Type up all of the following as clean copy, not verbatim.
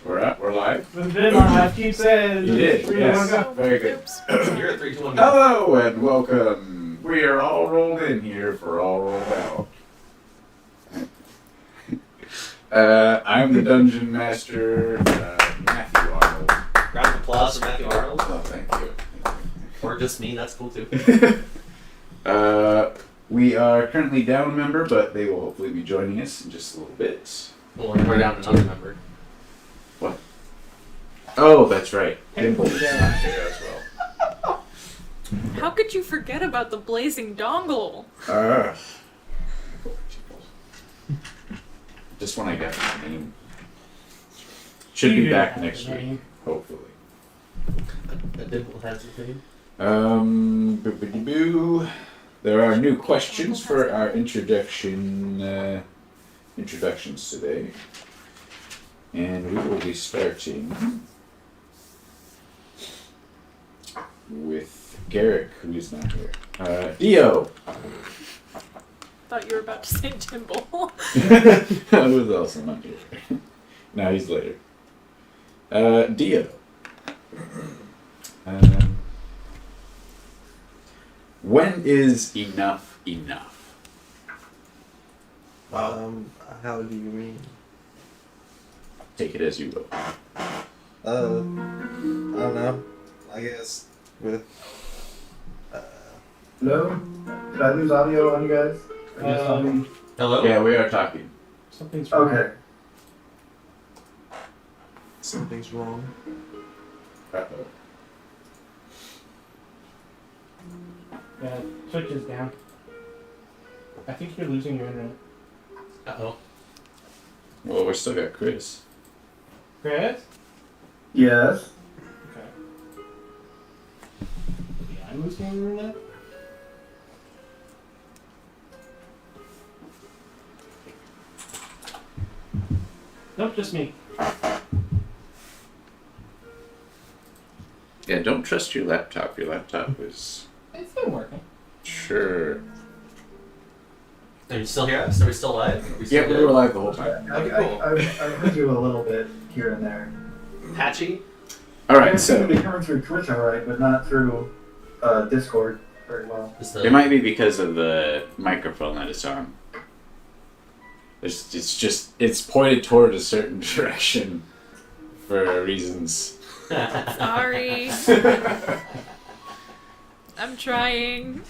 We're live. Then my left keep saying. You did, yes. Go. Very good. You're at 3, 2, 1. Hello and welcome. We are all rolled in here for All Rolled Out. I'm the Dungeon Master, Matthew Arnold. Round of applause for Matthew Arnold. Oh, thank you. Or just me, that's cool too. We are currently down a member, but they will hopefully be joining us in just a little bit. Well, we're down another member. What? Oh, that's right. Dimple's not here as well. How could you forget about the blazing dongle? Just when I got the name. Should be back next week, hopefully. A dimple has a name. Boo. There are new questions for our introductions today. And we will be starting with Garrick, who is not here. Dio! Thought you were about to say Timble. That was also not here. No, he's later. Dio. When is enough enough? How do you mean? Take it as you will. I don't know. I guess with. Hello? Did I lose audio on you guys? Hello? Yeah, we are talking. Something's wrong. Okay. Something's wrong. Uh-oh. Yeah, Twitch is down. I think you're losing your internet. Uh-oh. Well, we still got Chris. Chris? Yes. Okay. Yeah, I'm losing your internet? Nope, just me. Yeah, don't trust your laptop. Your laptop is... It's been working. Sure. Are you still here? Are we still live? Are we still Yeah, we good? were live the whole time. Okay, cool. I heard you a little bit here and there. Patchy? Alright, It seemed so... to be coming through Twitch alright, but not through Discord very well. Is the- It might be because of the microphone that it's on. It's pointed toward a certain direction for reasons. Sorry. I'm trying.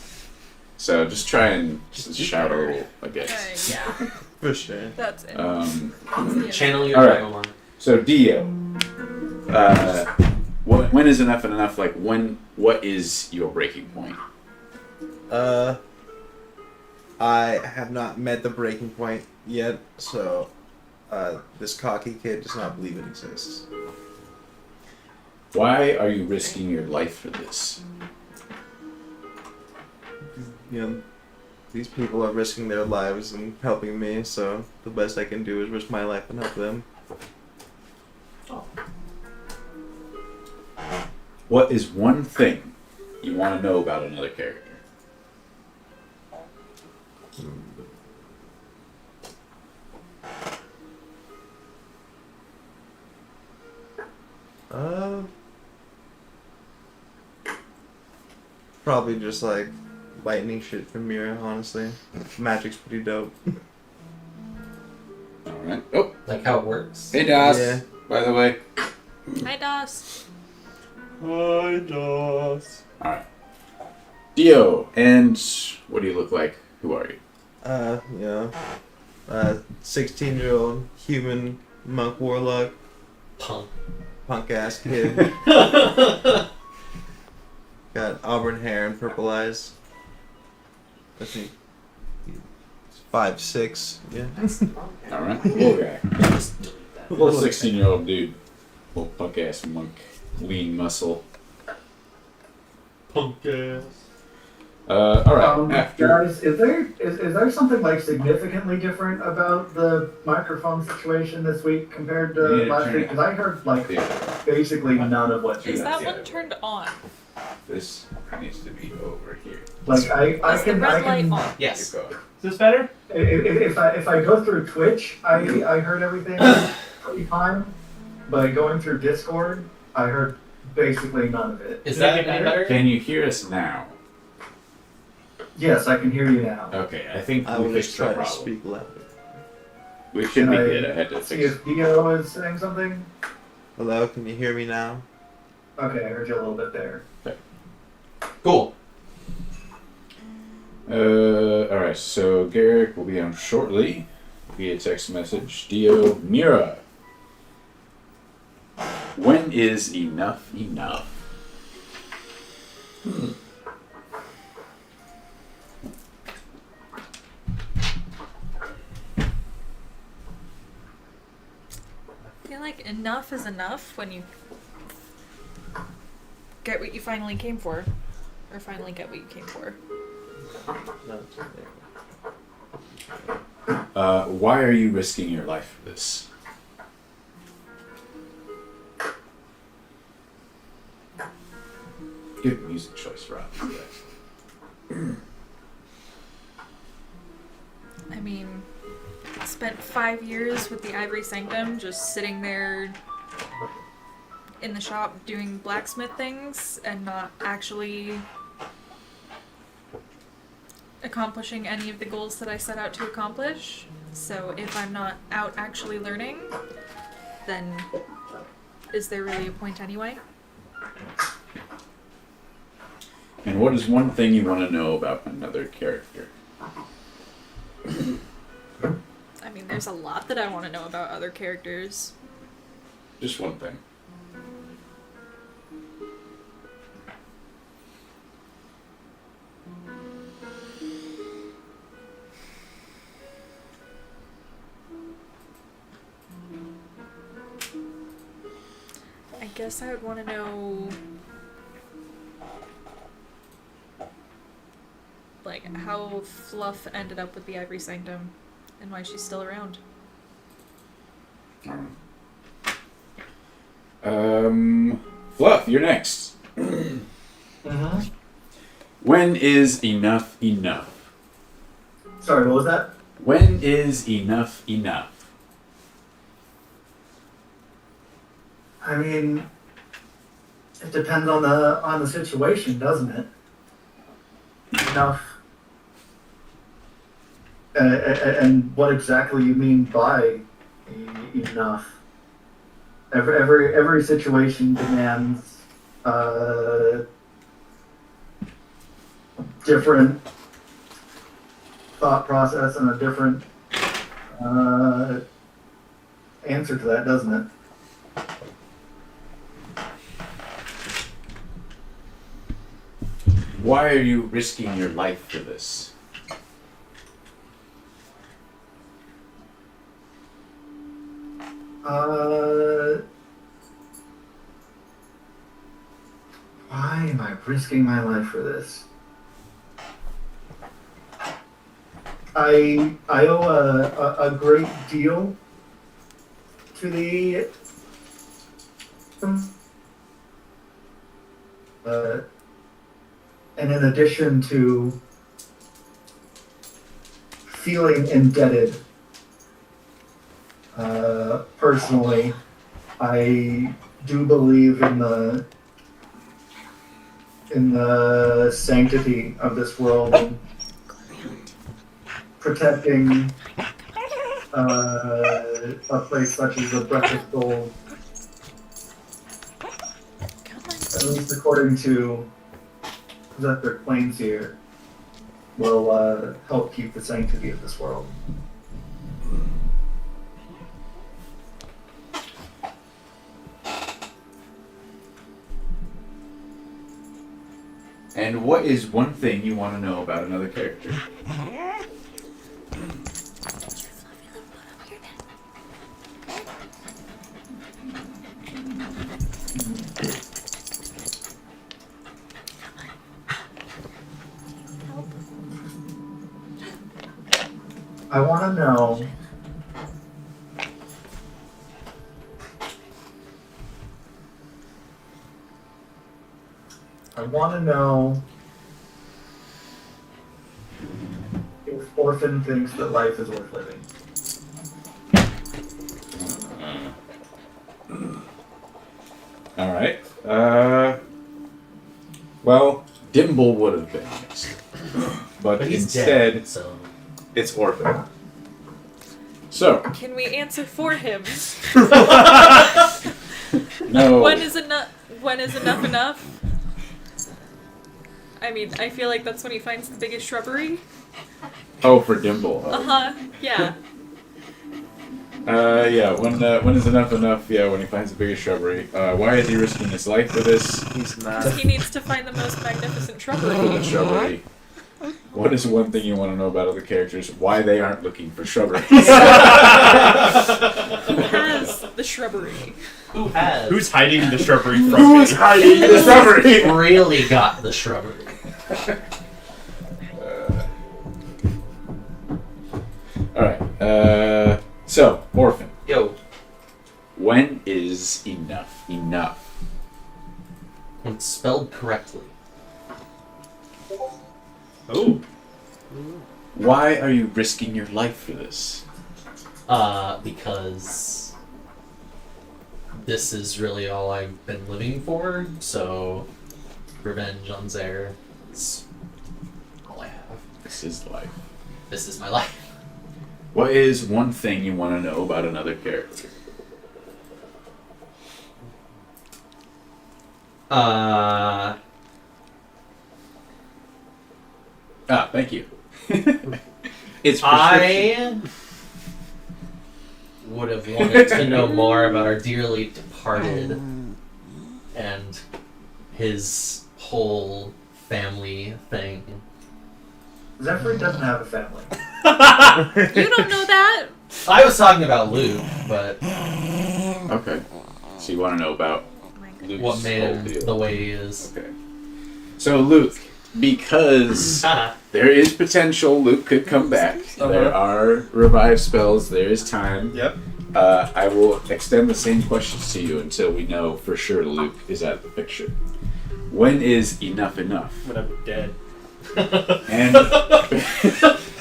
So just try and shout a little, I guess. Okay, yeah, For sure. that's it. Channel your All right. Dragon line. So Dio, when is enough enough? Like what is your breaking point? I have not met the breaking point yet, so this cocky kid does not believe it exists. Why are you risking your life for this? You know, these people are risking their lives and helping me, so the best I can do is risk my life and help them. What is one thing you want to know about another character? Probably just like lightning shit from Mira, honestly. Magic's pretty dope. Alright. Oh, Like how it works? hey Das, Yeah. by the way. Hi, Das. Hi, Joss. Alright. Dio, and what do you look like? Who are you? 16-year-old human monk warlock, Punk. punk ass kid. Got auburn hair and purple eyes. I think he's 5'6". Yeah. Alright. Little guy. Just delete that. Little 16-year-old dude. Little punk ass monk. Lean muscle. Punk ass. Alright. After. Guys, is there something like significantly different about the microphone situation this week compared to Yeah, last turn week? it. Because I heard like Yeah. basically none of what you Is guys that one turned on? This needs to be over here. like. I Is the can red light on? Yes. Keep going. Is this better? if I go through Twitch, I heard everything pretty fine. But going through Discord, I heard basically none of it. Is that any better? Can you hear us now? Yes, I can hear you now. Okay, I think I we will fixed just the try to problem. speak louder. We should Can be I good. I had to See fix if Dio is saying something? Hello, can you hear me now? Okay, I heard you a little bit there. Cool. Alright, so Garrick will be on shortly via text message. Dio, Mira. When is enough enough? I feel like enough is enough when you get what you finally came for. Or finally get what you came for. No, it's okay. Why are you risking your life for this? Good music choice, Rob. I mean, I spent 5 years with the Ivory Sanctum just sitting there in the shop doing blacksmith things and not actually accomplishing any of the goals that I set out to accomplish. So if I'm not out actually learning, then is there really a point anyway? And what is one thing you want to know about another character? I mean, there's a lot that I want to know about other characters. Just one thing. I guess I would want to know, like, how Fluff ended up with the Ivory Sanctum and why she's still around. Fluff, you're next. Mm-hmm. When is enough enough? Sorry, what was that? When is enough enough? I mean, it depends on the situation, doesn't it? Enough. And what exactly you mean by enough? Every situation demands different thought process and a different answer to that, doesn't it? Why are you risking your life for this? Why am I risking my life for this? I owe a great deal to the and in addition to feeling indebted personally, I do believe in the sanctity of this world and protecting a place such as the Breakfast Gold, at least according to their claims here, will help keep the sanctity of this world. And what is one thing you want to know about another character? I want to know if Orphan thinks that life is worth living. All right. Well, Dimble would have been next, but But he's instead dead, so. it's Orphan. So Can we answer for him? no. When is enough? When is enough enough? I mean, I feel like that's when he finds the biggest shrubbery. Oh, for Dimble. Yeah. Yeah. When is enough enough? Yeah, when he finds the biggest shrubbery. Why is he risking his life for this? He's not. He needs to find the most magnificent For shrubbery. the shrubbery. What is one thing you want to know about other characters? Why they aren't looking for shrubbery? Who has the shrubbery? Who has Who's hiding the shrubbery from Who's me? hiding the shrubbery? really got the shrubbery? Alright, so, Orphan. Yo. When is enough enough? When it's spelled correctly. Oh. Why are you risking your life for this? Because this is really all I've been living for, so revenge on Zaire is all I have. This is life. This is my life. What is one thing you want to know about another character? Thank you. It's prescription. I would have wanted to know more about our dearly departed and his whole family thing. Zephyr doesn't have a family. You don't know that? I was talking about Luke, but Okay. So you want to know about Oh my God. Luke's what made whole him deal. the way he is. Okay. So Luke, because there is potential Luke could come back. There are revive spells. There is time. Yep. I will extend the same questions to you until we know for sure Luke is out of the picture. When is enough enough? When I'm dead. And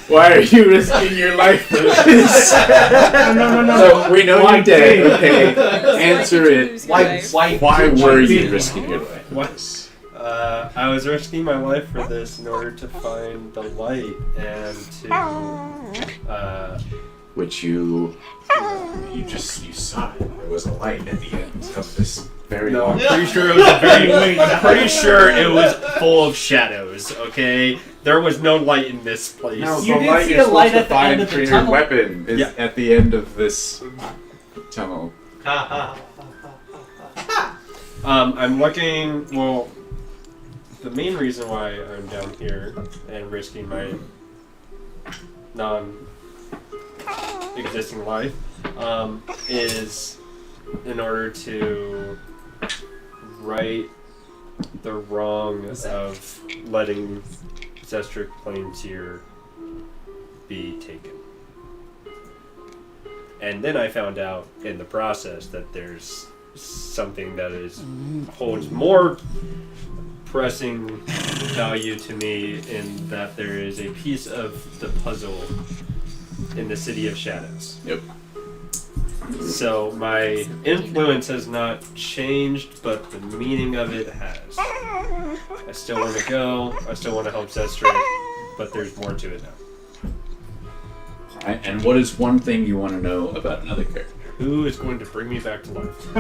why are you risking your life for this? No. So we know Why you're dead. did- Okay, Why answer did you it. lose your life? Why were you risking your life? for What? this? I was risking my life for this in order to find the light and to Which you saw it. There was a light at the end of this very no, long. I'm pretty sure it was a very I'm pretty sure it was full of shadows, okay? There was no light in this place. No, You the did light see you're a light supposed to at the end find of the for your tunnel. weapon is Yeah. at the end of this tunnel. I'm looking. Well, the main reason why I'm down here and risking my non-existing life is in order to right the wrong of letting Zestric Plainseer be taken. And then I found out in the process that there's something that holds more pressing value to me in that there is a piece of the puzzle in the City of Shadows. Yep. So my influence has not changed, but the meaning of it has. I still want to go, I still want to help Zestric, but there's more to it now. And what is one thing you want to know about another character? Who is going to bring me back to life?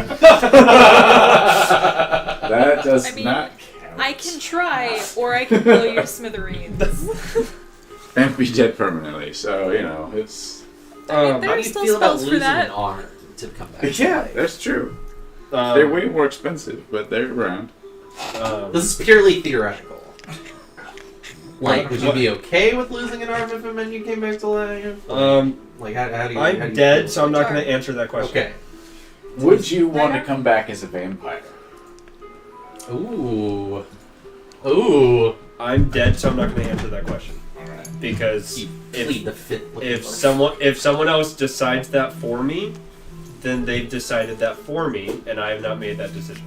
That does I mean, not count. I can try, or I can blow you to smithereens. And be dead permanently. So it's. I mean, How there do are you still feel about spells for losing that. an arm to come back? to Yeah, life? that's true. They're way more expensive, but they're around. This is purely theoretical. Like, would you be okay with losing an arm if it meant you came back to life? Like, how do you? how do I'm you dead, feel? so I'm not going to answer that question. Okay. Would you want to come back as a vampire? Ooh. Ooh. I'm dead, so I'm not going to answer that question Alright. because You plead the fifth. if someone else decides that for me, then they've decided that for me, and I have not made that decision.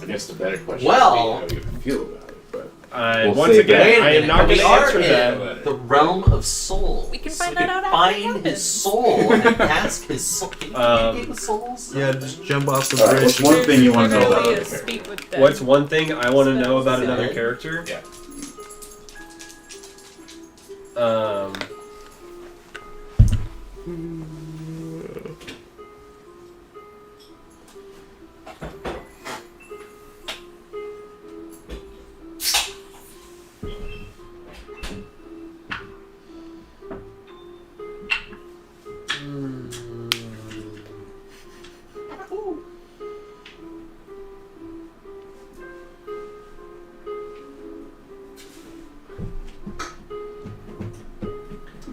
I guess the better question Well- would be how you feel about it, but We'll once save again, that. I am not we going to are answer in that. the realm of souls. We can find that out after it Find happens. his soul and ask his soul. Can you give the souls? Yeah, just jump off the Alright, bridge. what's one thing you want to know about Literally the a character? speak with dead. What's one thing I want to know about Spells. another character? Yeah.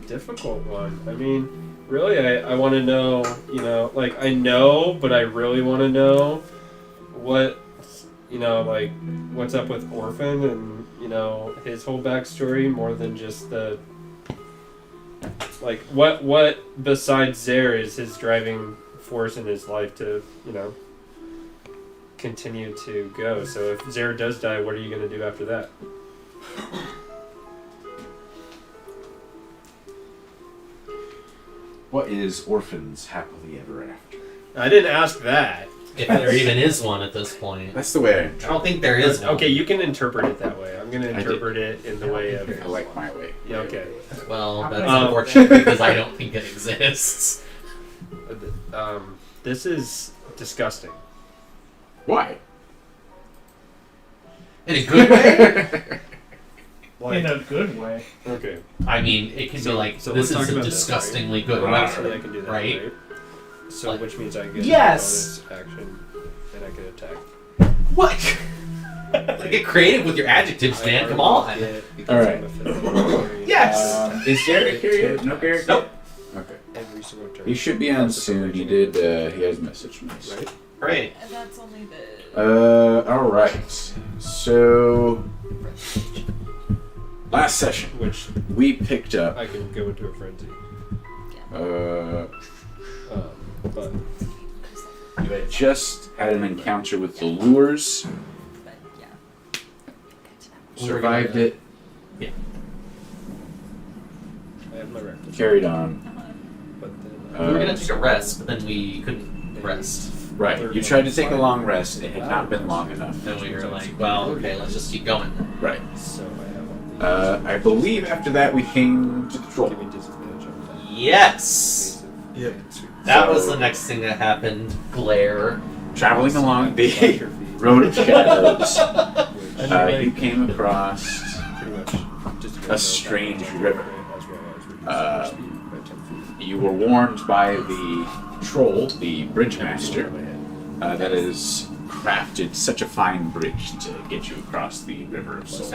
Difficult one. I mean, really, I want to know, you know, like, I know, but I really want to know what, you know, like, what's up with Orphan and, you know, his whole backstory more than just the, like, what besides Zare is his driving force in his life to, you know, continue to go. So if Zare does die, what are you going to do after that? What is Orphans Happily Ever After? I didn't ask that. If there even is one at this point. That's the way I don't think there is one. Okay, you can interpret it that way. I'm going to I did. interpret it in the way of... I like my way. Yeah, okay. Well, that's Um, unfortunate because I don't think it exists. This is disgusting. Why? In a good way? In a good way. Okay. I mean, it can be like, so this let's talk is a about this, disgustingly good Actually, I weapon. can do that, right? right? So, Like- which means I get Yes! a bonus action, and I can attack. What? Get creative with your adjectives, man. Come on. Alright. Yes! Is Derek here yet? No, Derek? Nope. Okay. Every single turn. He should be on soon. He did, he has messaged me. So. Right? Great. And that's only the. Alright. So, last session, Which we picked up, I can go into a frenzy. But you had just had an encounter with the lures, But yeah. survived it, I have my record. carried on. But then, We were gonna take a rest, but then we couldn't rest. Right. You tried to take a long rest. It had not been long enough. Then we were like, well, okay, let's just keep going. Right. so I have all these. I believe after that we came to the troll. Give me disadvantage on that. Yes! Yep. That was the next thing that happened. Glare. Traveling along the road of shadows, you came across Pretty much a strange river. You were warned by the troll, the bridge master, that has crafted such a fine bridge to get you across the river of souls.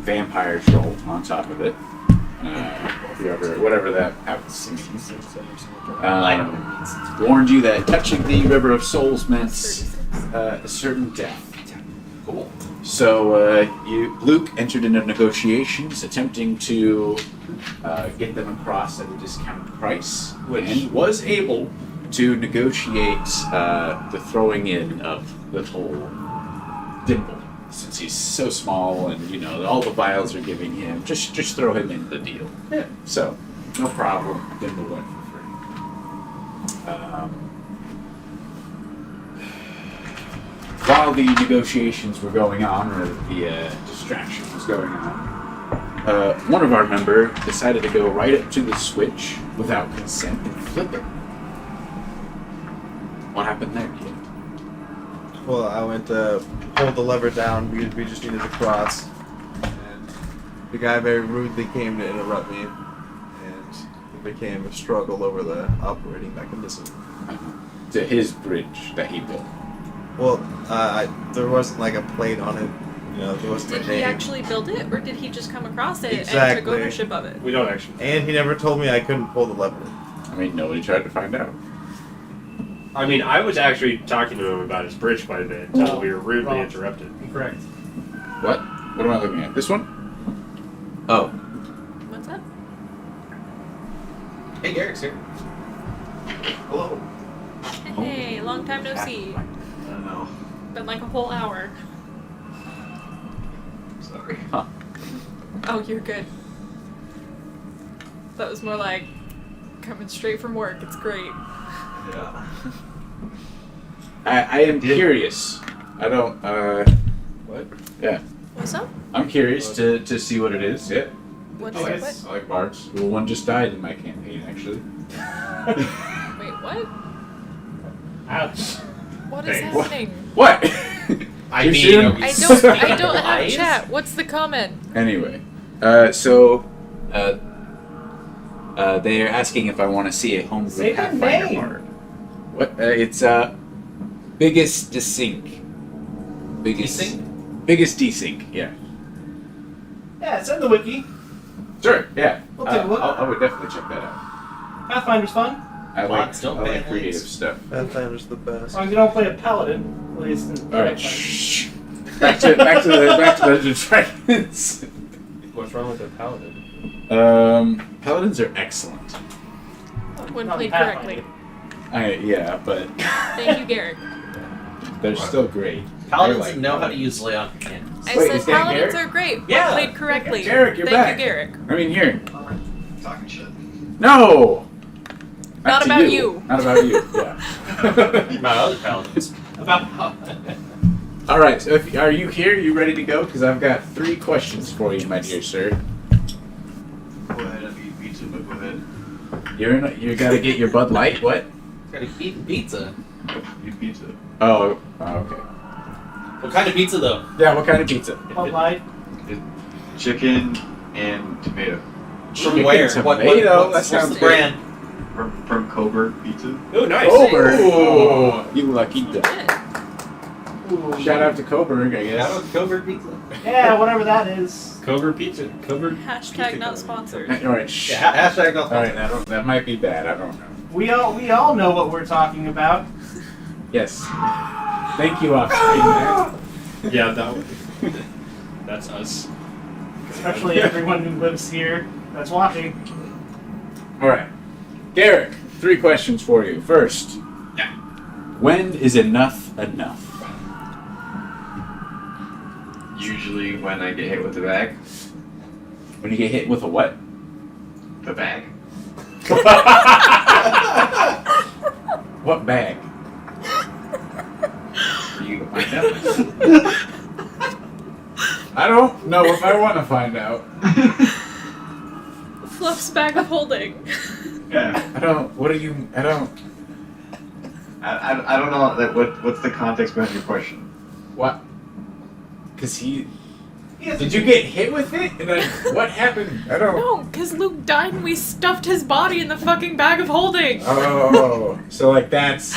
Vampire troll on top of it. Whatever that happens to mean. Warned you that touching the river of souls meant a certain death. Cool. So Luke entered into negotiations, attempting to get them across at a discounted price, and was able to negotiate the throwing in of little Dimple. Since he's so small, and you know all the vials are giving him, just throw him in the deal. Yeah. So no problem. Dimple went for free. While the negotiations were going on, or the distraction was going on, one of our member decided to go right up to the switch without consent and flip it. What happened there, kid? Well, I went to hold the lever down because we just needed to cross. And the guy very rudely came to interrupt me. And it became a struggle over the operating mechanism. To his bridge that he built. Well, there wasn't like a plate on it. You know, there wasn't Did a he name. actually build it, or did he just come across it and Exactly. took ownership of it? We don't actually. And he never told me I couldn't pull the lever. I mean, nobody tried to find out. I mean, I was actually talking to him about his bridge quite a bit until we were rudely Wrong. interrupted. Correct. What? What am I looking at? This one? Oh. What's up? Hey, Garrick's here. Hello. Hey, long time no see. I don't know. Been like a whole hour. Sorry. Oh, you're good. That was more like coming straight from work. It's great. Yeah. I am curious. I don't. What? Yeah. What's up? I'm curious to see what it is. Yeah. What's Oh, what? it's- I like bards. Well, one just died in my campaign, actually. Wait, what? Ouch. What is Thanks. happening? What? I Too mean, soon? are we I speaking don't have lies? chat. What's the comment? Anyway, they are asking if I want to see a homebrew Say their Pathfinder name. bard. What? It's biggest desync. Biggest Desync? Biggest desync. Yeah. Yeah, it's in the wiki. Sure. Yeah. We'll take a look. I would definitely check that out. Pathfinder's fun. I like Mods don't ban creative links. stuff. Pathfinder's the As best. long as you don't play a paladin. At least in All right. Pathfinder. Shh. Back to the Dragons. What's wrong with the paladin? Paladins are excellent. When Not played Pathfinder. correctly. Yeah, but Thank you, Garrick. they're still great. Paladins I like know how to paladins. use lay on hands. I Wait, said is that paladins Garrick? are great when Yeah. played correctly. Garrick, you're Thank back. you, Garrick. I mean, here. Talking shit. No. Not to about you. Not about you. Yeah. My other paladins. About All right. So are you here? You ready to go? Because I've got 3 questions for you, my dear sir. Go ahead and eat pizza, but go ahead. You got to get your Bud Light. What? Gotta eat pizza. Eat pizza. Oh. Okay. What kind of pizza though? Yeah. What kind of pizza? Bud Light. Chicken and tomato. From where? Tomato. What, That what's sounds the good. brand? From Coburg Pizza. Oh, nice. Coburg. Oh. You lucky duck. Ooh. Shout out to Coburg, I That guess. was Coburg pizza. Yeah, whatever that is. Coburg Pizza. Coburg. Hashtag not sponsored. All right. Shh. Yeah, hashtag not All right. That might be bad. I don't know. We all know what we're talking about. Yes. Thank you, Oxford. Yeah, that's us. Especially everyone who lives here that's watching. All right. Garrick, 3 questions for you. First, when is enough enough? Usually when I get hit with the bag. When you get hit with a what? The bag. What bag? You find out. I don't know if I want to find out. Fluff's bag of holding. Yeah. I don't. What do you? I don't. I don't know like what's the context behind your question. What? Cause Did you get hit with it? And then what happened? I don't. No, because Luke died and we stuffed his body in the fucking bag of holding. Oh, so like that's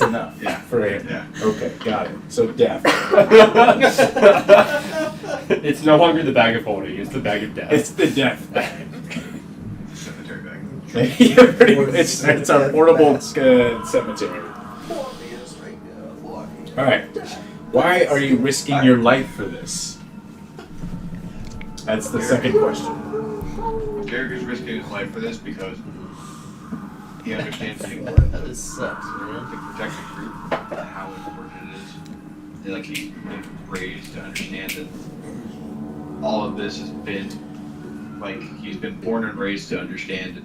enough. Yeah. For him. Yeah. Okay, got it. So death. It's no longer the bag of holding, it's the bag of death. It's the death bag. Cemetery bag. Yeah, pretty much. It's our portable cemetery. All right. Why are you risking your life for this? That's the second question. Garrick is risking his life for this because he understands the That importance sucks, man. to protect the group, how important it is. And like he's been raised to understand that all of this has been like he's been born and raised to understand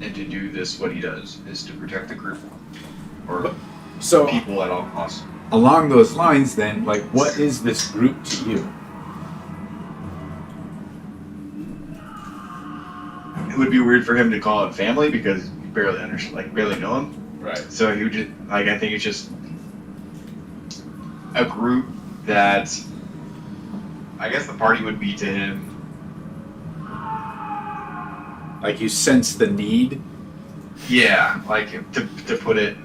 and to do this. What he does is to protect the group or So people at all costs. along those lines, then, like, what is this group to you? It would be weird for him to call it family because you barely understand, like barely know him. Right. So he would just like I think it's just a group that I guess the party would be to him. Like you sense the need. Yeah, like to put it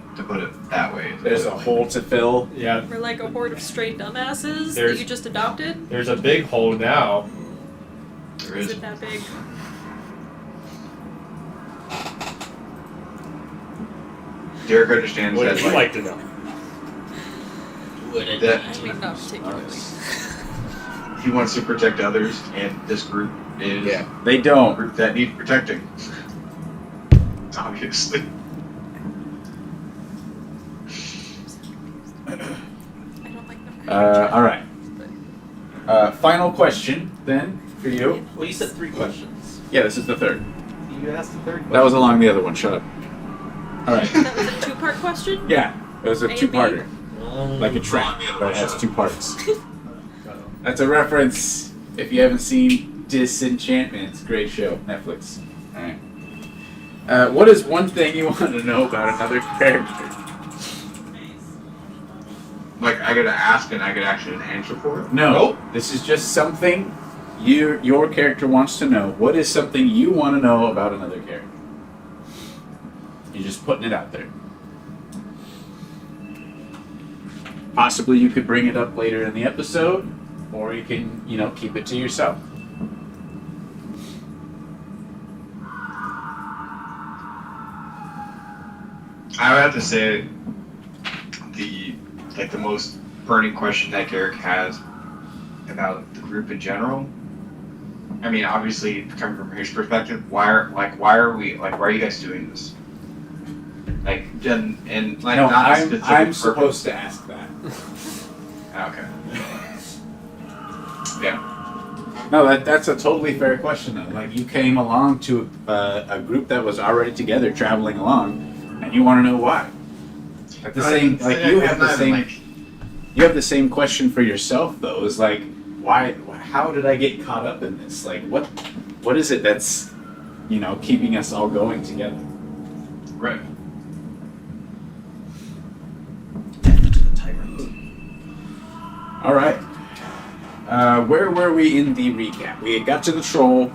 that way. There's a hole to fill. Yeah, We're like a horde of stray dumbasses that There's- you just adopted. there's a big hole now. There Is is. it that big? Derek understands What that would you like like to know? that I mean, not particularly. he wants to protect others, and this group is They a don't. group that needs protecting. Obviously. I don't like them. All right. Final question then for you. Well, you said 3 questions. Yeah, this is the third. You asked the 3rd question. That was along the other one. Shut up. All right. That was a 2-part question? Yeah, it was a A and two-parter, Um, like a train, but it has 2 parts. That's a reference. If you haven't seen Disenchantment, it's a great show, Netflix. All right. What is one thing you want to know about another character? Like, I gotta ask and I gotta actually answer for it? No, this is just something your character wants to know. What is something you want to know about another character? You're just putting it out there. Possibly you could bring it up later in the episode, or you can, keep it to yourself. I would have to say the most burning question that Garrick has about the group in general. I mean, obviously, coming from his perspective, why are you guys doing this? Like, and like, No, not a I'm specific supposed to ask that. Okay. Yeah. No, that's a totally fair question though. Like, you came along to a group that was already together, traveling along, and you want to know why. Like you have the same question for yourself though. Is like, why? How did I get caught up in this? Like, what is it that's, keeping us all going together? Right. All right. Where were we in the recap? We had got to the troll.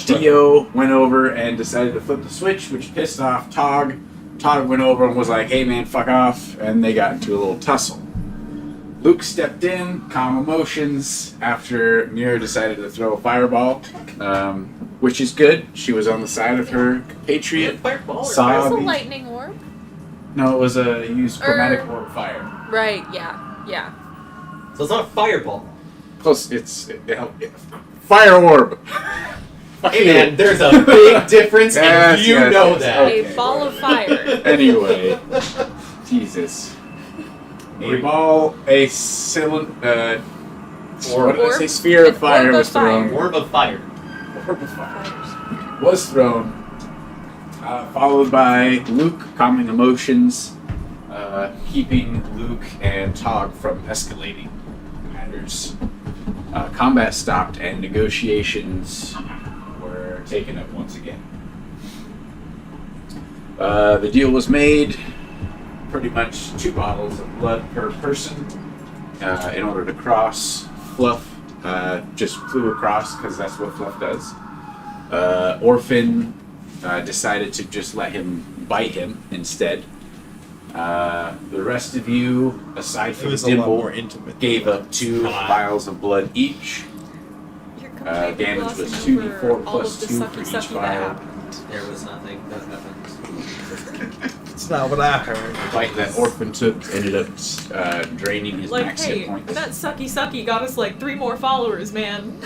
Dio went over and decided to flip the switch, which pissed off Tog. Tog went over and was like, "Hey man, fuck off," and they got into a little tussle. Luke stepped in, calm emotions, after Mira decided to throw a fireball, which is good. She was on the side of her compatriot. Fireball or Saw There's a the- lightning orb. No, it was a used chromatic orb fire. Right, yeah. So it's not a fireball. Close. It's fire orb. Hey man, there's a big difference, and you know yes, that. okay. A ball of fire. Anyway, Jesus. A cylinder. What did I say? Sphere of fire orb of was thrown. Orb of fire. Orb of fire was thrown. Followed by Luke calming emotions, keeping Luke and Tog from escalating matters. Combat stopped and negotiations were taken up once again. The deal was made. Pretty much 2 bottles of blood per person in order to cross. Fluff just flew across because that's what Fluff does. Orphan decided to just let him bite him instead. The rest of you, aside It from was a lot more Dimple, intimate. gave up 2 vials of blood each. You're completely Damage was glossing 2d4 over all plus of the 2 sucky for each sucky that vial. happened. There was nothing that happened. It's not what I heard. The bite that Orphan took ended up draining his Like, max hey, hit points. that sucky got us like 3 more followers, man.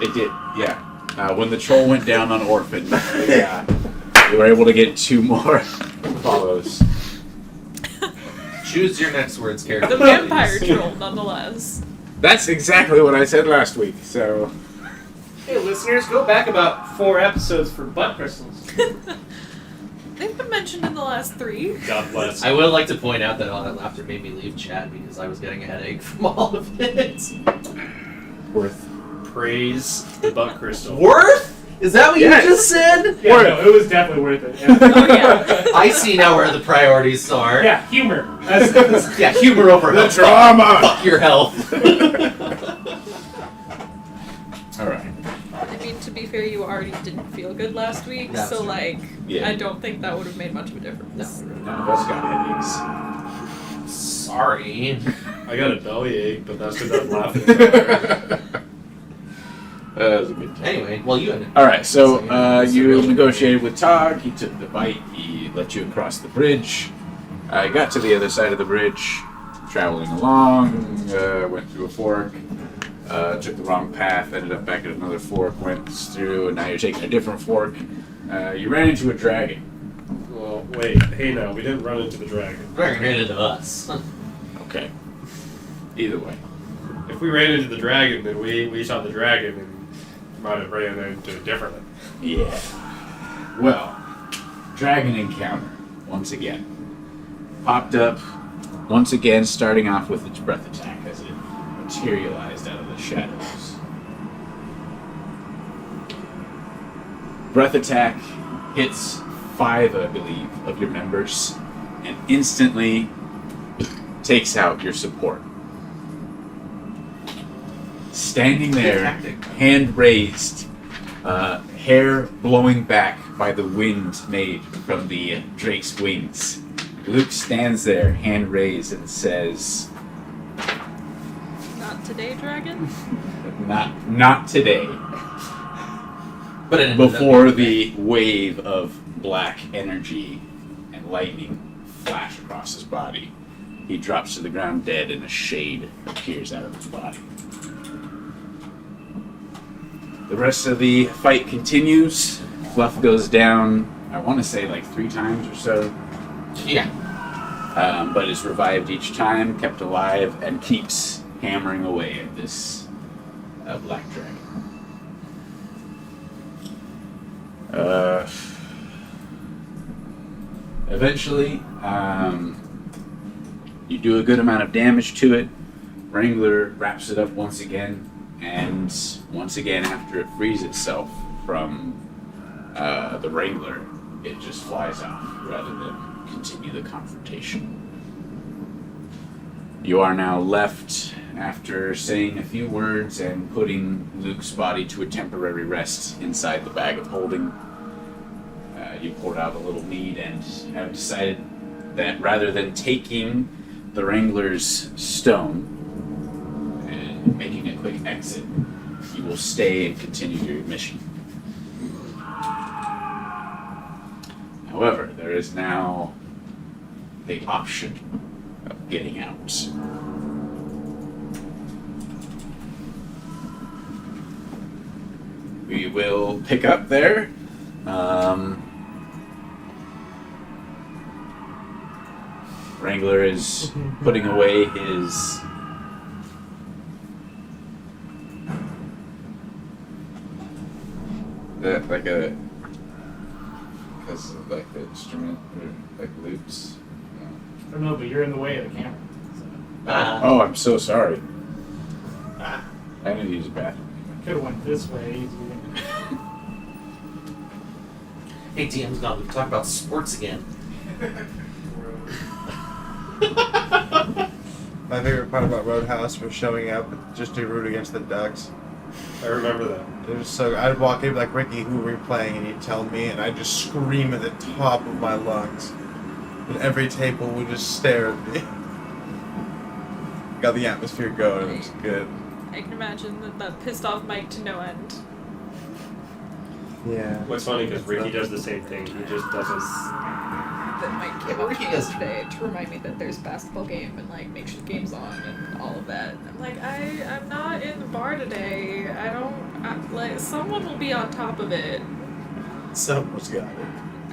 It did, yeah. When the troll went down on Orphan, yeah, we were able to get 2 more follows. Choose your next words, character. The vampire troll, nonetheless. That's exactly what I said last week, so... Hey, listeners, go back about 4 episodes for butt crystals. They've been mentioned in the last 3. God bless. I would like to point out that all that laughter made me leave chat because I was getting a headache from all of it. Worth. Praise the butt crystal. Worth? Is that what Yes. you just said? Yeah, no, it was definitely worth it. Yeah. Oh, yeah. I see now where the priorities are. Yeah, humor. That's Yeah, humor over The health. drama! Fuck your health. Alright. I mean, to be fair, you already didn't feel good last week, That's so true. like, Yeah. I don't think that would have made much of a difference. None of us got headaches. Sorry. I got a bellyache, but that's because I'm laughing. That was a good time. Anyway, well, you ended. Alright, so you negotiated with Tog, he took the bite, he let you across the bridge. You got to the other side of the bridge, traveling along, went through a fork, took the wrong path, ended up back at another fork, went through, and now you're taking a different fork. You ran into a dragon. Well, wait. Hey, now we didn't run into the dragon. Dragon ran into us. Okay. Either way. If we ran into the dragon, then we saw the dragon and might have ran into it differently. Yeah. Well, dragon encounter, once again. Popped up, once again, starting off with its breath attack as it materialized out of the shadows. Breath attack hits 5, I believe, of your members, and instantly takes out your support. Standing there, hand raised, hair blowing back by the wind made from the drake's wings. Luke stands there, hand raised, and says, Not today, dragon? Not today. But it ended up Before being the wave of black energy and lightning flash across his body, he drops to the ground dead and a shade appears out of his body. The rest of the fight continues. Fluff goes down, I want to say like 3 times or so. Yeah. But is revived each time, kept alive, and keeps hammering away at this black dragon. Eventually, you do a good amount of damage to it. Wrangler wraps it up once again, and once again, after it frees itself from the Wrangler, it just flies off rather than continue the confrontation. You are now left, after saying a few words and putting Luke's body to a temporary rest inside the bag of holding. You poured out a little mead and have decided that rather than taking the Wrangler's stone and making a quick exit, you will stay and continue your mission. However, there is now the option of getting out. We will pick up there. Wrangler is putting away his like a because of like the instrument or like loops. I don't know, but you're in the way of the camera. So. Oh, I'm so sorry. I need to use the bathroom. Could have went this way. ATM's gone. We talk about sports again. My favorite part about Roadhouse was showing up just to root against the Ducks. I remember that. It was so. I'd walk in like Ricky Hoover playing, and he'd tell me, and I'd just scream at the top of my lungs, and every table would just stare at me. Got the atmosphere going. It was good. I can imagine that pissed off Mike to no end. Yeah. What's funny because Ricky does the same thing. He just doesn't. That Mike came up to me yesterday to remind me that there's a basketball game and like make sure the game's on and all of that. I'm like, I'm not in the bar today. Like someone will be on top of it. Someone's got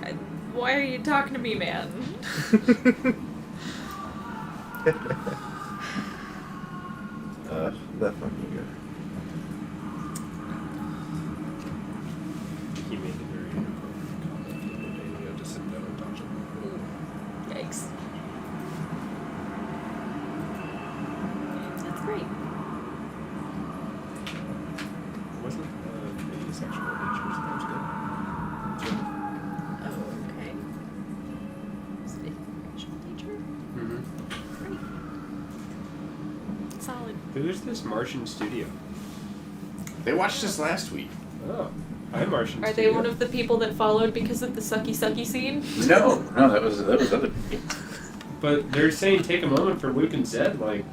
it. Why are you talking to me, man? That fucking good. He made it very inappropriate comment the other day. We had to sit down and touch him. Yikes. That's great. Wasn't the sexual nature that was good? Oh, okay. Is it racial teacher? Mm-hmm. Great. Solid. Who's this Martian studio? They watched us last week. Oh, hi Martian Are studio. they one of the people that followed because of the sucky scene? No, that was other people. But they're saying take a moment for Luke and Zed, like,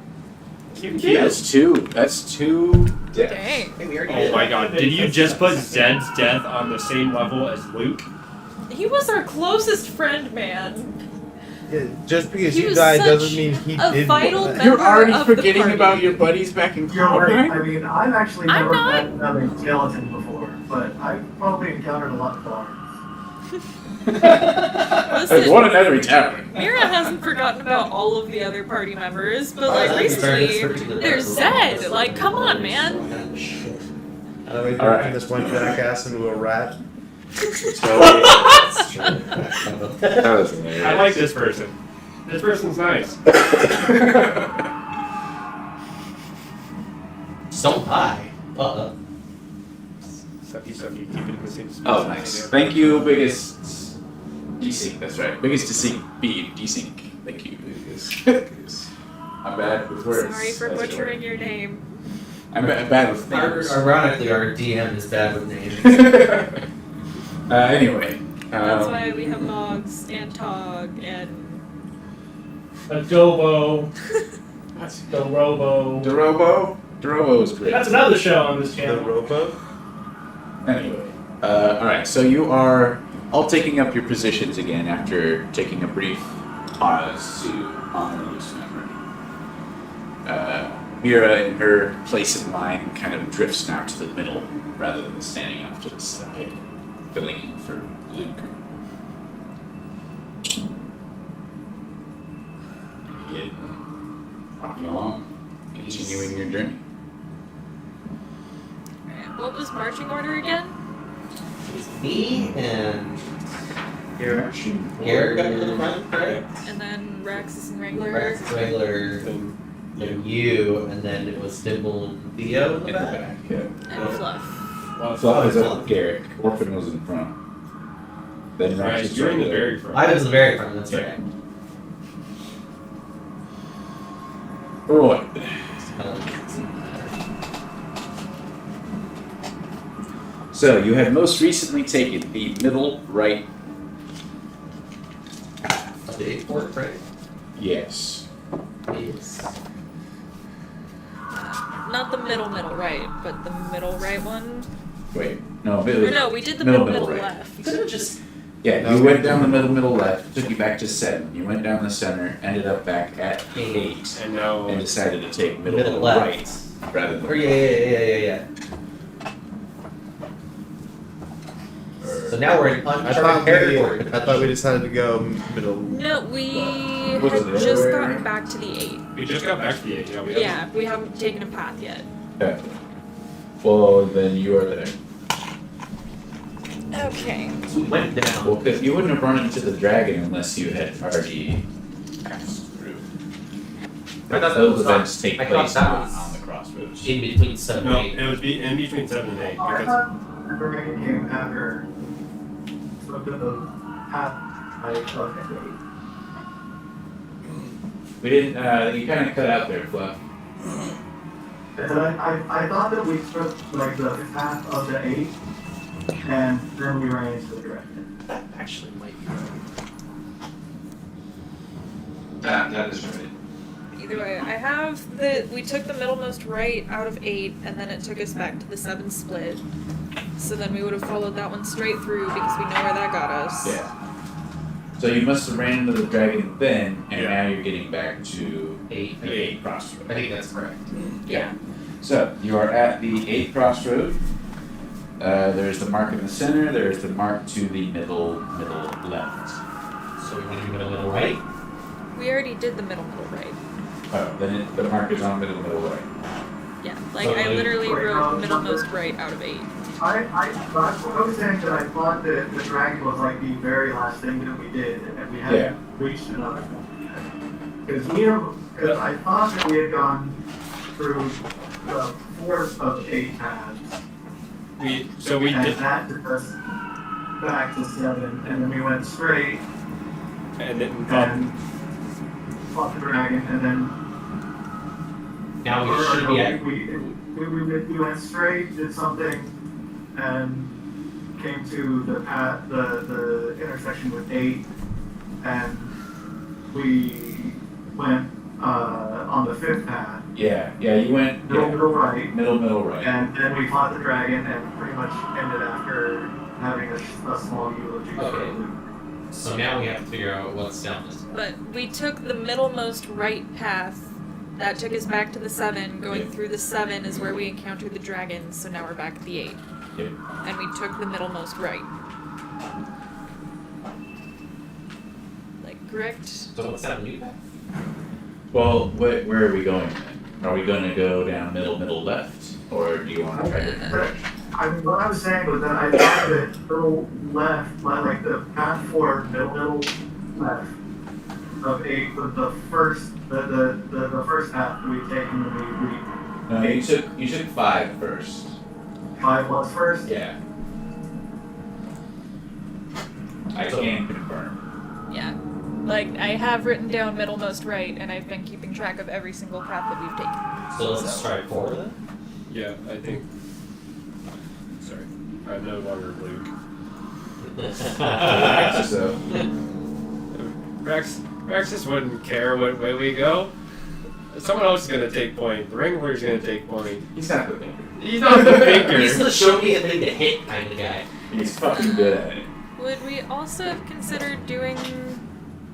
cute Yeah, kids. that's two deaths. Dang. Hey, we already Oh did. my god, did you just put Zed's death on the same level as Luke? He was our closest friend, man. Yeah, just because He you was died such doesn't mean he a did vital what- member You're already of the forgetting party. about your buddies back in You're right. I Colorado? mean, I've actually I'm never not- met another skeleton before, but I've probably encountered a lot of guards. There's Listen, one in every tavern. Mira hasn't forgotten about all of the other party members, but like I think Vernon's recently, particular there's person. Zed. Like, come on, man. And then we All right. turn this one jackass into a rat. So, That was hilarious. I like this person. This person's nice. So high. Sucky, keep it in the same space. oh, nice. Thank you, biggest desync. That's right. Biggest desync. Thank you, biggest. I'm bad with words. Sorry for That's butchering right. your name. I'm bad with names. Ironically, our DM is bad with names. Anyway. That's why we have Mogs and Tog and Adobo, What? Dorobo. Dorobo? Dorobo is great. That's another show on this The channel. rowboat. Anyway, alright, so you are all taking up your positions again after taking a brief pause to honor Luke's memory. Mira, in her place in line, kind of drifts now to the middle rather than standing off to the side, filling in for Luke. Yeah. Walking along, continuing your journey. what was marching order again? It's me and Here, Garrett got to the front, correct? And then Rex and Wrangler. Rex, Wrangler, and you, and then it was Dimple and Theo in the in the back. back, yeah. And Fluff. Fluff is up Garrett. Orphan was in front. Then Rex Right, is you're in the right there. very front. I was the very front, that's Yeah. right. Right. So you have most recently taken the middle right. Of the airport, right? Yes. Yes. Not the middle right, but the middle right one. Wait. No. Or no, we did the Middle, middle right. left. You could have just. Yeah. No. You went down the middle left. Took you back to 7. You went down the center. Ended up back at 8. And now And decided to take middle, Middle left. right rather than. Or yeah. So now we're in I uncharted territory. thought we decided to go middle. No, we Was had it the just other way gotten around? back to the 8. we just got back to the 8. Yeah, we haven't- Yeah, we haven't taken a path yet. Okay. Well, then you are there. Okay. So we went down. Well, because you wouldn't have run into the dragon unless you had already passed through. I thought that Those was events on- take I thought place that on was the crossroads. in between 7 No, and 8. it would be in between 7 and 8 I because thought the dragon came after the path I took. We didn't. You kind of cut out there, Fluff. And I thought that we took like the path of the 8, and then we ran into the dragon. That actually might be right. That is right. Either way, I have that we took the middlemost right out of 8, and then it took us back to the 7 split. So then we would have followed that one straight through because we know where that got us. Yeah. So you must have ran into the dragon then, and Yeah. now you're getting back to 8. the 8 crossroad. I think that's correct. Yeah. So you are at the 8 crossroad. There's the mark in the center. There's the mark to the middle left. So we want to do middle right. We already did the middle right. Oh, then the mark is on middle right. Yeah, like So, I like- literally wrote middlemost right out of 8. I was saying that I thought that the dragon was like the very last thing that we did, and we hadn't Yeah. reached another one. Because I thought that we had gone through the 4th of 8 paths, we and did, that took us back to 7, and then we went straight and then and fought the dragon, and then Now we should be at. we went straight, did something, and came to the path, the intersection with 8, and we went on the 5th path, Yeah. You went middle right, middle right. and then we fought the dragon, and pretty much ended after having a small eulogy for Okay. Luke. So now we have to figure out what's down this. But we took the middlemost right path. That took us back to the 7. Going Yeah. through the 7 is where we encountered the dragons, so now we're back at the 8. Yeah. And we took the middlemost right. correct? So what's that new path? Well, where are we going then? Are we going to go down middle, left? Or do you want to try different direction? I mean, what I was saying was that I thought that middle left, like the path forward, middle left of 8 was the first path that we'd taken when No, you took 5 first. 5 was first. Yeah. I can confirm. Yeah. Like, I have written down middlemost right, and I've been keeping track of every single path that we've taken. So let's try 4 then? Yeah, I think. Sorry, I'm no longer Luke. So, Rex just wouldn't care what way we go. Someone else is gonna take point. The Wrangler's gonna take point. he's not the thinker. He's not the thinker. He's the show me a thing to hit kind of guy. He's fucking good at it. Would we also have considered doing,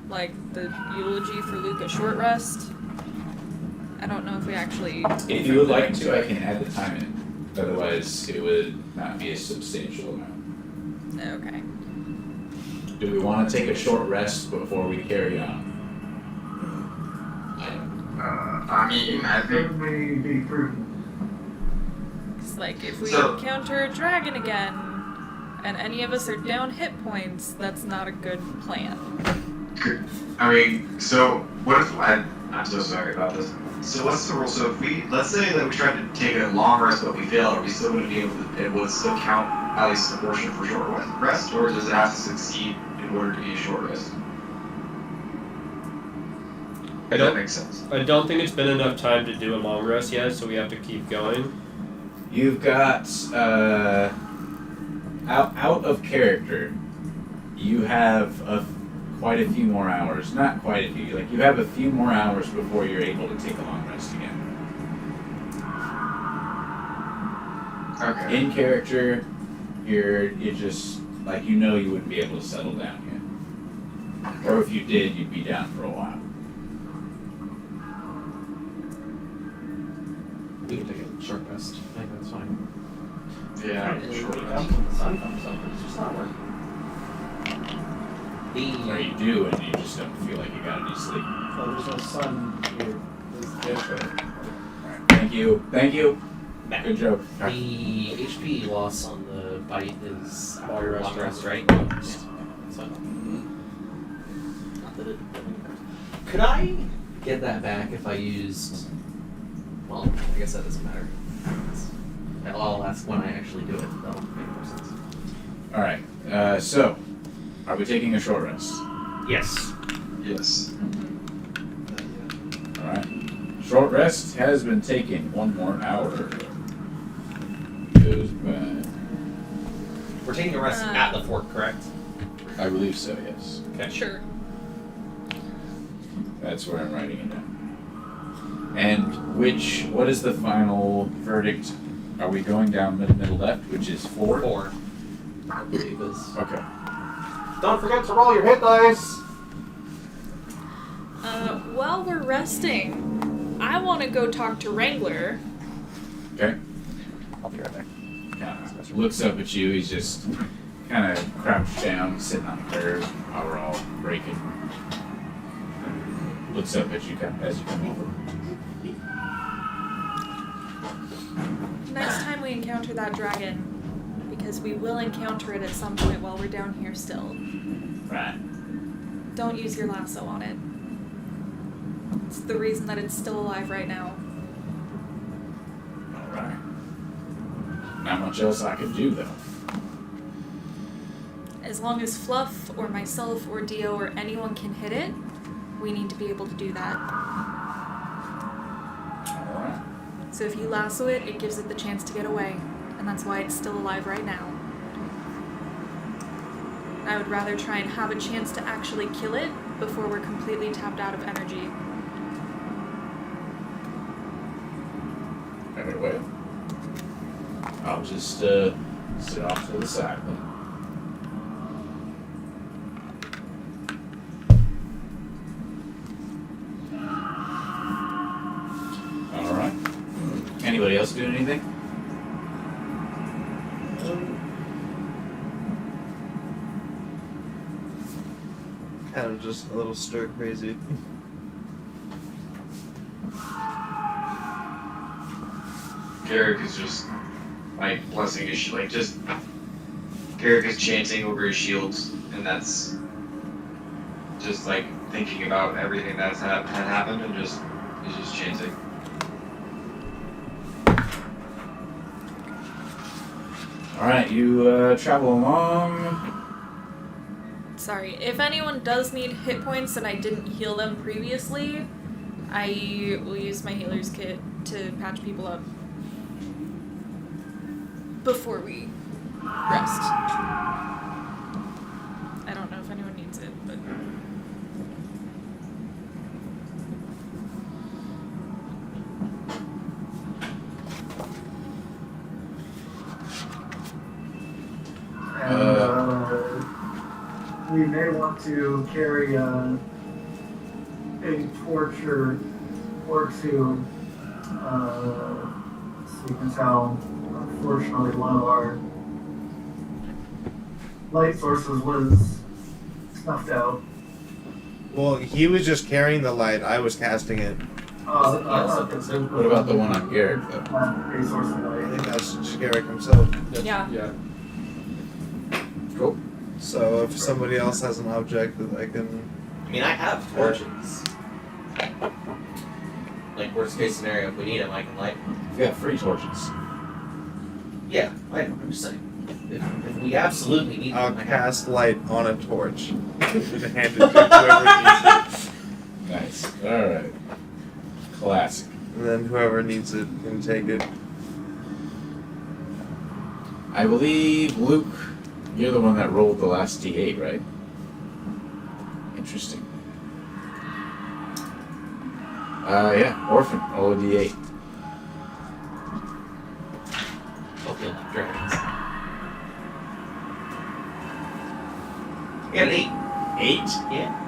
like, the eulogy for Luke a short rest? I don't know if we actually... If you would like to, I can add the time in. Otherwise, it would not be a substantial amount. Okay. Do we want to take a short rest before we carry on? I mean, I It think may be prudent. It's like, if we So- encounter a dragon again, and any of us are down hit points, that's not a good plan. so what if I'm so sorry about this. So what's the rule? So if let's say that we tried to take a long rest but we fail, are we still going to be able to, it would still count at least a portion for short rest, or does it have to succeed in order to be a short rest? I If that don't, makes sense. I don't think it's been enough time to do a long rest yet, so we have to keep going. You've got out of character. You have quite a few more hours. Not quite a few. Like you have a few more hours before you're able to take a long rest again. Okay. In character, you're just like you wouldn't be able to settle down yet. Or if you did, you'd be down for a while. We can take a short rest. I think that's fine. Yeah, short rest. The sun comes up, but it's just not working. Or you do, and you just don't feel like you got any sleep. Oh, there's no sun here. There's Alright, thank you. Thank you. Good joke. The HP loss on the bite is Long rest, long rest, right? Yeah. Yeah. So, not that it. Could I get that back if I used? Well, I guess that doesn't matter. I'll ask when I actually do it. That'll make more sense. Alright, so, are we taking a short rest? Yes. Yes. Alright. Short rest has been taken. 1 more hour goes by. We're taking a rest at the fort, correct? I believe so, yes. Okay. Sure. That's where I'm writing it down. And what is the final verdict? Are we going down middle left, which is 4? 4. I believe is. Okay. Don't forget to roll your hit dice! While we're resting, I want to go talk to Wrangler. Okay. I'll be right back. Kinda looks up at you. He's just kind of crouched down, sitting on the curb while we're all breaking. Looks up at you as you come over. Next time we encounter that dragon, because we will encounter it at some point while we're down here still, Right. don't use your lasso on it. It's the reason that it's still alive right now. All right. Not much else I can do though. As long as Fluff or myself or Dio or anyone can hit it, we need to be able to do that. All right. So if you lasso it, it gives it the chance to get away, and that's why it's still alive right now. I would rather try and have a chance to actually kill it before we're completely tapped out of energy. Very well. I'll just sit off to the side then. All right. Anybody else doing anything? Kind I'm just a little stir crazy. Garrick is just like blessing his shield, like just Garrick is chanting over his shields, and that's just like thinking about everything that's had happened, and he's just chanting. All right, you travel along. Sorry, if anyone does need hit points and I didn't heal them previously, I will use my healer's kit to patch people up before we rest. I don't know if anyone needs it, but... And we may want to carry a torch or two, so you can tell. Unfortunately, one of our light sources was snuffed out. Well, he was just carrying the light. I was casting it. What about the one on Garrick, though? A source of I light. think that's just Garrick himself. Yeah. Yeah. Cool. So if somebody else has an object that I can... I mean, I have torches. Like, worst case scenario, if we need them, I can light them. You got 3 torches. Yeah, I'm just saying. If we absolutely need I'll them, I have cast light on a torch. And hand it to whoever needs it. Nice. All right. Classic. And then whoever needs it can take it. I believe, Luke, you're the one that rolled the last D8, right? Interesting. Yeah, Orphan, roll a D8. hopefully like dragons. I got an 8. 8? Yeah.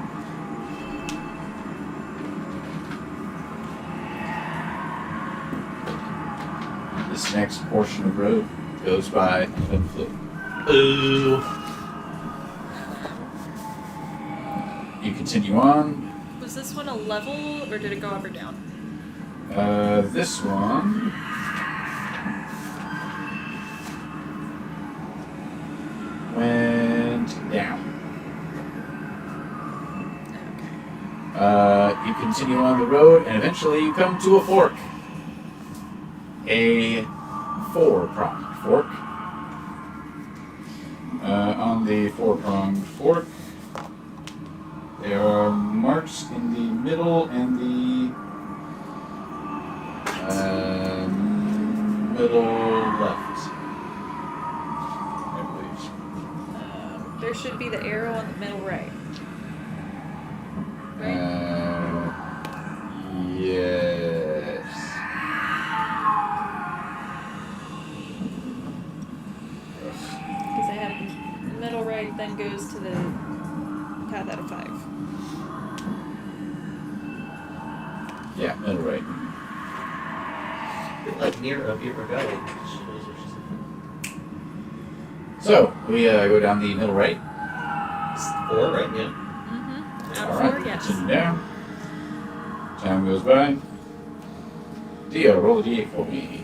This next portion of road goes by unflit. Ooh. You continue on. Was this one a level, or did it go up or down? This one. Went down. You continue on the road, and eventually you come to a fork. A 4-pronged fork. On the 4-pronged fork, there are marks in the middle and the middle left, I believe. There should be the arrow on the middle right. Right? Yes. Because I have the middle right, then goes to the path out of 5. Yeah, middle right. Like near a beer rebellion. So, we go down the middle right. 4, right? Yeah. Mm-hmm. Out of Alright, 4, yes. continue down. Time goes by. Dio, roll a d8 for me.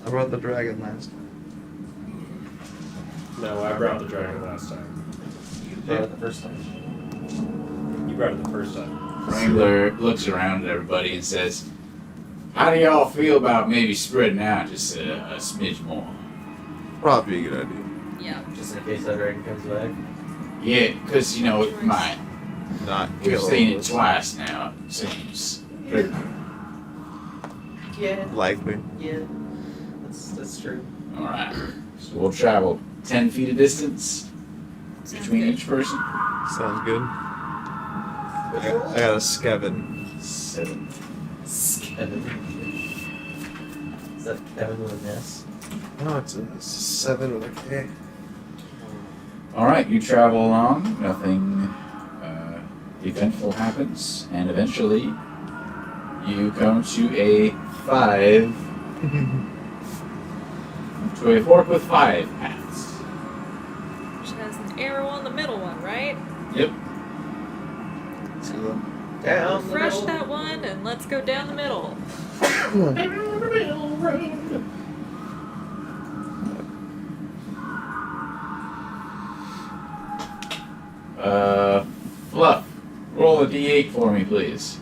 I brought the dragon last time. No, I brought the dragon last time. You brought it the first time. You brought it the first time. Wrangler looks around at everybody and says, "How do y'all feel about maybe spreading out just a smidge more?" Probably a good idea. Yeah. Just in case that dragon comes back. Yeah, because, you know, it might. Not We've kill seen it us. twice now, it seems. Yeah. Likely. Yeah. That's true. Alright, so we'll travel 10 feet of distance Sounds between good. each person. Sounds good. I got a Skevin. 7. Kevin. Is that Kevin with an S? No, it's a 7 with a K. Alright, you travel along, nothing eventful happens, and eventually you come to a 5. to a fork with 5 paths. Which has an arrow on the middle one, right? Yep. Down the Refresh middle. that one and let's go down the middle. Fluff, roll a d8 for me, please.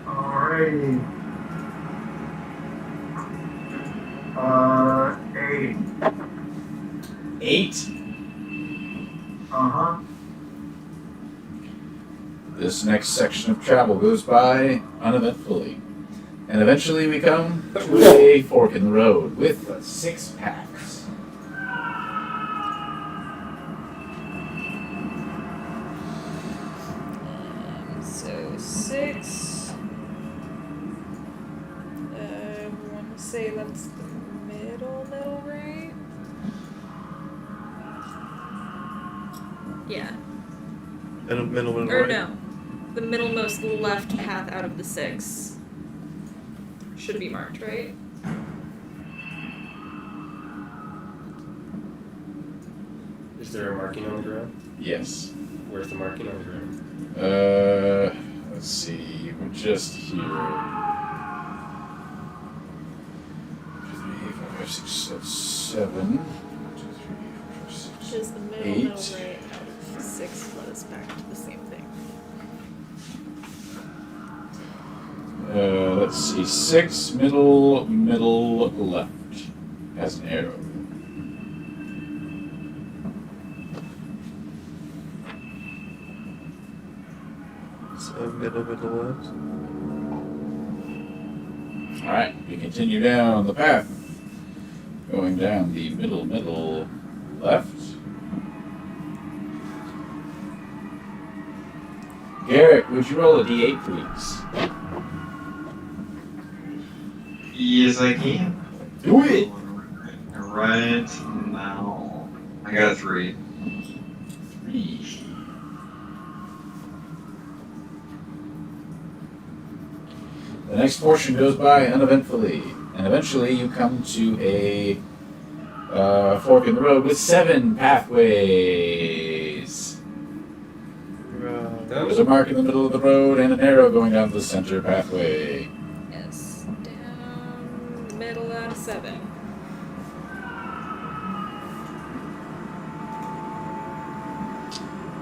Alrighty. 8. 8. Uh-huh. This next section of travel goes by uneventfully. And eventually we come to a fork in the road with 6 paths. So 6. I want to say that's the middle, right? Yeah. Middle and Or right. no. The middlemost left path out of the 6 should be marked, right? Is there a marking on the ground? Yes. Where's the marking on the ground? Let's see. We're just here. 2, 3, 4, 5, 6, 7. 1, 2, 3, 4, 5, 6. Which is the middle, 8. right out of 6 led us back to the same thing. Let's see. 6, middle, left. Has an arrow. So middle left. Alright, we continue down the path. Going down the middle, left. Garrett, would you roll a d8, please? Yes, I can. Do it! Right now. I got a 3. 3. The next portion goes by uneventfully, and eventually you come to a fork in the road with 7 pathways. There's a mark in the middle of the road and an arrow going down the center pathway. Yes. Down middle out of 7.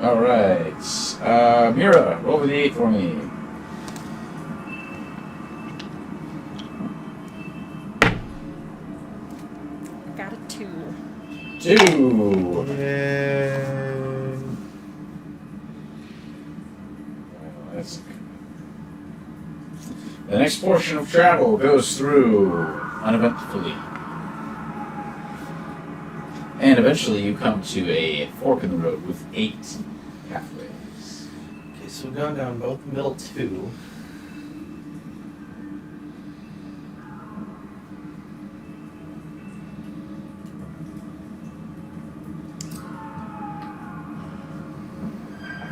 Alright. Mira, roll the 8 for me. Got a 2. 2. Yay. That's the next portion of travel goes through uneventfully. And eventually you come to a fork in the road with 8 pathways. Okay, so we've gone down both middle 2.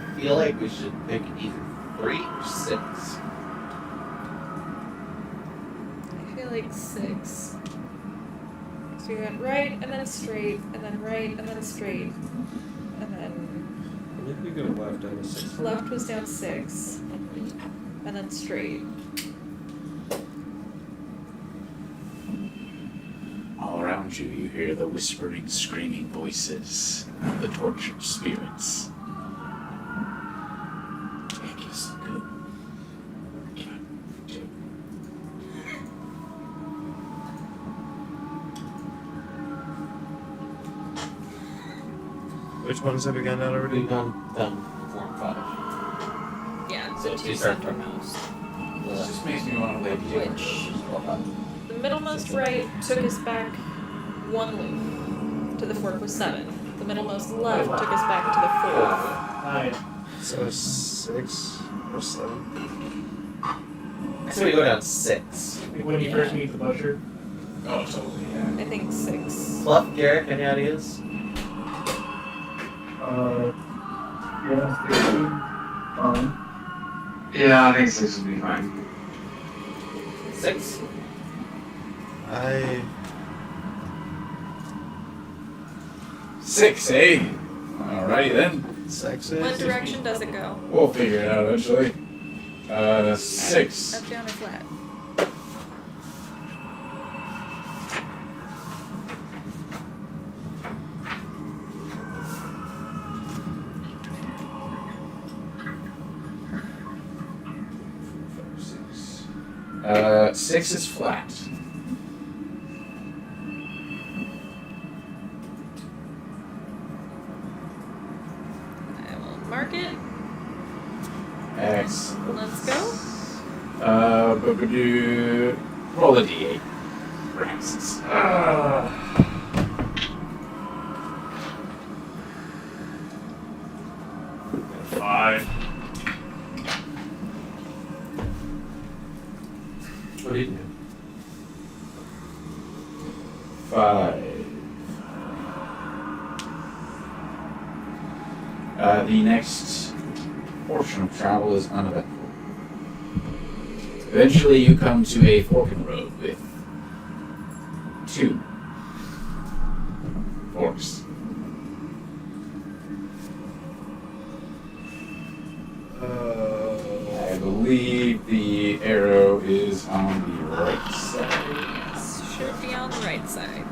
I feel like we should pick either 3 or 6. I feel like 6. So we went right and then straight, and then right and then straight, and then I think we go left on the 6th. left was down 6, and then straight. All around you, you hear the whispering, screaming voices of the tortured spirits. Take us good. Which ones have we gone down already? We've gone down 4 and 5. Yeah, So the it's 2 just our turn. centermost. This just makes me want to play DJ. Which the middlemost right took us back 1 loop to the fork with 7. The middlemost left took us back to the 4th. So 6 or 7. So we go down 6. When you first meet the butcher. Oh, totally, yeah. I think 6. Fluff, Garrett, any ideas? Yeah, 16. Yeah, I think 6 would be fine. 6. I 6, eh? Alrighty then. sexist. What direction does it go? We'll figure it out eventually. 6. Up, down, or flat? Six is flat. I will mark it. Excellent. Let's go. Roll a d8. For instance. 5. What do you do? 5. The next portion of travel is uneventful. Eventually, you come to a forking road with 2 forks. I believe the arrow is on the right side. Should be on the right side.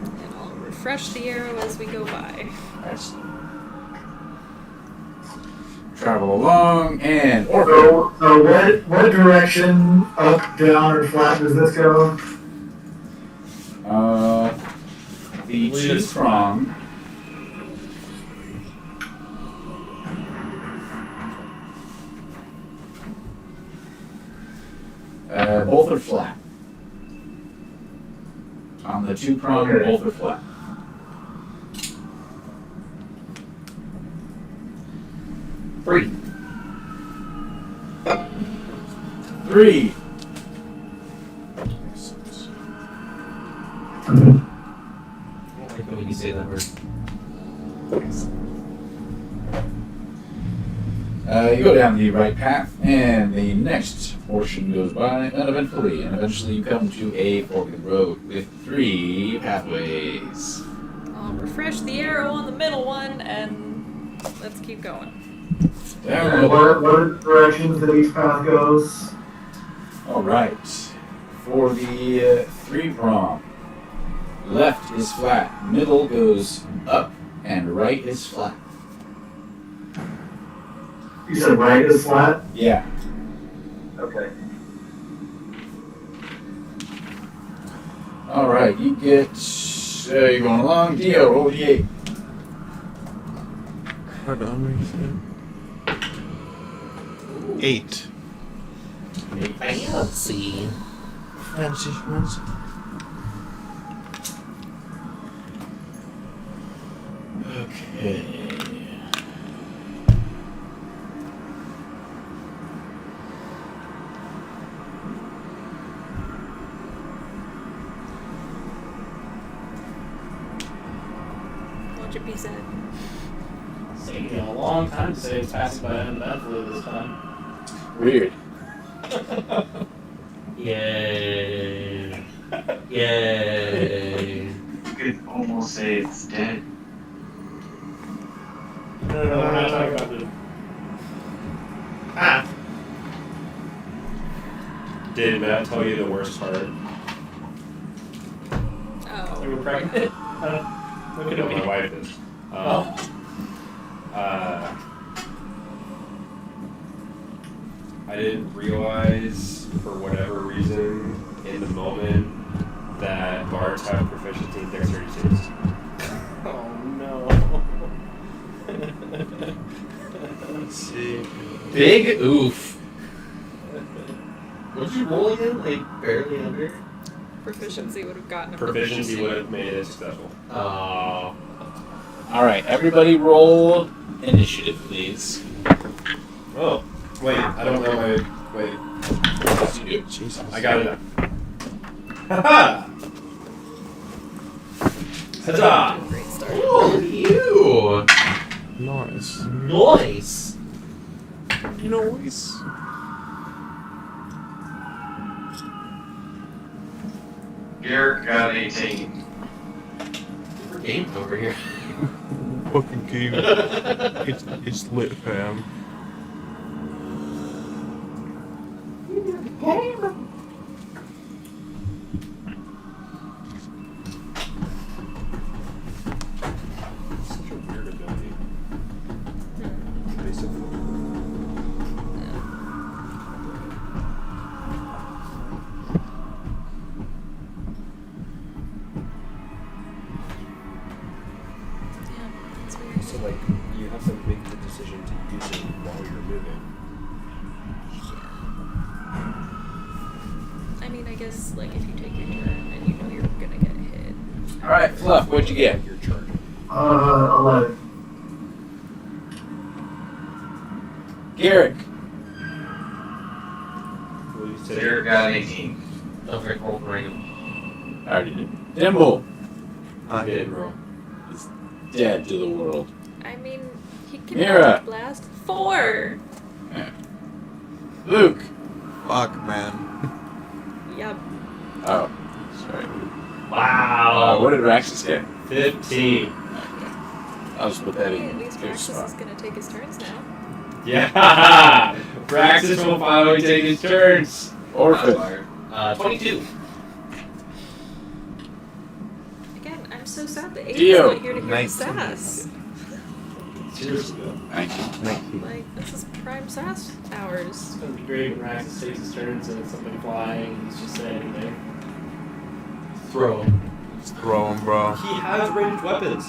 And I'll refresh the arrow as we go by. Excellent. Travel along and So what direction, up, down, or flat, does this go? The two-prong. Both are flat. On the two-prong, Okay. both are flat. Three. 3. I don't like it when you say that word. You go down the right path, and the next portion goes by uneventfully, and eventually you come to a forked road with 3 pathways. I'll refresh the arrow on the middle one, and let's keep going. Down And the what are the directions that each path goes? All right. For the 3-prong, left is flat, middle goes up, and right is flat. You said right is flat? Yeah. Okay. All right. You get. You're going along. Dio, roll the 8. Hold on, 8. Fancy. Fancy schmancy. Okay. What'd your P said? It's taking a long time to say it's passing by uneventfully this time. Weird. Yay. Yay. You could almost say it's dead. No, we're not talking about the. Ah. Did Matt tell you the worst part? They Oh. were pregnant. Look at No, me. my wife is. I didn't realize, for whatever reason, in the moment, that bards have proficiency in dexterity saves. Oh no. Let's see. Big oof. What'd you roll again? Like barely under? Proficiency would have gotten a Proficiency would have made it successful. Oh. All right. Everybody, roll initiative, please. Oh, wait, I don't know my. Wait. Yes, you do. Jesus. I got it. Haha! Huzzah! Great start. Oh, you. Nice. Nice. Nice. Garrett got 18. We're gamed over here. Fucking game. It's lit, fam. Such a weird ability. Basically. Yeah, that's weird. So like you have to make the decision to use it while you're moving. I mean, I guess like if you take your turn and you know you're gonna get hit. All right, Fluff, what'd you get? You're charging. 11. Garrick. Well, you said Garrett got 18. Don't forget to roll for random. I already did. Dimble. I Did. did roll. Is dead to the world. I mean, he can Mira. Eldritch blast 4. Luke. Fuck, man. Yep. Oh, sorry. wow. What did Raxus get? 15. I'll just put that Hey, in. at least Good Praxis spot. is gonna take his turns now. Yeah. Praxis will finally take his turns. Orphan. 22. Again, I'm so sad that Aiden's Dio. not here to hear the 19. sass. Seriously though. 19. Like, this is prime sass hours. It's gonna be great when Raxus takes his turns and it's something flying and he's just standing there. Throw him. Just throw him, bro. He has ranged weapons.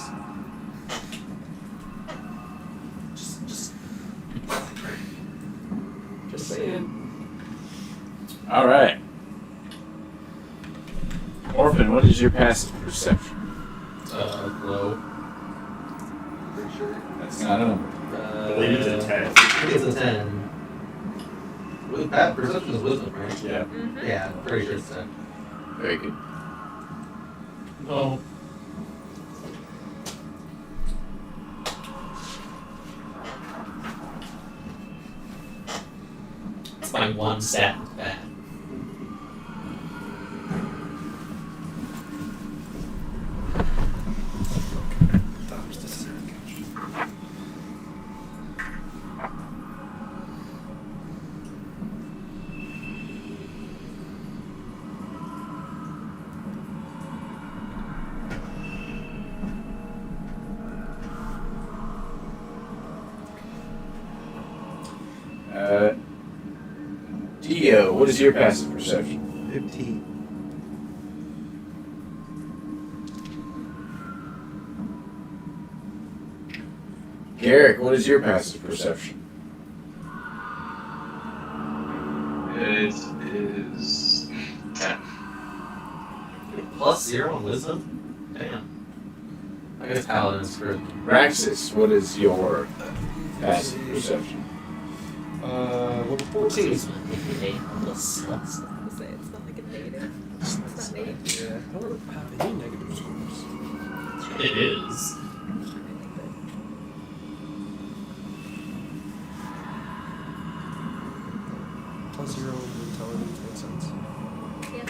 Just saying. All right. Orphan, what is your passive perception? Low. Pretty sure. That's not a number. I believe it's a 10. I think it's a 10. With that, perception is wisdom, right? Yeah. Mm-hmm. Yeah, I'm pretty sure it's 10. Very good. No. It's my one stat bad. Dio, what is your passive perception? 15. Garrick, what is your passive perception? It is 10. Plus 0 on wisdom? Damn. I guess Paladin's for. Raxus, what is your passive perception? What 14? Plus plus. I was gonna say, it's not like a native. It's not native. Yeah, I don't have any negative scores. It is. Plus 0 intelligence makes sense. Yeah.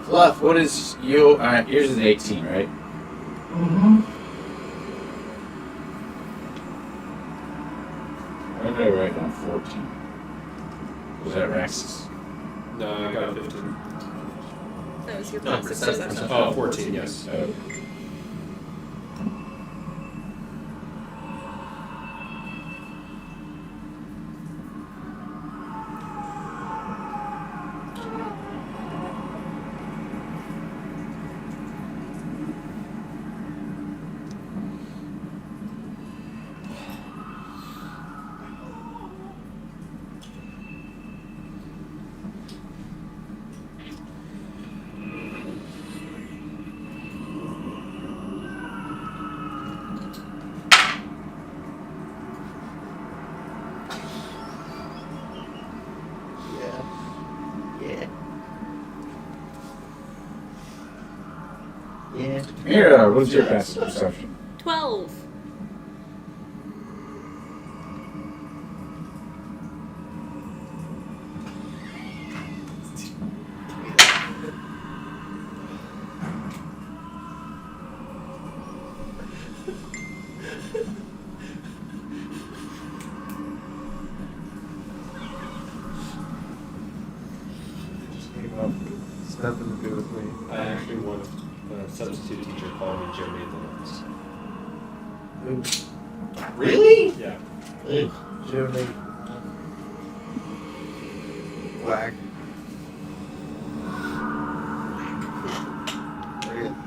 Fluff, what is your... yours is 18, right? Mm-hmm. Why did I write down 14? Was that Raxus? No, I got a 15. That was your No, passive perception. perception. Oh, 14, yes. Oh. Mira, what is your passive perception? 12. Came up. It's nothing to do with me. I actually want a substitute teacher call me Joe Nathan. Really? Yeah. Ugh. Jimmy. Black.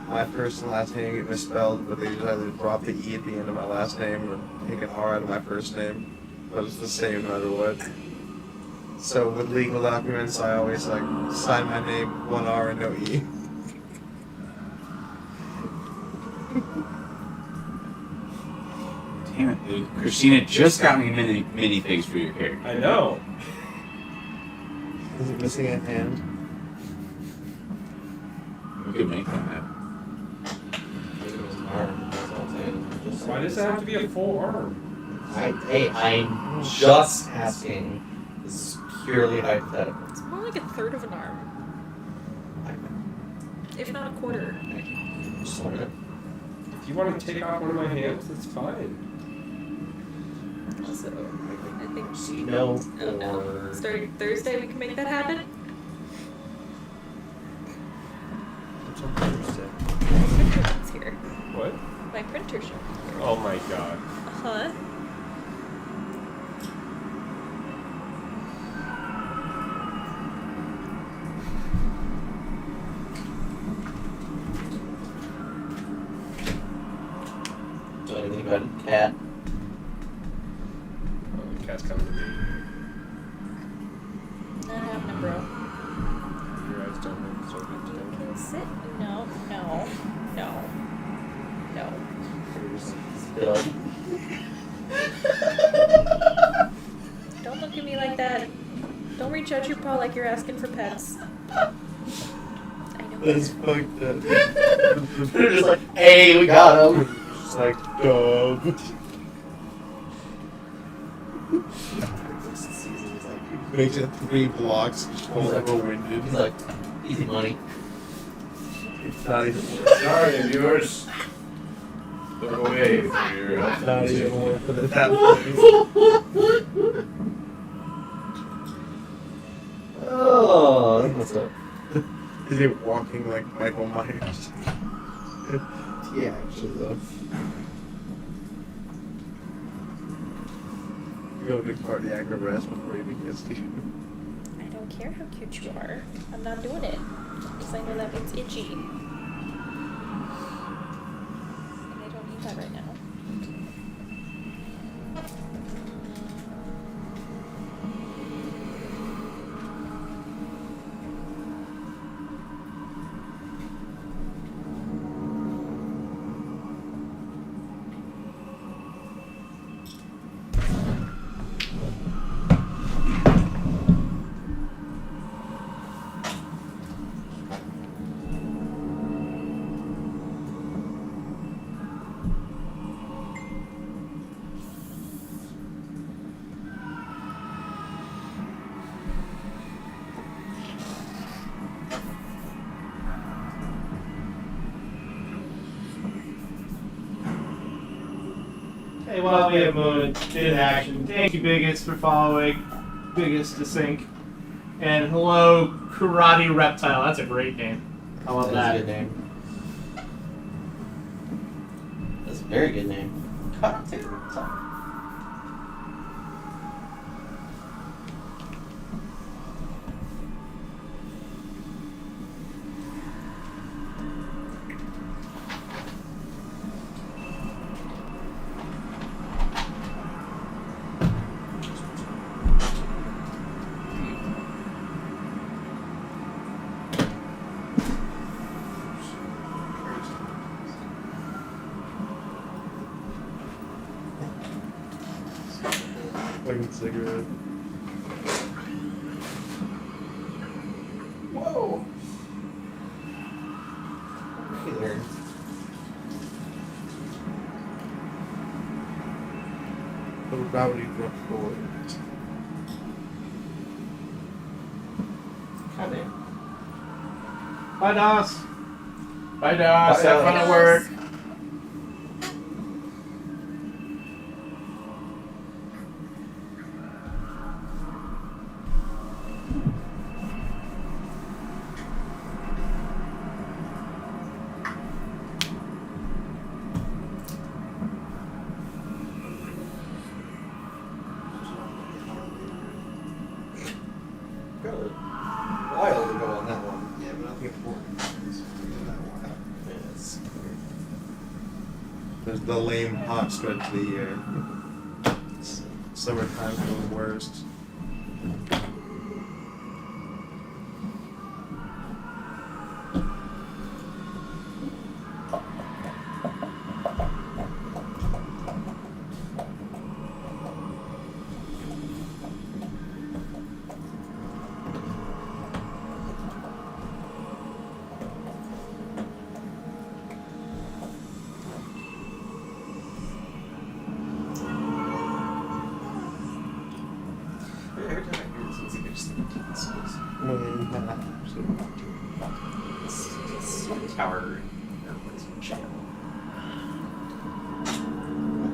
My first and last name get misspelled, but they just either drop the E at the end of my last name or take an R out of my first name. But it's the same no matter what. So with legal documents, I always like sign my name, one R and no E. Damn it, Luke. Christina just got me mini things for your character. I know. Is it missing a hand? We could make that happen. Why does it have to be a full arm? I'm just asking. This is purely hypothetical. It's more like a third of an arm, if not a quarter. Just wondering. If you want to take off one of my hands, that's fine. Also, I think No. oh no. Or Starting Thursday, we can make that happen. What's on Thursday? My printer's here. What? My printer show. Oh my god. Huh? do anything about a cat? Oh, the cat's coming to me. Not happening, bro. Your eyes don't look so good You today. can sit. No. Done. Don't look at me like that. Don't reach out your paw like you're asking for pets. I know. That's fucked up. They're just like, hey, we got him. It's like, dub. Makes it 3 blocks, just overwinded. He's like, easy money. It's not even Sorry, viewers. Look away from your not even worth it at that point. Oh, that's what's up. Is he walking like Michael Myers? Yeah, actually though. You go to cardiac arrest before he begins to. I don't care how cute you are. I'm not doing it. Because I know that means itchy. And I don't need that right now. Hey, while we have moment in action, thank you, Biggest, for following. Biggest to sync. And hello, Karate Reptile. That's a great name. I love That's a that. good name. That's a very good name. Karate Reptile. Fucking cigarette. Whoa. Hey there. Gravity drift forward. God damn. Bye, Dos. Bye, Dos. Bye, Have fun Dos. at work. Got a while to go on that one. Yeah, but I'll get 40 minutes. Yes. There's the lame hot stretch of the year. Summertime's one of the worst. Every time I hear this, it's like I just think of TV schools. It's Tower or what is it, channel.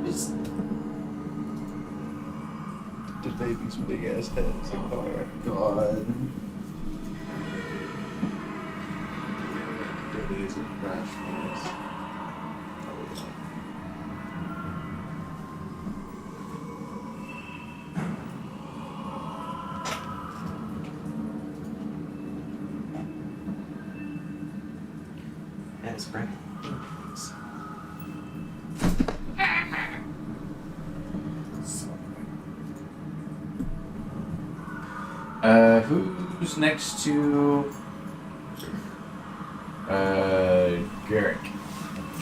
It's The baby's big ass heads. Oh my god. Really is a crash noise. that is correct. Who's next to Garrick?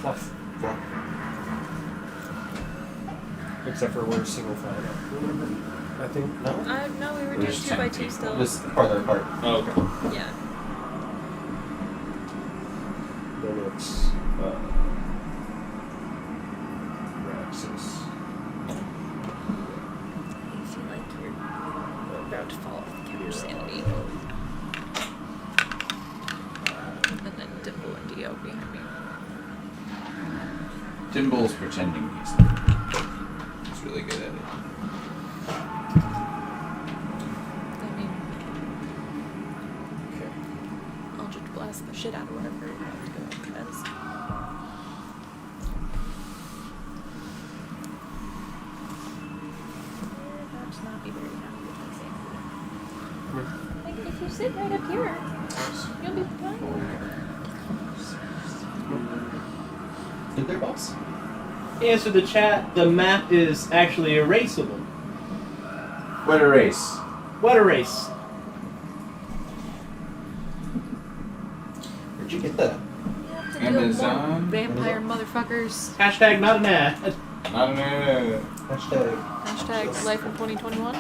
Fluff. Except for we're single file. I think. No? No, we were doing There's 2 by 10 2 still. Just farther apart. Oh, okay. Yeah. Then it's Raxus. I feel like you're about to fall off the couch, Sanity. And then Dimple and Dio behind me. Timble's pretending he's really good at it. I mean, Eldritch Blast the shit out of whatever it does. Perhaps not be very happy with my sanity. Like, if you sit right up here, you'll be fine. Did their boss? Answer the chat. The map is actually erasable. What a race. What a race. Where'd you get that? Amazon. Vampire motherfuckers. Hashtag not an ad. Not an Hashtag. Hashtag life in 2021.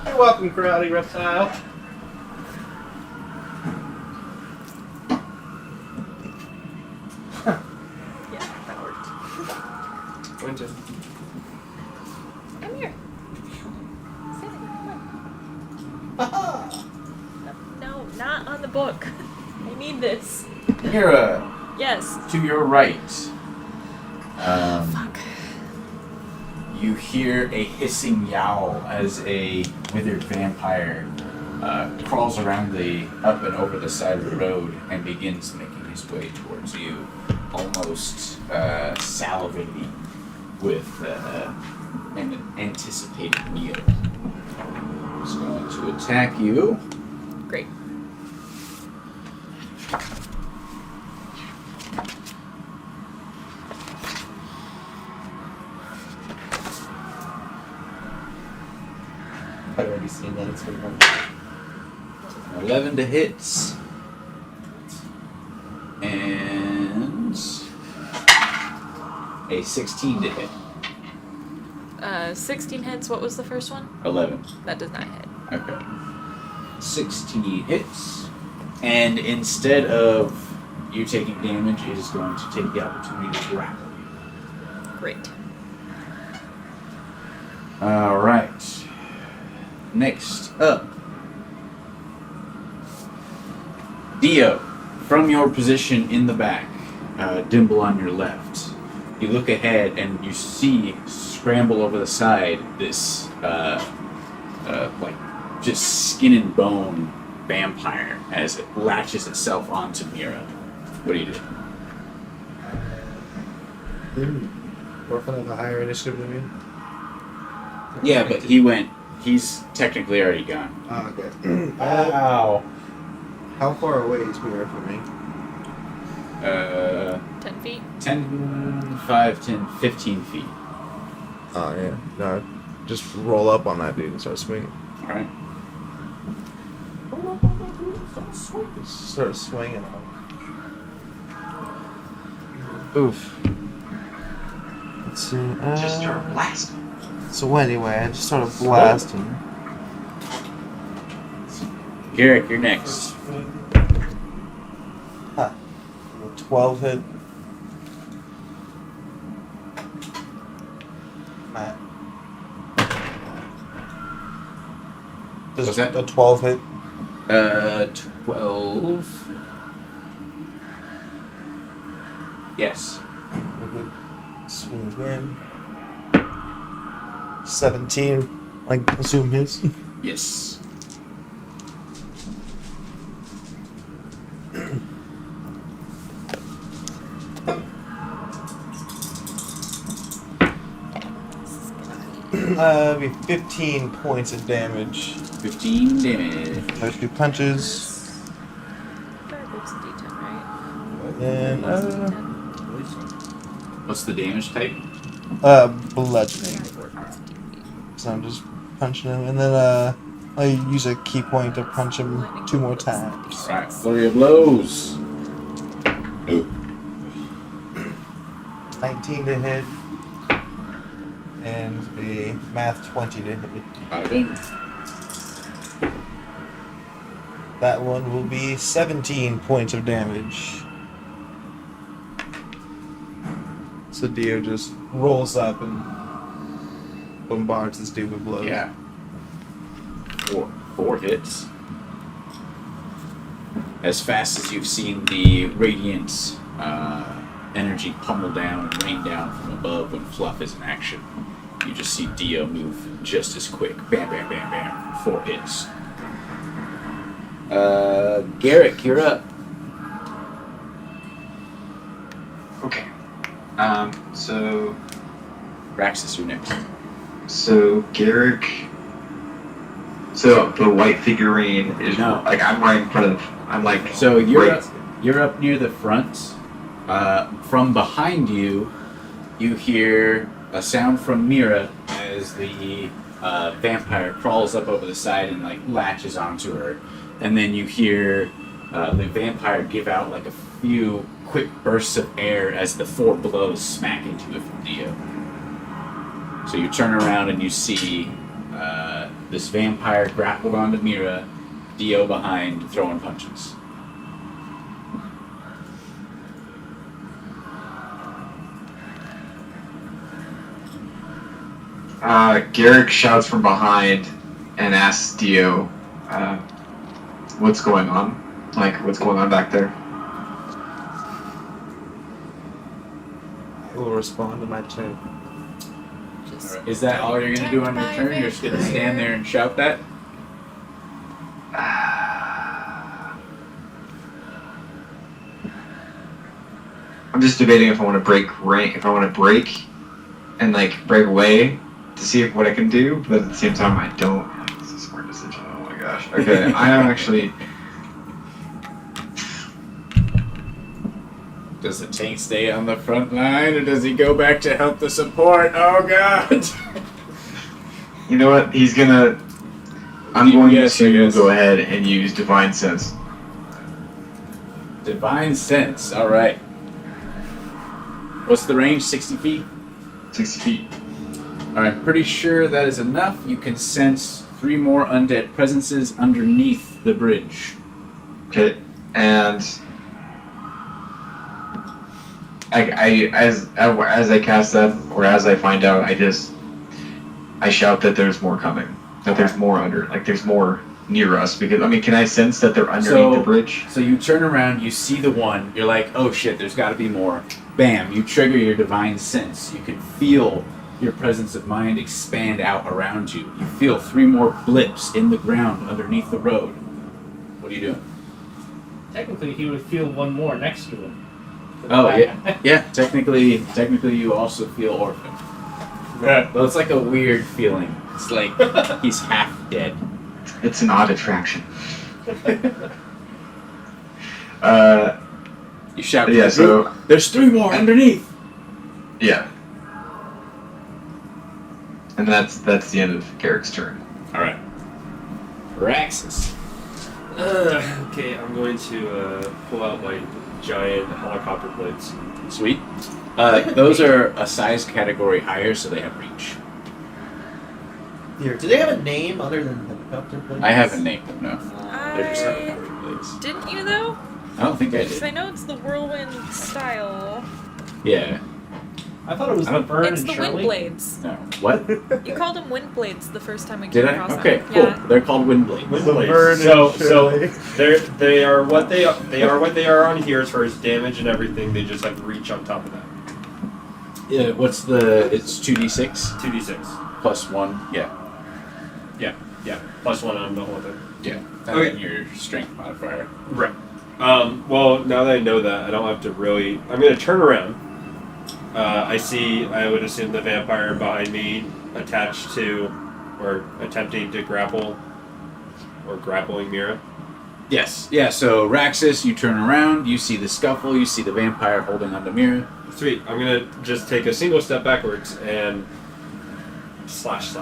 You're welcome, Karate Reptile. Yeah, that worked. Winter. Come here. Sanity, come on. No, not on the book. I need this. Mira, Yes. to your right, Fuck. you hear a hissing yowl as a withered vampire crawls around up and over the side of the road and begins making his way towards you, almost salivating with an anticipated meal. He's going to attack you. Great. I've already seen that. It's pretty hard. 11 to hit. And a 16 to hit. 16 hits. What was the first one? 11. That does not hit. Okay. 16 hits. And instead of you taking damage, it is going to take the opportunity to grapple you. Great. All right. Next up, Dio, from your position in the back, Dimble on your left, you look ahead and you see scramble over the side this like just skin and bone vampire as it latches itself onto Mira. What do you do? Orphan have a higher initiative than me. Yeah, but he's technically already gone. Oh, okay. Wow. How far away is Mira from me? 10 feet. 10, 5, 10, 15 feet. Oh, yeah. No, just roll up on that dude and start swinging. Alright. Just start swinging on him. Oof. Let's see. Just start blasting. So anyway, I just started blasting. Garrick, you're next. 12 hit. Matt. What's that? A 12 hit. 12. Yes. Swing again. 17. I assume his. Yes. Be 15 points of damage. 15 damage. Those 2 punches. It's a D10, right? And What's the damage type? bludgeoning. So I'm just punching him, and then I use a key point to punch him 2 more times. Alright, flurry of blows. 19 to hit, and a math 20 to hit. Bada bing. That one will be 17 points of damage. So Dio just rolls up and bombards this dude with blows. Yeah. Four hits. As fast as you've seen the radiant energy pummel down and rain down from above when Fluff is in action, you just see Dio move just as quick. Bam, bam, bam, bam. 4 hits. Garrick, you're up. Okay. So Raxus, you're next. So Garrick. So the white figurine is No. like I'm right in front of. I'm like. So right. you're up near the front. From behind you, you hear a sound from Mira as the vampire crawls up over the side and like latches onto her, and then you hear the vampire give out like a few quick bursts of air as the 4 blows smack into it from Dio. So you turn around and you see this vampire grappled onto Mira, Dio behind throwing punches. Garrick shouts from behind and asks Dio, "What's going on? Like, what's going on back there?" I will respond to my turn. Just Is that all you're gonna do on your turn? You're just gonna stand there and shout that? I'm just debating if I want to break rank, if I want to break and like break away to see what I can do, but at the same time I don't. It's a smart decision. Oh my gosh. Okay, I am actually. Does the tank stay on the front line, or does he go back to help the support? Oh god! You know what? He's gonna. I'm going Yes, to yes. go ahead and use Divine Sense. Divine Sense, alright. What's the range? 60 feet? 60 feet. Alright, pretty sure that is enough. You can sense 3 more undead presences underneath the bridge. Okay, and as I cast that, or as I find out, I just I shout that there's more coming. That there's more under. Like there's more near us. Because I mean, can I sense that they're underneath the bridge? So you turn around, you see the one, you're like, oh shit, there's got to be more. Bam, you trigger your divine sense. You can feel your presence of mind expand out around you. You feel 3 more blips in the ground underneath the road. What are you doing? Technically, he would feel one more next to him. Oh yeah, yeah. Technically, you also feel orphan. But it's like a weird feeling. It's like he's half dead. It's an odd attraction. You shout to Yeah, the group, so- there's 3 more underneath. Yeah. And that's the end of Garrick's turn. All right. Raxus. Okay, I'm going to pull out my giant helicopter blades. Sweet. Those are a size category higher, so they have reach. Here, do they have a name other than helicopter blades? I haven't named them, no. They're just I helicopter blades. didn't you though? I don't think I Because I did. know it's the whirlwind style. Yeah. I thought it was I the don't- Vern It's and the wind Shirley. blades. No. What? You called them wind blades the first time we came Did I? across Okay, them. cool. Yeah. They're called wind blades. Wind The blades. Vern So and Shirley. they are what they are on here as far as damage and everything. They just have reach on top of that. Yeah. What's the? It's 2d6 2d6. plus 1. Yeah. Yeah. Plus 1 on the whole thing. Yeah. And Okay. then your strength modifier. Right. Well, now that I know that, I don't have to really. I'm going to turn around. I would assume the vampire behind me attached to, or attempting to grapple, or grappling Mira. Yes. Yeah. So Raxus, you turn around, you see the scuffle, you see the vampire holding onto Mira. Sweet. I'm going to just take a single step backwards and slash.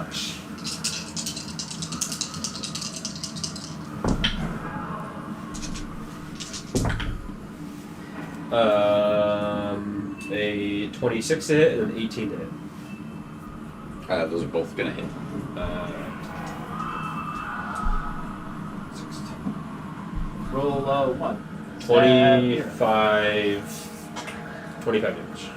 A 26 to hit and an 18 to hit. Those are both gonna hit. 16. Roll what? 25 damage.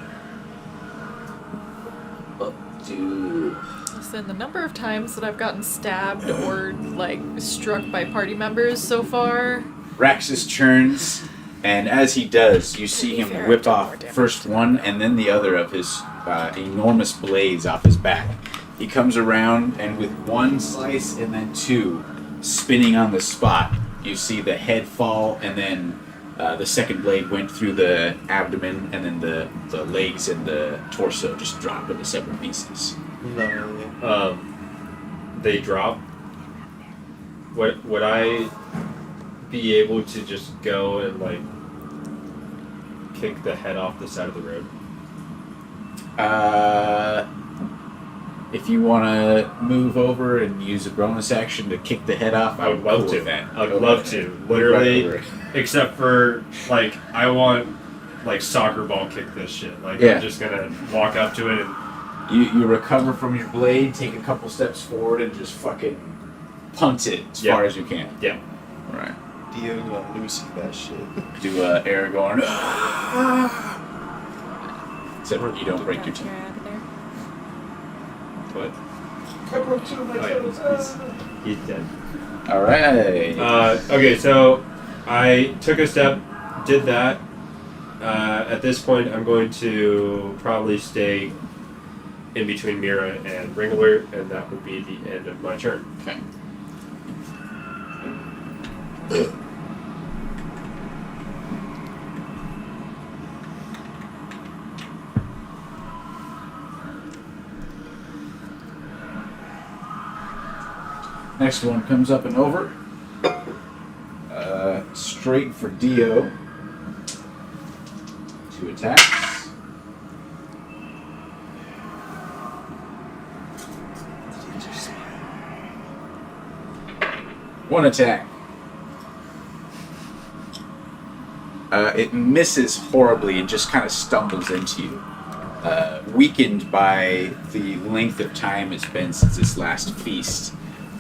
Dude. Listen, the number of times that I've gotten stabbed or like struck by party members so far. Raxus turns, and as he does, you see him Fair, whip I've done off more damage first one and then the other of his enormous blades off his back. He comes around, and with 1 slice and then 2, spinning on the spot, you see the head fall, and then the second blade went through the abdomen, and then the legs and the torso just drop into separate pieces. No. They drop. Would I be able to just go and like kick the head off the side of the road? If you want to move over and use a bonus action to kick the head off, I would love go to. with that. I would Go love with to. that. Literally, Right over it. except for like I want like soccer ball kick this shit. Like Yeah. I'm just gonna walk up to it and You recover from your blade, take a couple steps forward, and just fucking punt it as Yeah. far as you can. yeah. Right. Dio gonna Lucy that shit. Do Aragorn. Except you don't break your teeth. What? I broke 2 of my Oh, toes. yeah, he's dead. All right. Okay, so I took a step, did that. At this point, I'm going to probably stay in between Mira and Ringler, and that would be the end of my turn. Okay. Next one comes up and over. Straight for Dio. 2 attacks. One attack. It misses horribly and just kind of stumbles into you. Weakened by the length of time it's been since its last feast,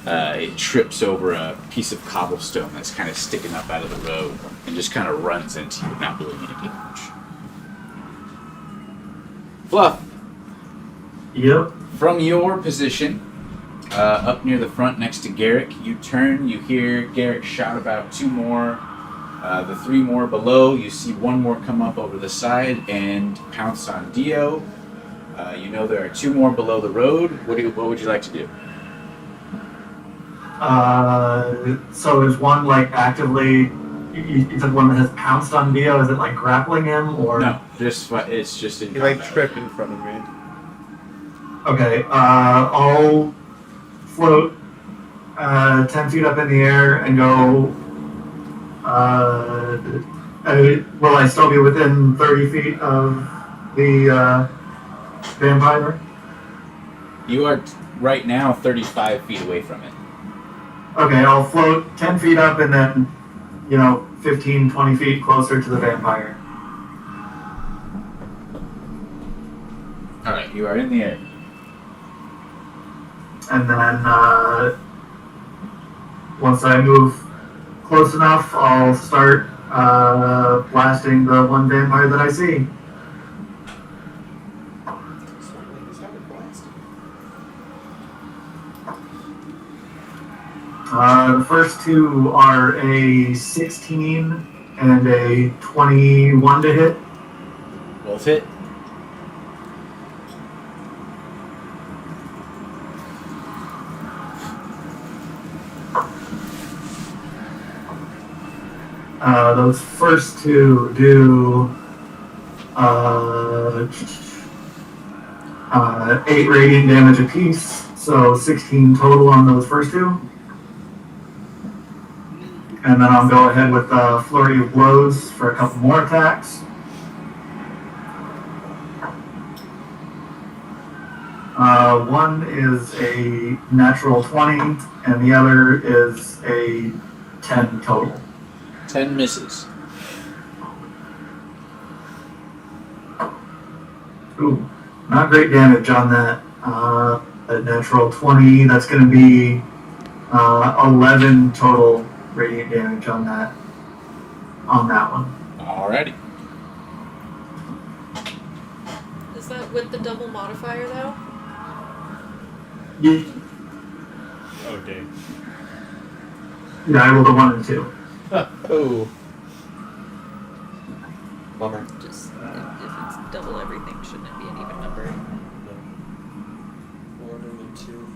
it trips over a piece of cobblestone that's kind of sticking up out of the road and just kind of runs into you, not doing any damage. Fluff, Yep. from your position, up near the front next to Garrick. You turn, you hear Garrick shout about 2 more. The 3 more below, you see 1 more come up over the side and pounce on Dio. You know there are 2 more below the road. What would you like to do? So is one like actively? You said one that has pounced on Dio. Is it like grappling him or? No, it's just in He like combat. tripped in front of me. Okay. I'll float 10 feet up in the air and go. Will I still be within 30 feet of the vampire? You are right now 35 feet away from it. Okay, I'll float 10 feet up and then, 15, 20 feet closer to the vampire. Alright, you are in the air. And then, once I move close enough, I'll start blasting the one vampire that I see. The first 2 are a 16 and a 21 to hit. Both hit. Those first 2 do 8 radiant damage apiece, so 16 total on those first 2. And then I'll go ahead with Flurry of Blows for a couple more attacks. One is a natural 20, and the other is a 10 total. 10 misses. Ooh, not great damage on that. A natural 20, that's going to be 11 total radiant damage on that one. Alrighty. Is that with the double modifier though? Yeah, Oh, dang. I rolled a 1 and 2. Oh. Bummer. Just if it's double everything, shouldn't it be an even number? 1 and then 2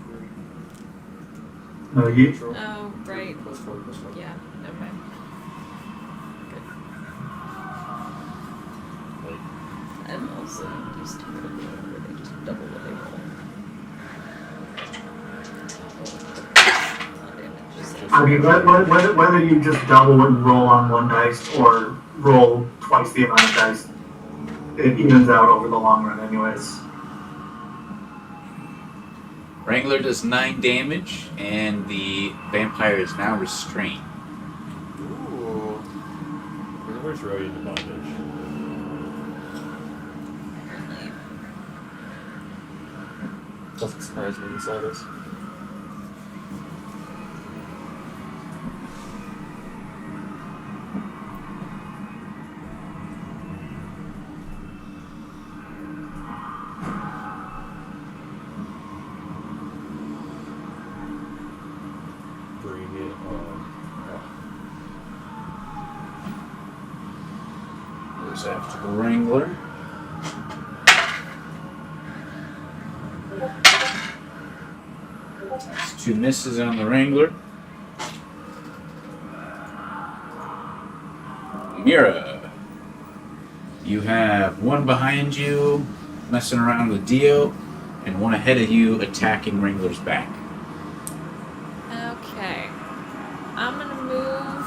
No, you, for Oh, right. plus 4 plus 1. Yeah. Okay. Good. I'm also used to critical where they just double what they roll. I mean, whether you just double and roll on one dice or roll twice the amount of dice, it evens out over the long run anyways. Wrangler does 9 damage, and the vampire is now restrained. Ooh. Where's Roy in the bondage? Doesn't surprise me in the slightest. Bring it on. Goes after the Wrangler. That's 2 misses on the Wrangler. Mira, you have 1 behind you messing around with Dio, and 1 ahead of you attacking Wrangler's back. Okay. I'm gonna move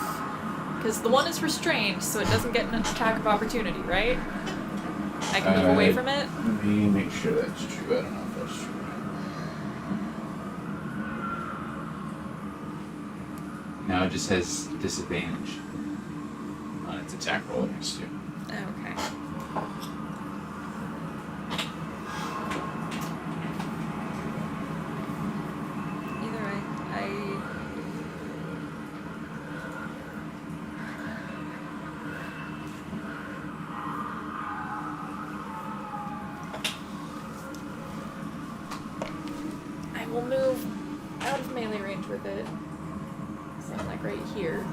because the one is restrained, so it doesn't get an attack of opportunity, right? I can move away from it. Let me make sure that's true. I don't know if that's true. Now it just has disadvantage on its attack roll against you. Okay. Either I will move with it. So I'm like right here.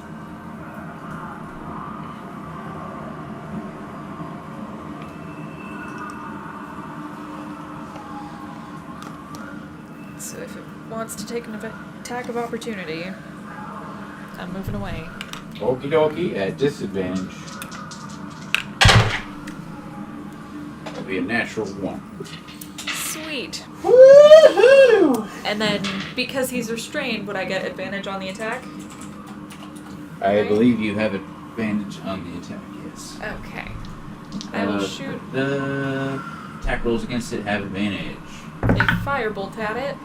So if it wants to take an attack of opportunity, I'm moving away. Okie dokie, at disadvantage. That'll be a natural 1. Sweet. Woohoo! And then because he's restrained, would I get advantage on the attack? I believe you have advantage on the attack, yes. Okay. I will shoot The attack rolls against it have advantage. a firebolt at it.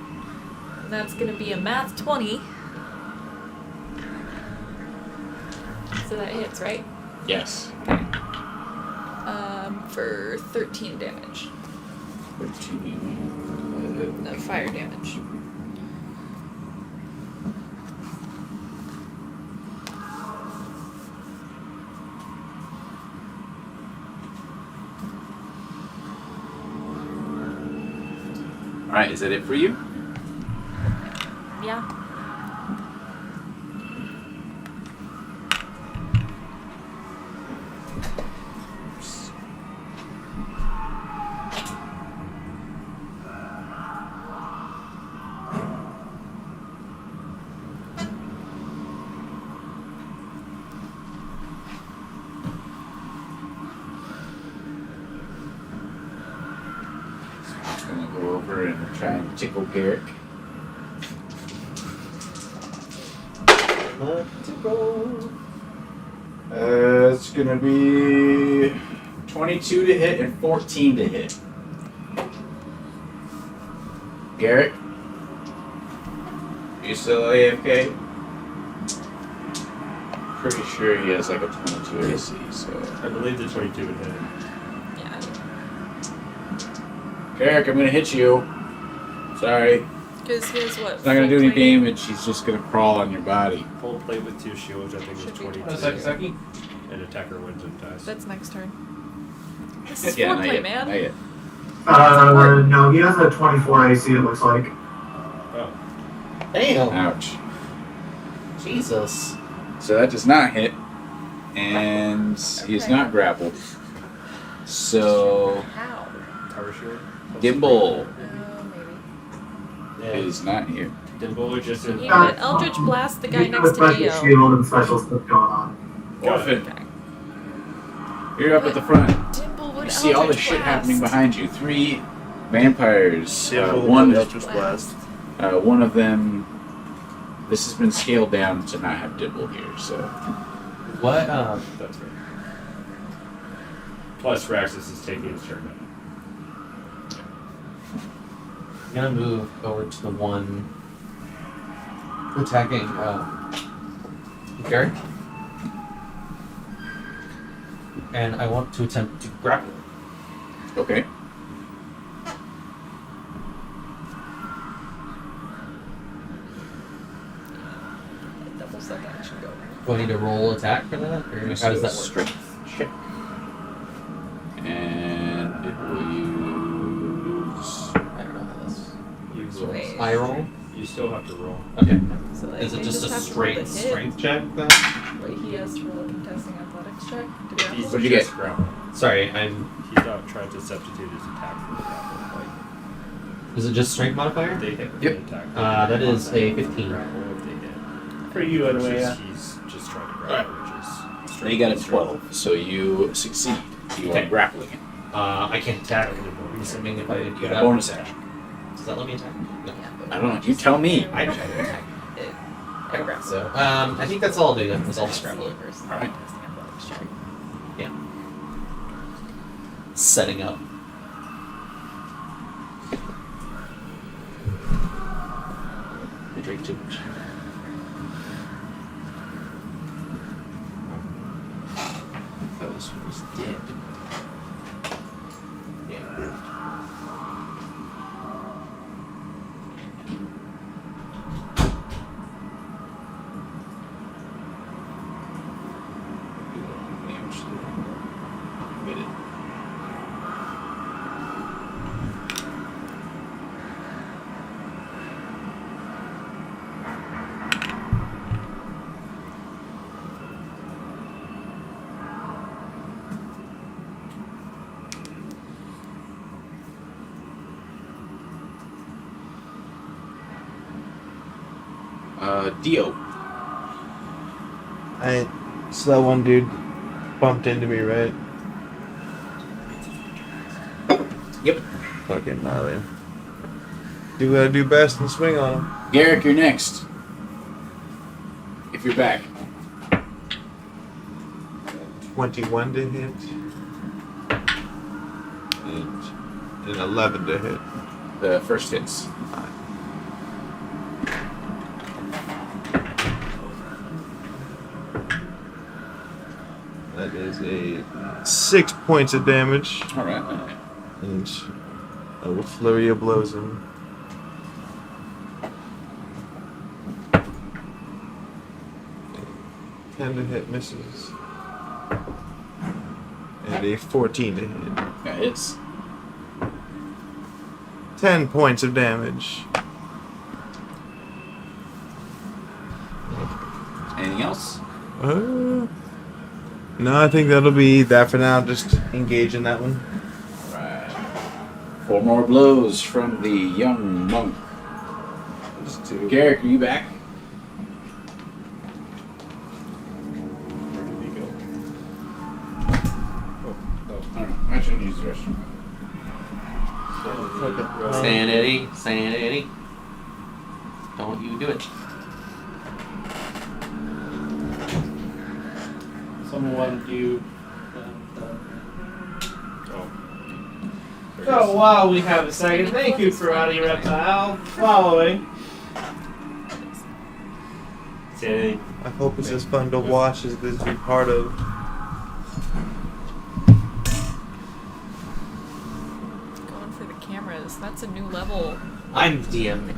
And that's gonna be a math 20. So that hits, right? Yes. For 13 damage. 13. Of fire damage. Alright, is that it for you? Yeah. I'm gonna go over and try and tickle Garrick. It's gonna be 22 to hit and 14 to hit. Garrick? You still AFK? Pretty sure he has like a 22 AC, so. I believe the 22 would hit him. Yeah. Garrick, I'm gonna hit you. Sorry. Because he has what? It's not gonna do full any plate? damage, he's just gonna crawl on your body. Full plate with 2 shields, I think Should is be 22. Saki? And attacker wins and dies. That's next turn. This is Yeah, not foreplay, yet. man. Not yet. No, he has a 24 AC, it looks like. Oh. Damn. Ouch. Jesus. So that does not hit. And he is Okay. not grappled. So How? Power shield. Dimble Maybe. Yeah. is not here. Dimble is just in. He would Eldritch Blast the guy He's got next a to special Dio. shield and special stuff going on. Orphan, Okay. you're up at the front. Dimble would You see all this Eldritch shit Blast. happening behind you. 3 vampires. Simple One Eldritch Blast. one of them. This has been scaled down to not have Dimble here. So What? That's right. Plus, Raxus is taking his turn now. I'm gonna move over to the one attacking Garrick. And I want to attempt to grapple him. okay. Double second action go. Do I need to roll attack for that? Or how does that work? Strength check. And it will use. I don't know how this. You roll. Wait. I roll? You still have to roll. Okay. So like, Is it they just a have to roll straight the hit. strength check then? Wait, he has to roll a contesting athletics check to grapple. He's What'd you just get? grapple. Sorry, I'm. He's not trying to substitute his attack for the grapple. Is it just strength modifier? Like, they hit with Yep. the attack. That is a 15. Grapple if they hit. For you, anyway, Versus yeah. he's just trying to grapple, which is So you got a 12, so you succeed. You are Okay. grappling him. I can't attack. I'm assuming if I do You got a that. bonus action. Does that let me attack? No. Yeah, but I don't know. You tell me. I don't attack it. Okay, so I think that's all I'll do then. Is I'll just grapple it. Versus Alright. contesting athletics check. Setting up. I drink too much. Those was dead. Yeah. Get it. Dio. So that one dude bumped into me, right? Yep. Fucking gnarly. Do what I do best and swing on him. Garrick, you're next. If you're back. 21 to hit. And an 11 to hit. The first hits. That is a 6 points of damage. Alright. And I will flurry of blows him. Ten to hit misses. And a 14 to hit. That hits. 10 points of damage. Anything else? No, I think that'll be that for now. Just engage in that one. Right. 4 more blows from the young monk. Just two. Garrick, are you back? Where did he go? I don't know. I shouldn't use the restroom. Sanity, sanity. Don't you do it. Someone want to do. Oh. So while we have a second, thank you, Karate Reptile. Following. Sanity. I hope it's as fun to watch as it is to be part of. Going for the cameras. That's a new level. I'm DM now.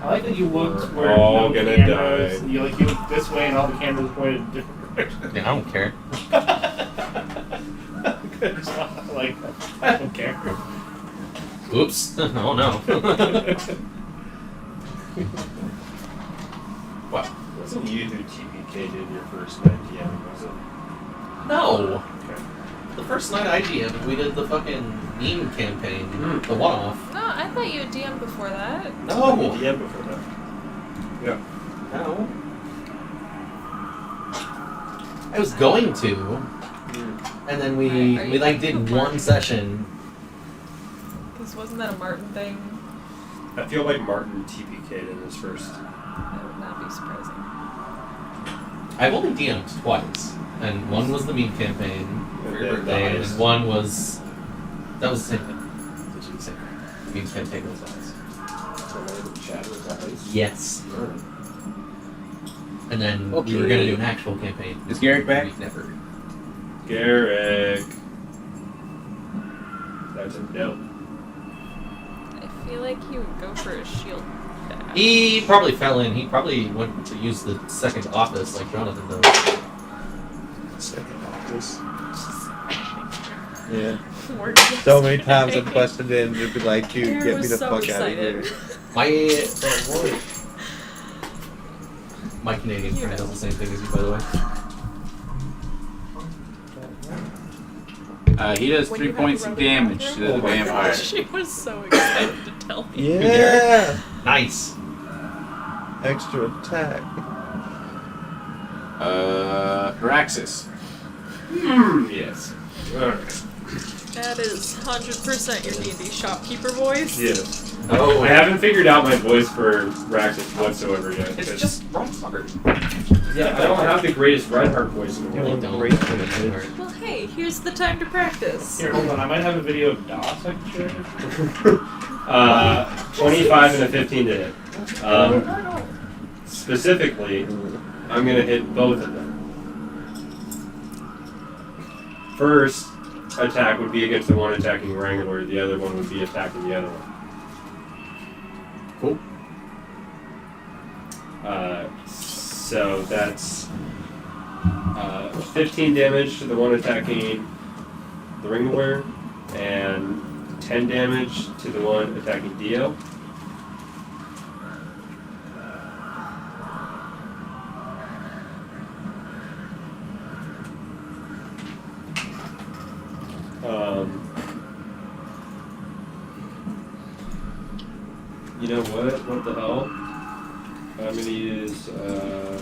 I like that you looked where all no gonna cameras. die. You looked this way and all the cameras pointed in different directions. Yeah, I don't care. Like, I don't care. Oops. Oh no. What? Wasn't you who TPK'd in your first 9pm, was it? No. Okay. The first night I DM'd, we did the fucking meme campaign. The one-off. No, I thought you had DM before that. No. You DM before that. Yeah. No. I was going to, and then Are we you like thinking did of one Martin? session. Because wasn't that a Martin thing? I feel like Martin TPK'd in his first. That would not be surprising. I've only DM'd twice, and one was the meme campaign for your And birthday, then and one was that was the same thing. Literally the same thing. The meme campaign was ours. Yes. And then we were Okay. gonna do an actual campaign. Is Garrick back? We never. Garrick. That's a no. I feel like he would go for a shield bash. He probably fell in. He probably went to use the second office like Jonathan does. Second office. Yeah. Work So many times yesterday. I've busted in to be like, dude, Aaron get me was the so fuck out of excited. here. My Canadian friend does the same thing as you, by the way. He does When 3 you have points to of run the damage to bathroom? the vampire. She was so excited to tell me. Yeah. Nice. Extra attack. Paraxis. Yes. Alright. That is 100% your D&D shopkeeper voice. Yes. Oh, I haven't figured out my voice for Raxus whatsoever yet. It's 'cause- just Reinhardt. Yeah, I don't have the greatest Reinhardt voice in the You world. don't. Great for the Reinhardt. Well, hey, here's the time to practice. Here, hold on. I might have a video of DOS I can share. 25 and a 15 to hit. Specifically, I'm going to hit both of them. First attack would be against the one attacking Wrangler, the other one would be attacking the other one. Cool. So that's 15 damage to the one attacking the Wrangler, and 10 damage to the one attacking Dio. You know what? What the hell? I'm gonna use a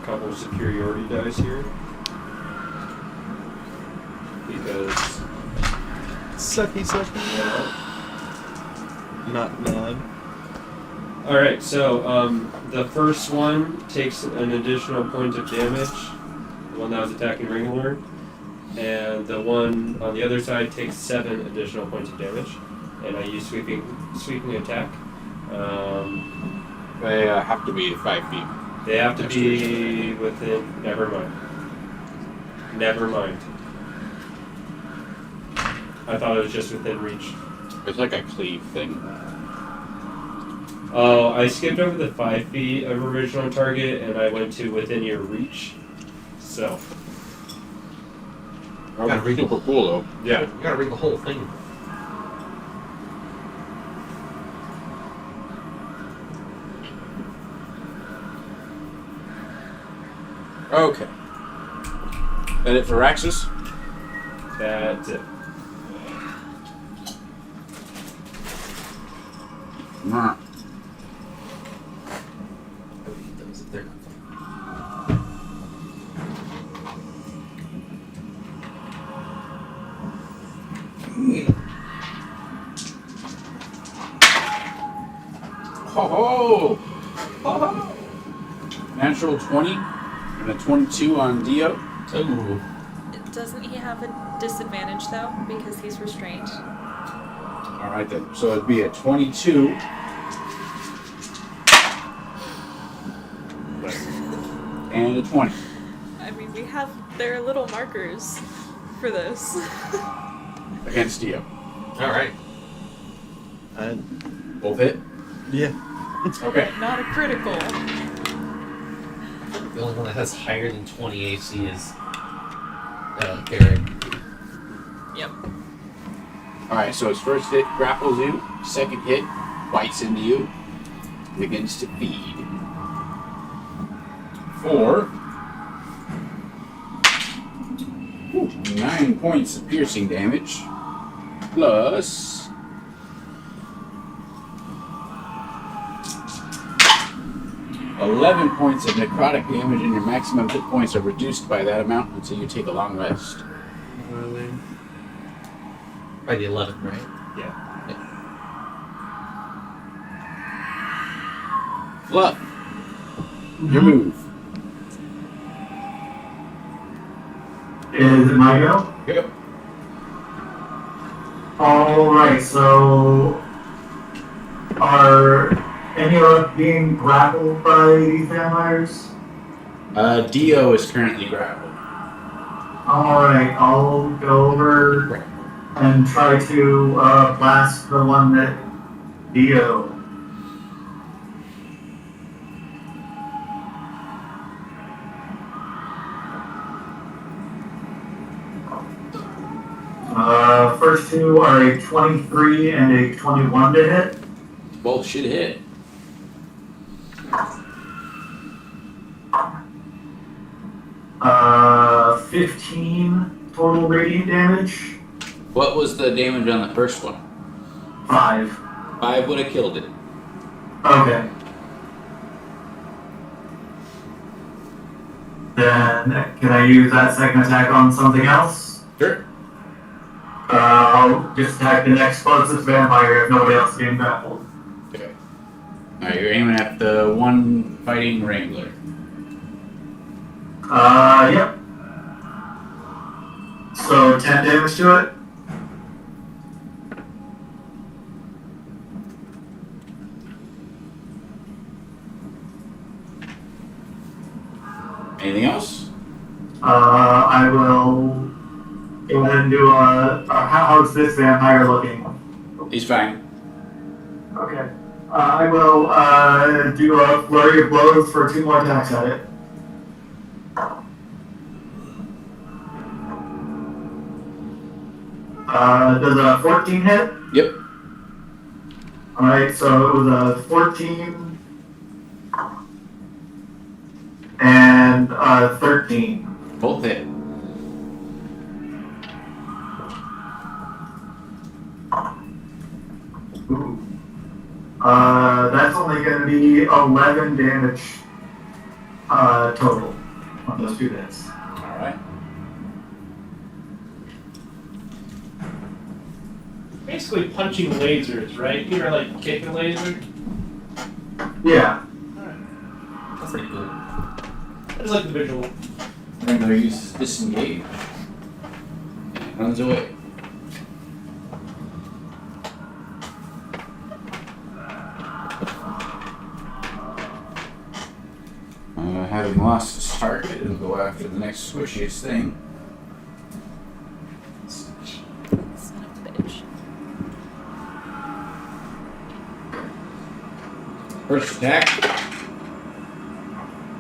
couple superiority dice here. Because Sucky. Not none. alright, so the first one takes an additional point of damage, the one that was attacking Ringler, and the one on the other side takes 7 additional points of damage, and I use sweeping attack. They have to be 5 feet. They have to be within. Never mind. I thought it was just within reach. It's like a cleave thing. Oh, I skipped over the 5 feet of original target and I went to within your reach. So, Gotta read Super cool though. yeah. You gotta read the whole thing. Okay. That it for Raxus? That's it. Mwah. I would eat those if they're not Ho ho! Natural 20 and a 22 on Dio. Ooh. Doesn't he have a disadvantage though because he's restrained? Alright then. So it'd be a 22. And a 20. I mean, there are little markers for this. Against Dio. Alright. Both hit? Yeah. Okay. Not a critical. The only one that has higher than 20 AC is Eric. Yep. Alright, so his first hit grapples you, second hit bites into you, and begins to feed. 4. 9 points of piercing damage, plus 11 points of necrotic damage, and your maximum hit points are reduced by that amount until you take a long rest. By the 11, right? Yeah. Fluff, your move. Is it my go? Yep. Alright, so are any of us being grappled by these vampires? Dio is currently grappled. Alright, I'll go over and try to blast the one that Dio. First two are a 23 and a 21 to hit. Both should hit. Uh, 15 total radiant damage. What was the damage on the first one? 5. 5 would have killed it. Okay. Then, can I use that second attack on something else? Sure. I'll just attack the next closest vampire if nobody else is getting grappled. Okay. Alright, you're aiming at the one fighting Wrangler. Yep. So 10 damage to it. Anything else? I will go ahead and do how's this vampire looking? He's fine. Okay. I will do a flurry of blows for 2 more attacks at it. Does a 14 hit? Yep. Alright, so it was a 14 and 13. Both hit. Ooh. That's only going to be 11 damage total on those 2 hits. Alright. Basically punching lasers, right? You're like kick a laser. Yeah. That's pretty cool. I just like the visual. Wrangler uses disengage and runs away. Having lost his target, it'll go after the next squishiest thing. Son of a bitch. First attack,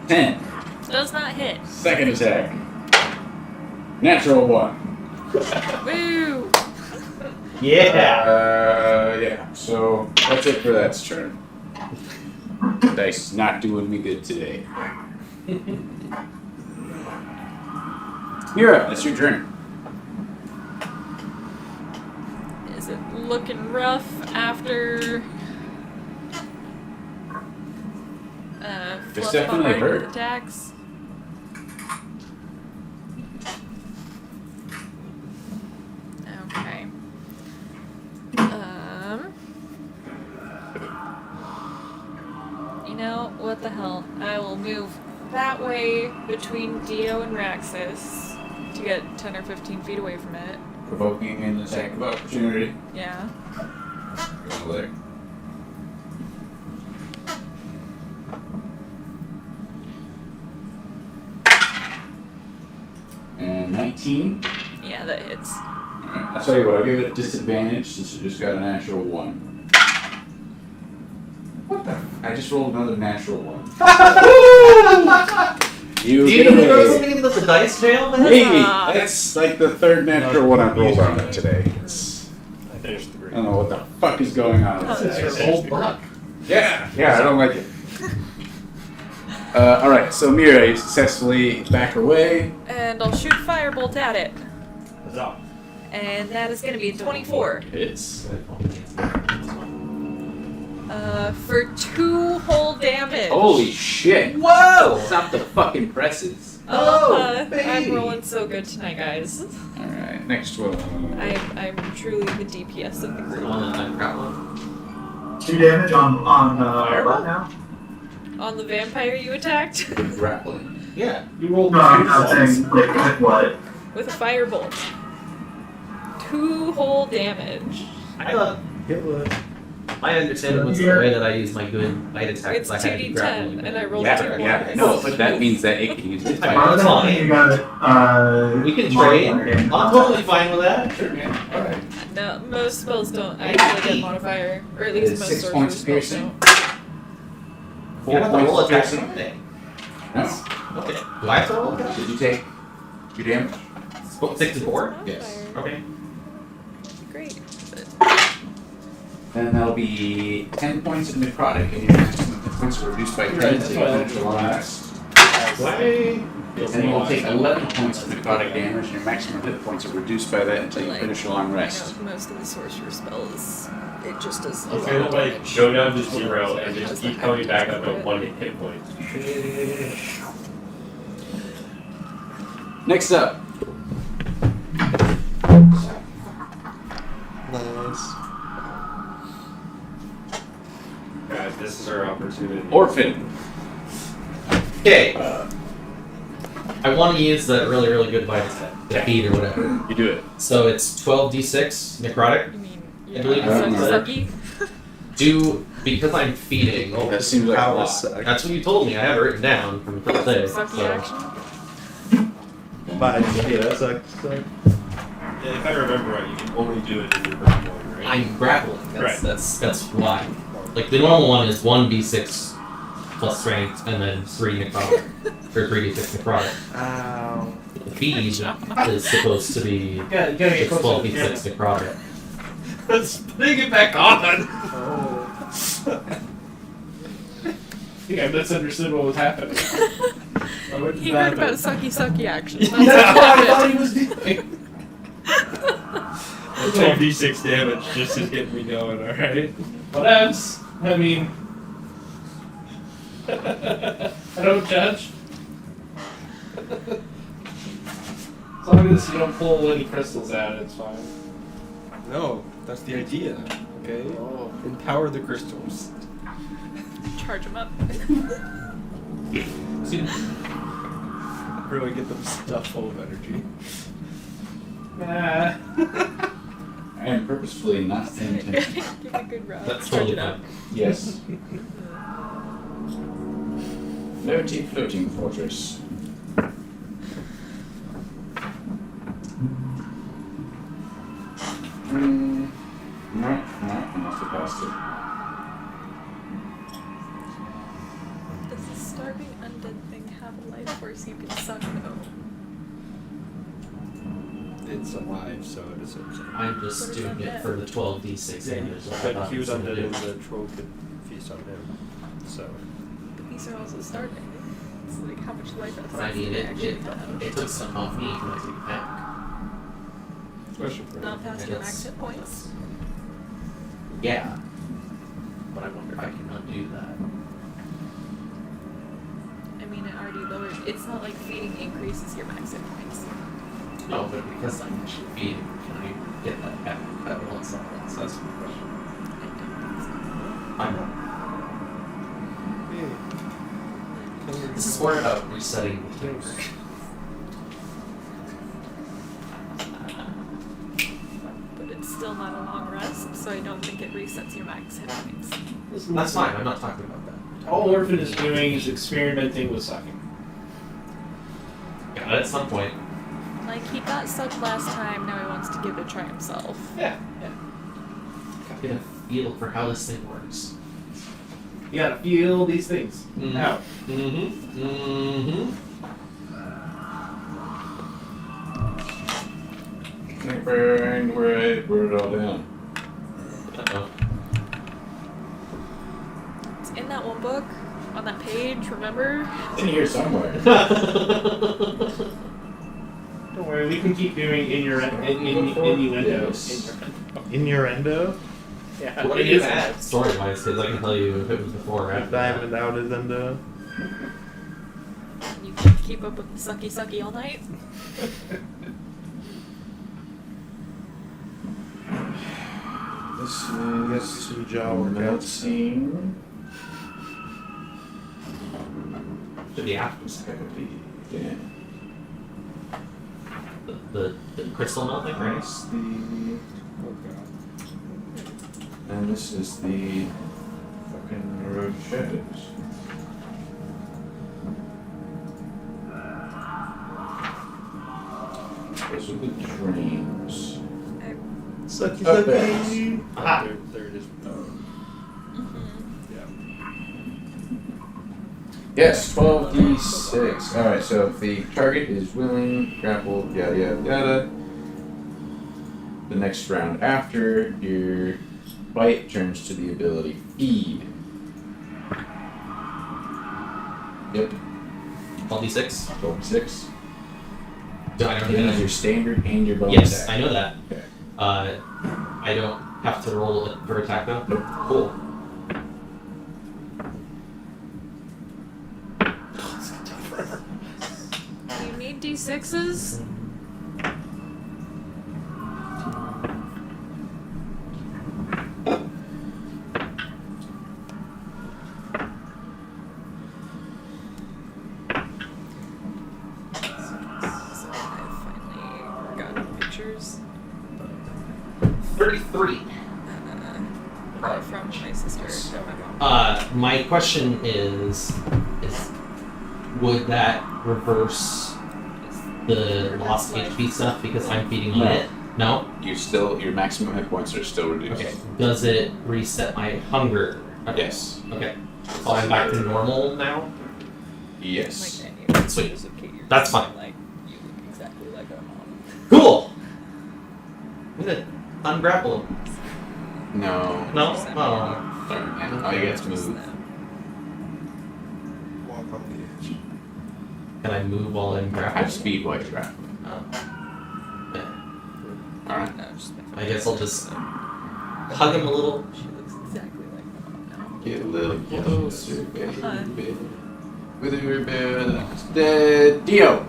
10. Does not hit. Second attack, natural 1. Woo! Yeah. Yeah, so that's it for that turn. The dice is not doing me good today. Mira, that's your turn. Is it looking rough after It's flip definitely behind hurt. attacks? Okay. You know, what the hell? I will move that way between Dio and Raxus to get 10 or 15 feet away from it. Provoking an attack of opportunity. Yeah. Go there. And 19. Yeah, that hits. Alright, I'll tell you what, I'll give it a disadvantage since you just got a natural 1. What the? I just rolled another natural 1. You Do you get need to throw away. something into the dice jail, man? Maybe. That's like the third natural one I've rolled on it today. I finished the I green. don't know what the fuck is going on. Oh, with It's this. your old luck. Yeah, I don't like it. Alright, so Mira, you successfully back away. And I'll shoot firebolt at it. Huzzah. And that is going to be 24. Hits. For 2 whole damage. Holy shit. Whoa! Stop the fucking presses. I'm baby. rolling so good tonight, guys. Alright, next one. I'm truly the DPS of the The group. one that I got one. 2 damage on what now? On the vampire you attacked Grappling. Yeah. You rolled No, I'm 2 not dice. saying like what. with a firebolt. 2 whole damage. I thought It was. my understanding was the way that I use my good bite attack. It's I had to be 2d10, grappling. and I rolled Yeah, 2 yeah, I know, but that means that it can use its I fire. That's fine. You got it. We can trade. I'm totally fine with that. Sure, man. Alright. No, most spells don't actually get modifier, or at least Is most 6 sorcerer points of spells piercing? don't. 4 You have to points roll of attack piercing. someday. No. Okay. Do I have to roll attack? Did you take your damage? 6 and 4? Yes. Okay. Great. Then that'll be 10 points of necrotic, and your maximum hit points are reduced by 10 That's to why I finish the long rest. Why? And you will take 11 points of necrotic damage, and your maximum hit points are reduced by that until you Like, finish a long You rest. know, most of the sorcerer spells, it just does a I'm lot gonna of like damage. go down to 0 and Has just the keep coming back up for at it. 1 hit point. Next up, Nice. Guys, this is our opportunity. Orphan. Okay. I want to use the really, really good bite attack. The feed or whatever. You do it. So it's 12d6 necrotic. You mean, I believe sucky, it's sucky? Because I'm feeding. That seems like a Power lot. suck. That's what you told me. I have it written down from the thing. Sucky So. action? But yeah, suck. Yeah, if I remember right, you can only do it in your first one, right? I'm grappling. That's, Right. that's why. Like the normal one is 1d6 plus strength and then 3 necrotic. Or 3d6 necrotic. Ow. The feed is supposed to be You gotta get it's close to the 12d6 necrotic. Let's putting it back on! Oh. I think I misunderstood what was happening. I went to He that heard about bit. sucky action. That's what I thought he was doing. 12d6 damage just to get me going, alright? Whatevs. I mean, I don't judge. As long as you don't pull any crystals out, it's fine. No, that's the idea, okay? Empower the crystals. Charge them up. Really get them stuffed full of energy. Nah. I am purposefully not intending. Give it a good rub. That's Charge totally it up. Yes. Floating fortress. No, I must have passed it. Does the starving undead thing have a life force you can suck though? It's alive, so it is upset. I'm just What is doing that it for the 12d6 damage. that I But thought he was it gonna undead do. and the troll could feast on him. So, But these are also starving. It's like how much life But I essence mean, do they it, actually it, have? it took some off me when I took it back. question for Not past And your it's- max hit points. Yeah. But I wonder if I can undo that. I mean, it already lowered. It's not like feeding increases your max hit points. No, but because I'm actually feeding, can I get that back? That will solve that. So that's my question. I don't think so. I know. This is more about resetting the timer. But it's still not a long rest, so I don't think it resets your max hit points. Listen, That's fine, I'm not talking about that. All Orphan is doing is experimenting with sucking. Got it at some point. Like, he got sucked last time, now he wants to give it a try himself. Yeah. Gotta get a feel for how this thing works. You gotta feel these things out. Mm-hmm. Mm-hmm. Where I wrote it all down. Uh-oh. It's in that one book, on that page, remember? It's in here somewhere. Don't worry, we can keep doing innuendo. Yes. Innuendo? Yeah. What it do you is add story-wise? Because I can tell you if it was before or after. Diving it out is endo. You can keep up with the sucky all night. This is Some jaw workouts. scene. Should be after second. Yeah. The crystal melting, right? That's the. And this is the fucking Road of Shadows. Those are the dreams. Sucky, Up sucky. Aha. there it is. Yeah. Yes, 12d6. Alright, so if the target is willing, grappled, yada yada yada, the next round after, your bite turns to the ability Feed. Yep, 12d6. 12d6. Do I don't That know. is your standard and your bonus Yes, action. I know that. Okay. I don't have to roll it for attack though? Nope. Cool. You need D6s? So I finally got pictures 33. from my sister, no, my mom. My question is would that reverse the lost HP stuff because I'm feeding on No. it? No? Your maximum hit points are still reduced. Okay. Does it reset my hunger? Okay. Yes. Okay. So I'm back to normal now? Yes. Like, and you Sweet. dislocate your That's wrist, fine. Like, you look exactly like our mom. Cool! I'm gonna ungrapple him. No. No? Oh. Sorry, man. I get to move. Walk on the edge. Can I move while I'm Half grappling? speed while you're grappling. Oh. Yeah. Alright. No, just make I guess I'll just hug him a little. She looks exactly like my mom now. Get a little closer, Hi. baby. Dio.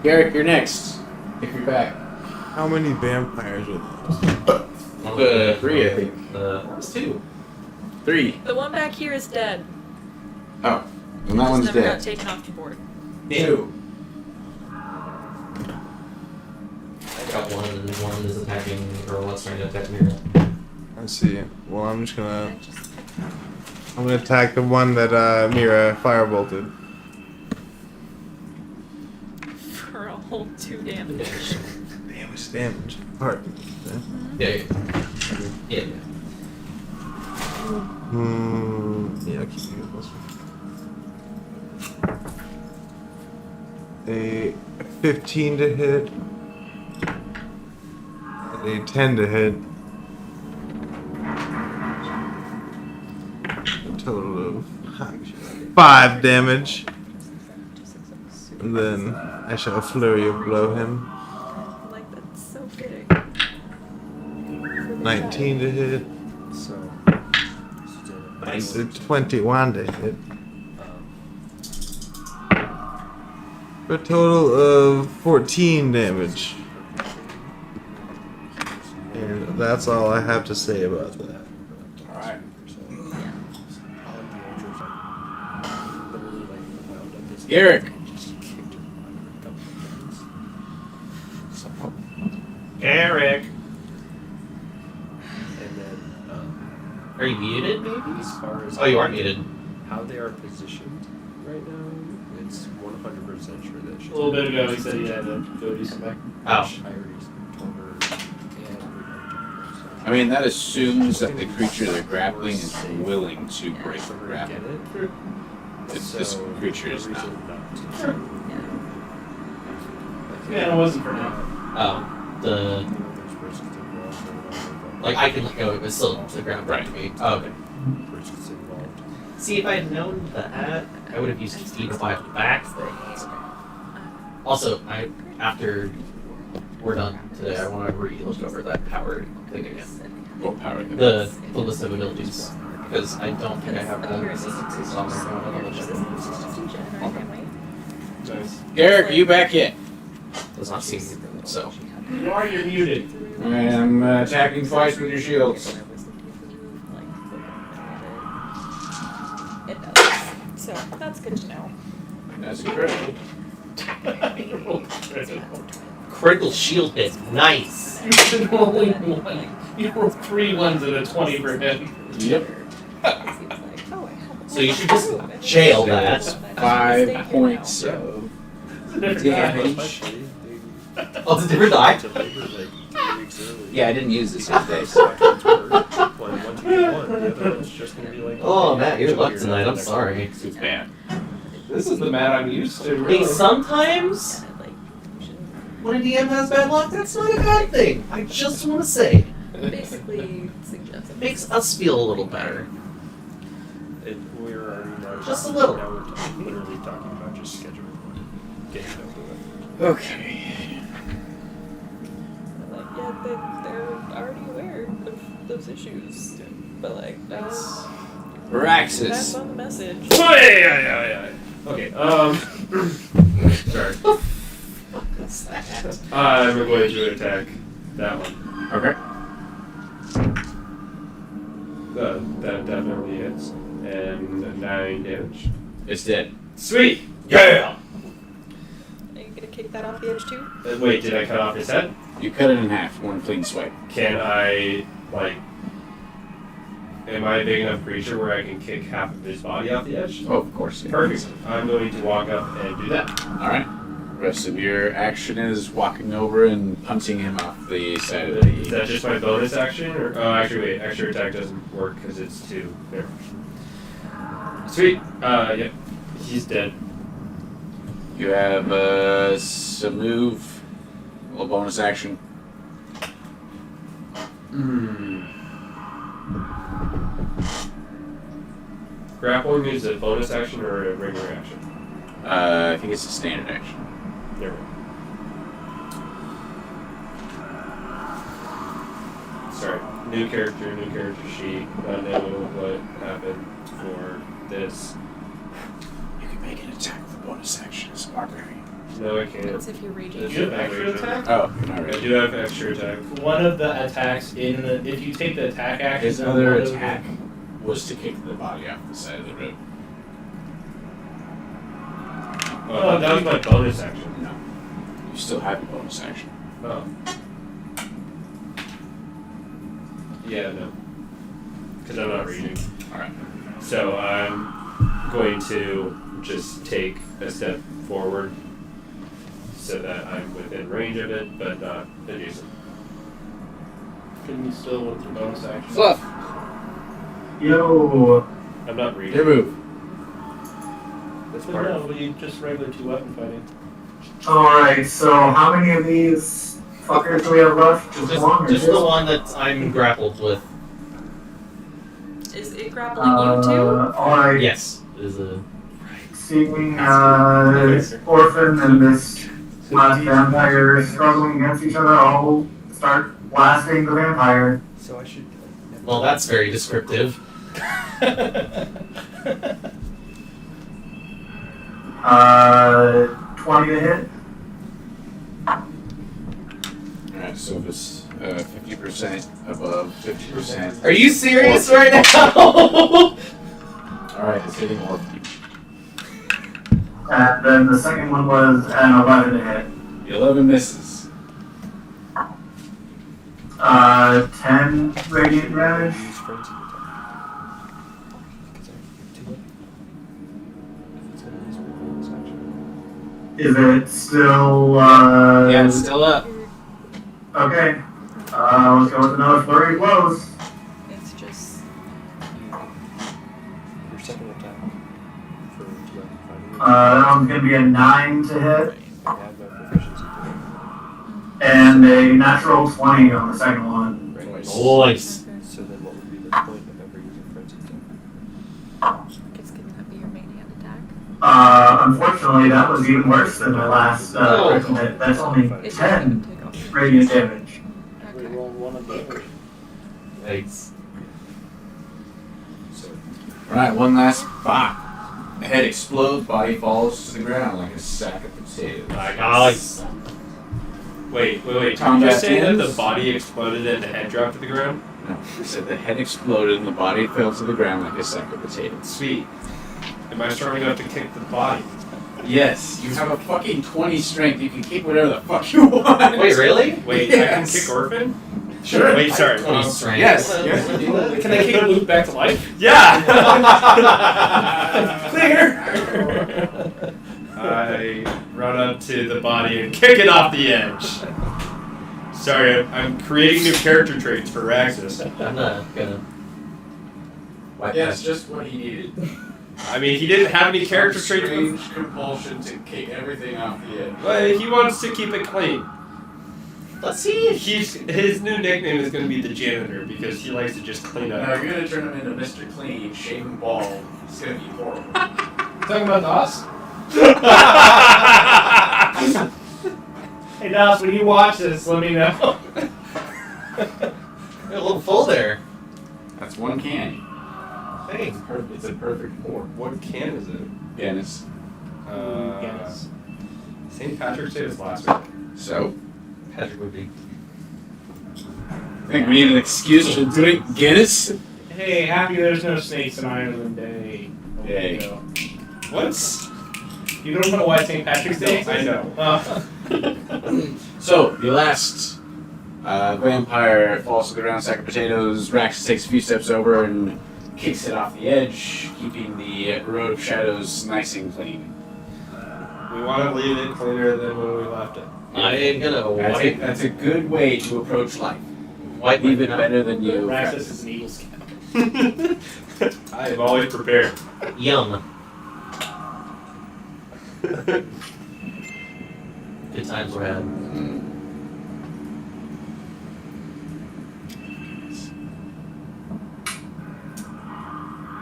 Garrick, you're next. If you're back. How many vampires are there? 3, I think. It's 2. 3. The one back here is dead. Oh. And that Just one's never got dead. taken off the board. 2. I got one, and one is attacking, or one's trying to attack Mira. I see. Well, I'm gonna attack the one that Mira firebolted. For a whole 2 damage. Damn, it's damage. Heart. Yeah. Yeah, I'll keep you this one. A 15 to hit. And a 10 to hit. A total of 5 damage. And then I shall flurry of blow him. Like, that's so fitting. 19 to hit. So, Nice. 21 to hit. For a total of 14 damage. And that's all I have to say about that. Alright. Garrick. Eric. And then, Are you muted, maybe? as far as Oh, you are muted. how they are positioned right now, it's 100% sure that she's A little bit ago, he said he had to go do some back. Oh. I already told her. I mean, that assumes that the creature they're grappling is willing to break the Get grapple. it? This creature is not. Yeah, it wasn't for now. Oh, like I can let go, but still the ground Right. to me. Oh, okay. See, if I had known that, I would have used speed to fly back things. Also, after we're done today, I want to re-look over that power thing again. What power? The list of abilities. Because I don't think I have the resistances on there. I want to double check. Nice. Garrick, are you back yet? Does not seem so. You are, you're muted. I am attacking twice with your shields. It does. So, that's good to know. That's incredible. Critical shield hit. Nice. You should only one. You rolled 3 ones and a 20 for him. Yep. So you should just jail that. 5 points of damage. Oh, it's a different die? Yeah, I didn't use this today, so. Oh, Matt, you're lucky tonight. I'm sorry. It's bad. This is the Matt I'm used to, Hey, really. sometimes when a DM has bad luck, that's not a bad thing. I just want to say. Basically, suggests It makes us feel a little better. We're already now, Just a little. Now we're literally talking about just scheduling getting over with. Okay. like, yeah, they're already aware of those issues. But, like, that's Varaxis. on the message. Oh, yeah. Okay, sorry. I'm going to attack that one. Okay. That definitely hits. And 9 damage. It's dead. Sweet! Yeah! Are you gonna kick that off the edge too? Wait, did I cut off his head? You cut it in half, one clean swipe. Can I, am I a big enough creature where I can kick half of his body off the edge? Oh, of course. Yeah. Perfect. I'm going to walk up and do that. Alright. Rest of your action is walking over and punching him off the side of Is the. that just my bonus action? Or, oh, actually, wait. Extra attack doesn't work because it's 2. There. Sweet. Yep. He's dead. You have some move, a little bonus action. Grappling is a bonus action or a regular action? I think it's a standard action. There we new character sheet. I know what happened for this. You can make an attack with a bonus action as a barbarian. No, I can't. That's if you're raging. Do you have extra attack? Oh, you're not I ready. do have extra attack. One of the attacks in the if you take the attack action, His other attack was to kick the body off the side of the road. Oh, that was my bonus action. No. You still have your bonus action. Oh. Yeah, no. Because I'm not reading. Alright. So I'm going to just take a step forward so that I'm within range of it, but not adjacent. Can you still with your bonus action? Fluff! Yo. I'm not reading. Your move. That's But part no, of you just regular 2-weapon fighting. Alright, so how many of these fuckers do we have left? Just one or Just two? the one that I'm grappled with. Is it grappling you too? Alright. Yes, it is a. Seeing Orphan and this vampire struggling against each other, I'll start blasting the vampire. So I should. Well, that's very descriptive. 20 to hit. Alright, so if it's 50% above 50%. Are you serious right now? Alright, it's hitting Orphan. And then the second one was an 11 to hit. The 11 misses. 10 radiant damage. Use frenzy attack. Because I do it. If it's gonna use my bonus action. Is it still, Yeah, it's still up. Okay. Let's go with another flurry of blows. It's just. Your second attack for fighting. That one's gonna be a 9 to hit. I add my proficiency to And a natural 20 on the second one. it. Nice. So then what would be the point of ever using frenzy attack? It's gonna that be your main hand attack? Unfortunately, that was even worse than my last critical hit. That's only It's 10 take off. radiant damage. We Okay. rolled one of those. Thanks. So Alright, one last bop. The head explodes, body falls to the ground like a sack of potatoes. Nice. Wait. Did you Combat just say that the ends. body exploded and the head dropped to the ground? No, I said the head exploded and the body fell to the ground like a sack of potatoes. Sweet. Am I strong enough to kick the body? Yes, you have a fucking 20 strength. You can kick whatever the fuck you want. Wait, really? Wait, Yes. I can kick Orphan? Sure. Wait, sorry. 20 strength. Yes, What- yes, what- you what- do. Can I kick Luke back to life? Yeah! Clear! I run up to the body and kick it off the edge. Sorry, I'm creating new character traits for Raxus. I'm not gonna. Yes, just what he needed. I mean, he didn't have any character traits. Strange compulsion to kick everything off the edge. But he wants to keep it clean. Let's see. His new nickname is going to be the janitor because he likes to just clean Now, up. if you're gonna turn him into Mr. Clean, shave him bald, it's gonna be horrible. Talking about DOS? Hey DOS, when you watch this, let me know. You're a little full there. That's one can. Thanks. It's a perfect pour. What can is it? Guinness. Guinness. St. Patrick's Day was last week. So, Patrick would be. I think we need an excuse to drink Guinness. Hey, happy there's no snakes in Ireland Day. Yay. There you go. What? You don't know why St. Patrick's Day? I know. So, the last vampire falls to the ground, sack of potatoes. Rax takes a few steps over and kicks it off the edge, keeping the road of shadows nice and clean. We want to leave it cleaner than when we left it. I am gonna That's a good way to approach life. wipe Leave it my better than you. Raxus is an Eagle Scout. I am always prepared. Yum. Good times were had.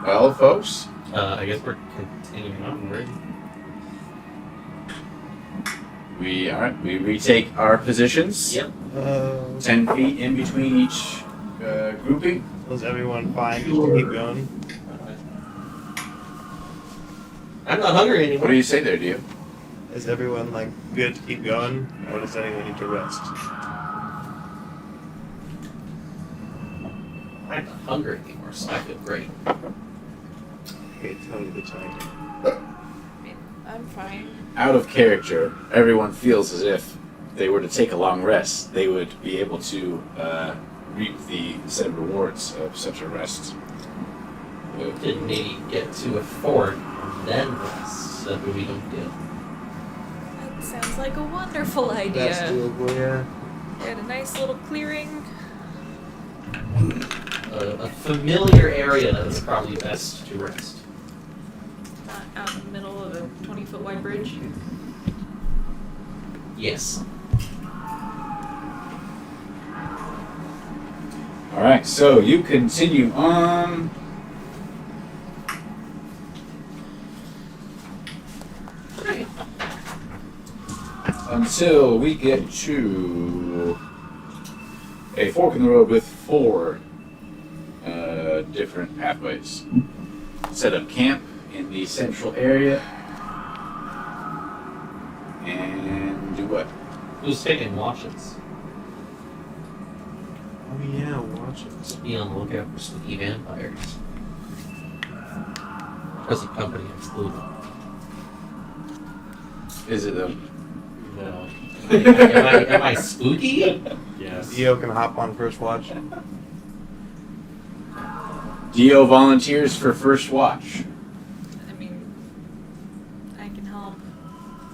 Well, folks, I guess we're continuing onward. we retake our positions. Yep. 10 feet in between each grouping. Was everyone fine? Just to keep going? I'm not hungry anymore. What do you say there, Dio? Is everyone like good to keep going, or does anyone need to rest? I'm not hungry anymore, so I feel great. Okay, tell you the time. I mean, I'm fine. Out of character, everyone feels as if they were to take a long rest, they would be able to reap the said rewards of such a rest. Could maybe get to a fort and then rest. That way we don't get. That sounds like a wonderful idea. That's doable, yeah. Get a nice little clearing. A familiar area that is probably best to rest. Not out in the middle of a 20-foot wide bridge. Yes. Alright, so you continue on. Until we get to a fork in the road with 4 different pathways. Set up camp in the central area. And do what? Who's taking watches? Oh yeah, watch it. Be on the lookout for sneaky vampires. Present company excluded. Is it them? No. am I spooky? Yes. Dio can hop on first watch. Dio volunteers for first watch. I mean, I can help.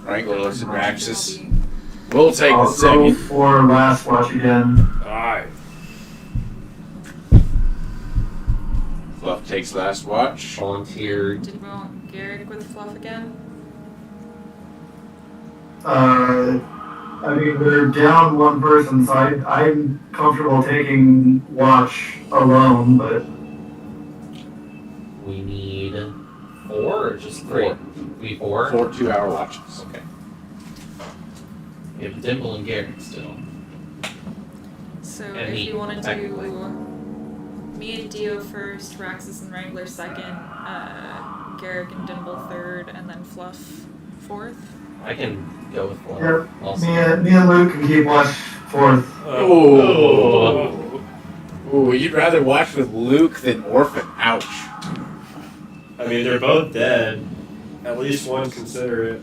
Wrangler looks at Raxus. I'll We'll take I'll the go second. for last watch again. Alright. Fluff takes last watch. Volunteered. Did we want Garrick with Fluff again? I mean, we're down one person, so I'm comfortable taking watch alone, but We need 4 or just 3? We need 4? 4 2-hour watches. Okay. We have Dimple and Garrick still. So And if me, you want to technically. do me and Dio first, Raxus and Wrangler second, Garrick and Dimble third, and then Fluff fourth. I can go with 4. Yep. Also. me and Luke can keep watch fourth. Oh. Ooh, you'd rather watch with Luke than Orphan. Ouch. I mean, they're both dead. At least one consider it.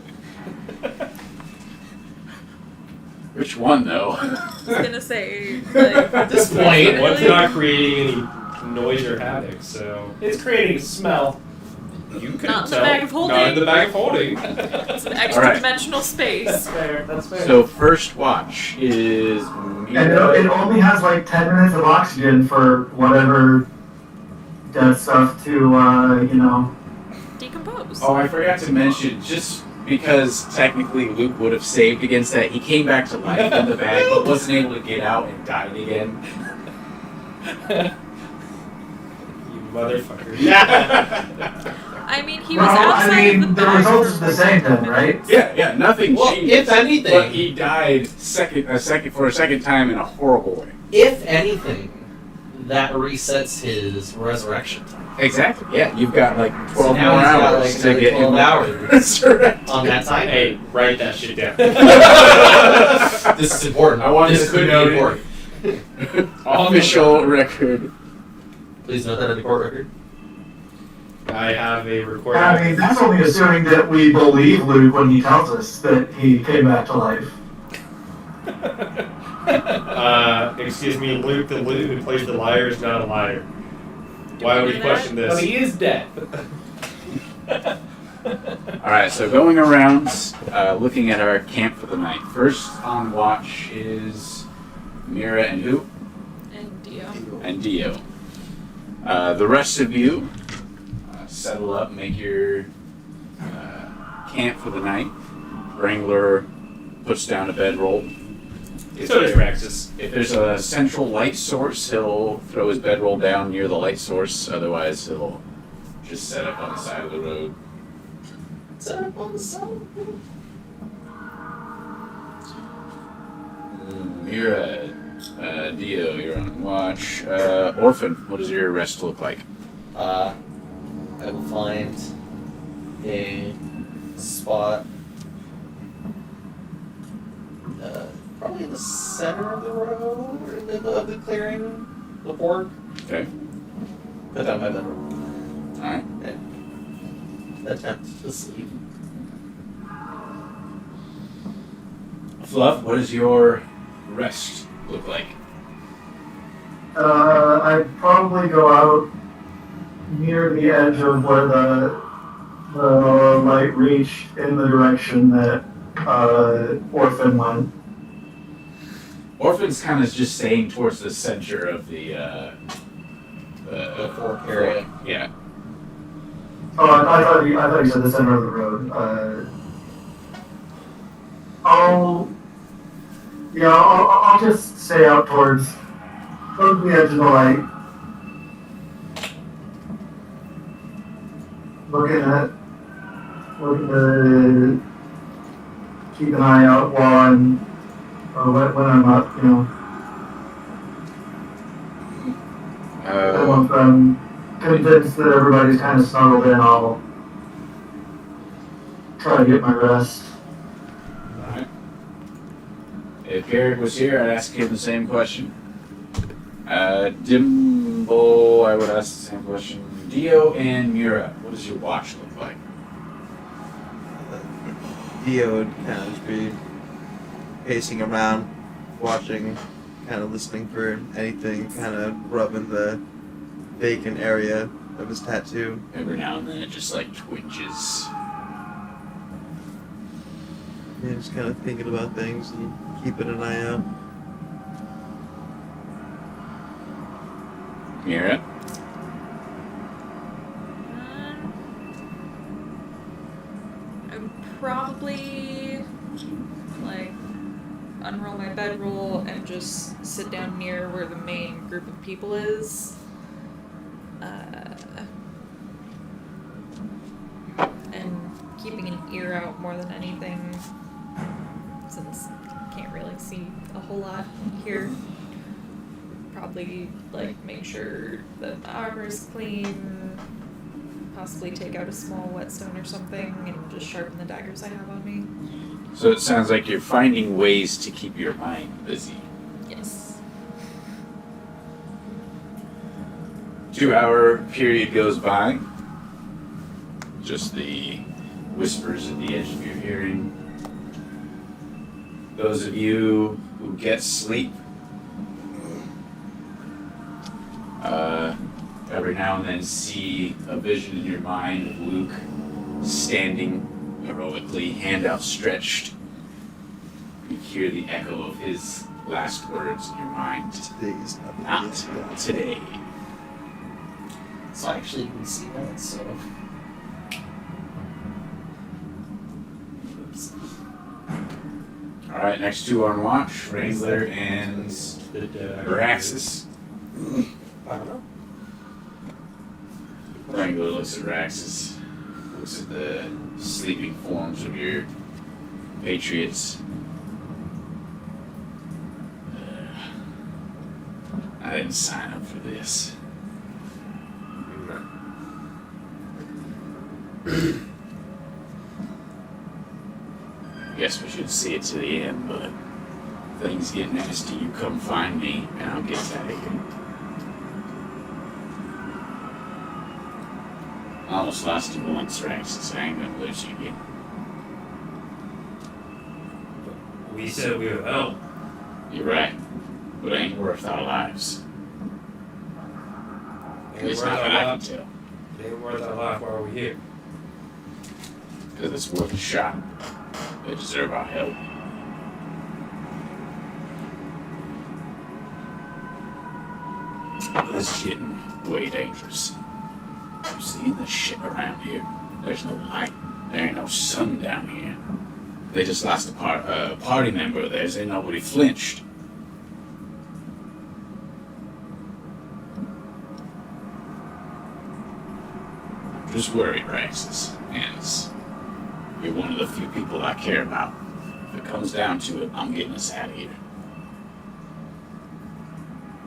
Which one, though? I was gonna say, like, At this point, One's not creating any noise or havoc, so. It's creating smell. You can Not in the tell. bag of holding. Not in the bag of holding. it's an extra dimensional space. That's fair. That's fair. So first watch is And it only has like 10 minutes of oxygen for whatever dead stuff to, Decompose. Oh, I forgot to mention, just because technically Luke would have saved against that, he came back to life in the bag, but wasn't able to get out and died again. You motherfucker. I mean, he was well, outside I of mean, the the bag result for is the same then, 5 right? minutes. Yeah, nothing Well, changed. if anything- But he died for a second time in a horrible way. If anything, that resets his resurrection time. Exactly, yeah. You've got like 12 So more now he's got, hours like, to another get 12 him hours resurrected. on that time. Hey, write that shit down. This is important. I want this this could to be be important. Official record. Please note that in the court record. I have a recording. I mean, that's only assuming that we believe Luke when he tells us that he came back to life. Excuse me, Luke the Luke who plays the liar is not a liar. Why would do you that? question But this? he is dead. Alright, so going around, looking at our camp for the night. First on watch is Mira and who? And Dio. And Dio. The rest of you settle up, make your camp for the night. Wrangler puts down a bedroll. So does Raxus. If there's a central light source, he'll throw his bedroll down near the light source. Otherwise, he'll just set up on the side of the road. Set up on the side. Mira, Dio, you're on watch. Orphan, what does your arrest look like? I will find a spot, probably in the center of the road, or in the middle of the clearing, the board. Okay. Put that in my bedroom. Alright. And attempt to sleep. Fluff, what does your rest look like? I'd probably go out near the edge of where the light reached in the direction that Orphan went. Orphan's kind of just staying towards the center of the fork area. Yeah. Oh, I thought you said the center of the road. I'll just stay out towards the edge of the light. Looking to keep an eye out while when I'm up, And once I'm convinced that everybody's kind of snuggled in, I'll try to get my rest. Alright. If Garrett was here, I'd ask him the same question. Dimbo, I would ask the same question. Dio and Mira, what does your watch look like? Dio would kind of just be pacing around, watching, kind of listening for anything, kind of rubbing the vacant area of his tattoo. Every now and then it just like twinges. Yeah, just kind of thinking about things and keeping an eye out. Mira? I'd probably like unroll my bedroll and just sit down near where the main group of people is. And keeping an ear out more than anything, since I can't really see a whole lot here. Probably like make sure that the armor's clean, possibly take out a small whetstone or something and just sharpen the daggers I have on me. So it sounds like you're finding ways to keep your mind busy. Yes. 2-hour period goes by. Just the whispers at the edge of your hearing. Those of you who get sleep, every now and then see a vision in your mind of Luke standing heroically, hand outstretched. You hear the echo of his last words in your mind. Today's Not today. So I actually didn't see that, so. Oops. Alright, next two on watch, Wrangler and Raxus. I don't know. Wrangler looks at Raxus, looks at the sleeping forms of your patriots. I didn't sign up for this. Guess we should see it to the end, but if things get nasty, you come find me, and I'll get out of here. I almost lost you once, Raxus. I ain't gonna lose you again. We said we would help. You're right, but it ain't worth our lives. At least not that I can tell. It ain't worth our life while we're here. Because it's worth a shot. They deserve our help. This is getting way dangerous. I'm seeing this shit around here. There's no light. There ain't no sun down here. They just lost a party member of theirs and nobody flinched. I'm just worried, Raxus. And you're one of the few people I care about. If it comes down to it, I'm getting us out of here.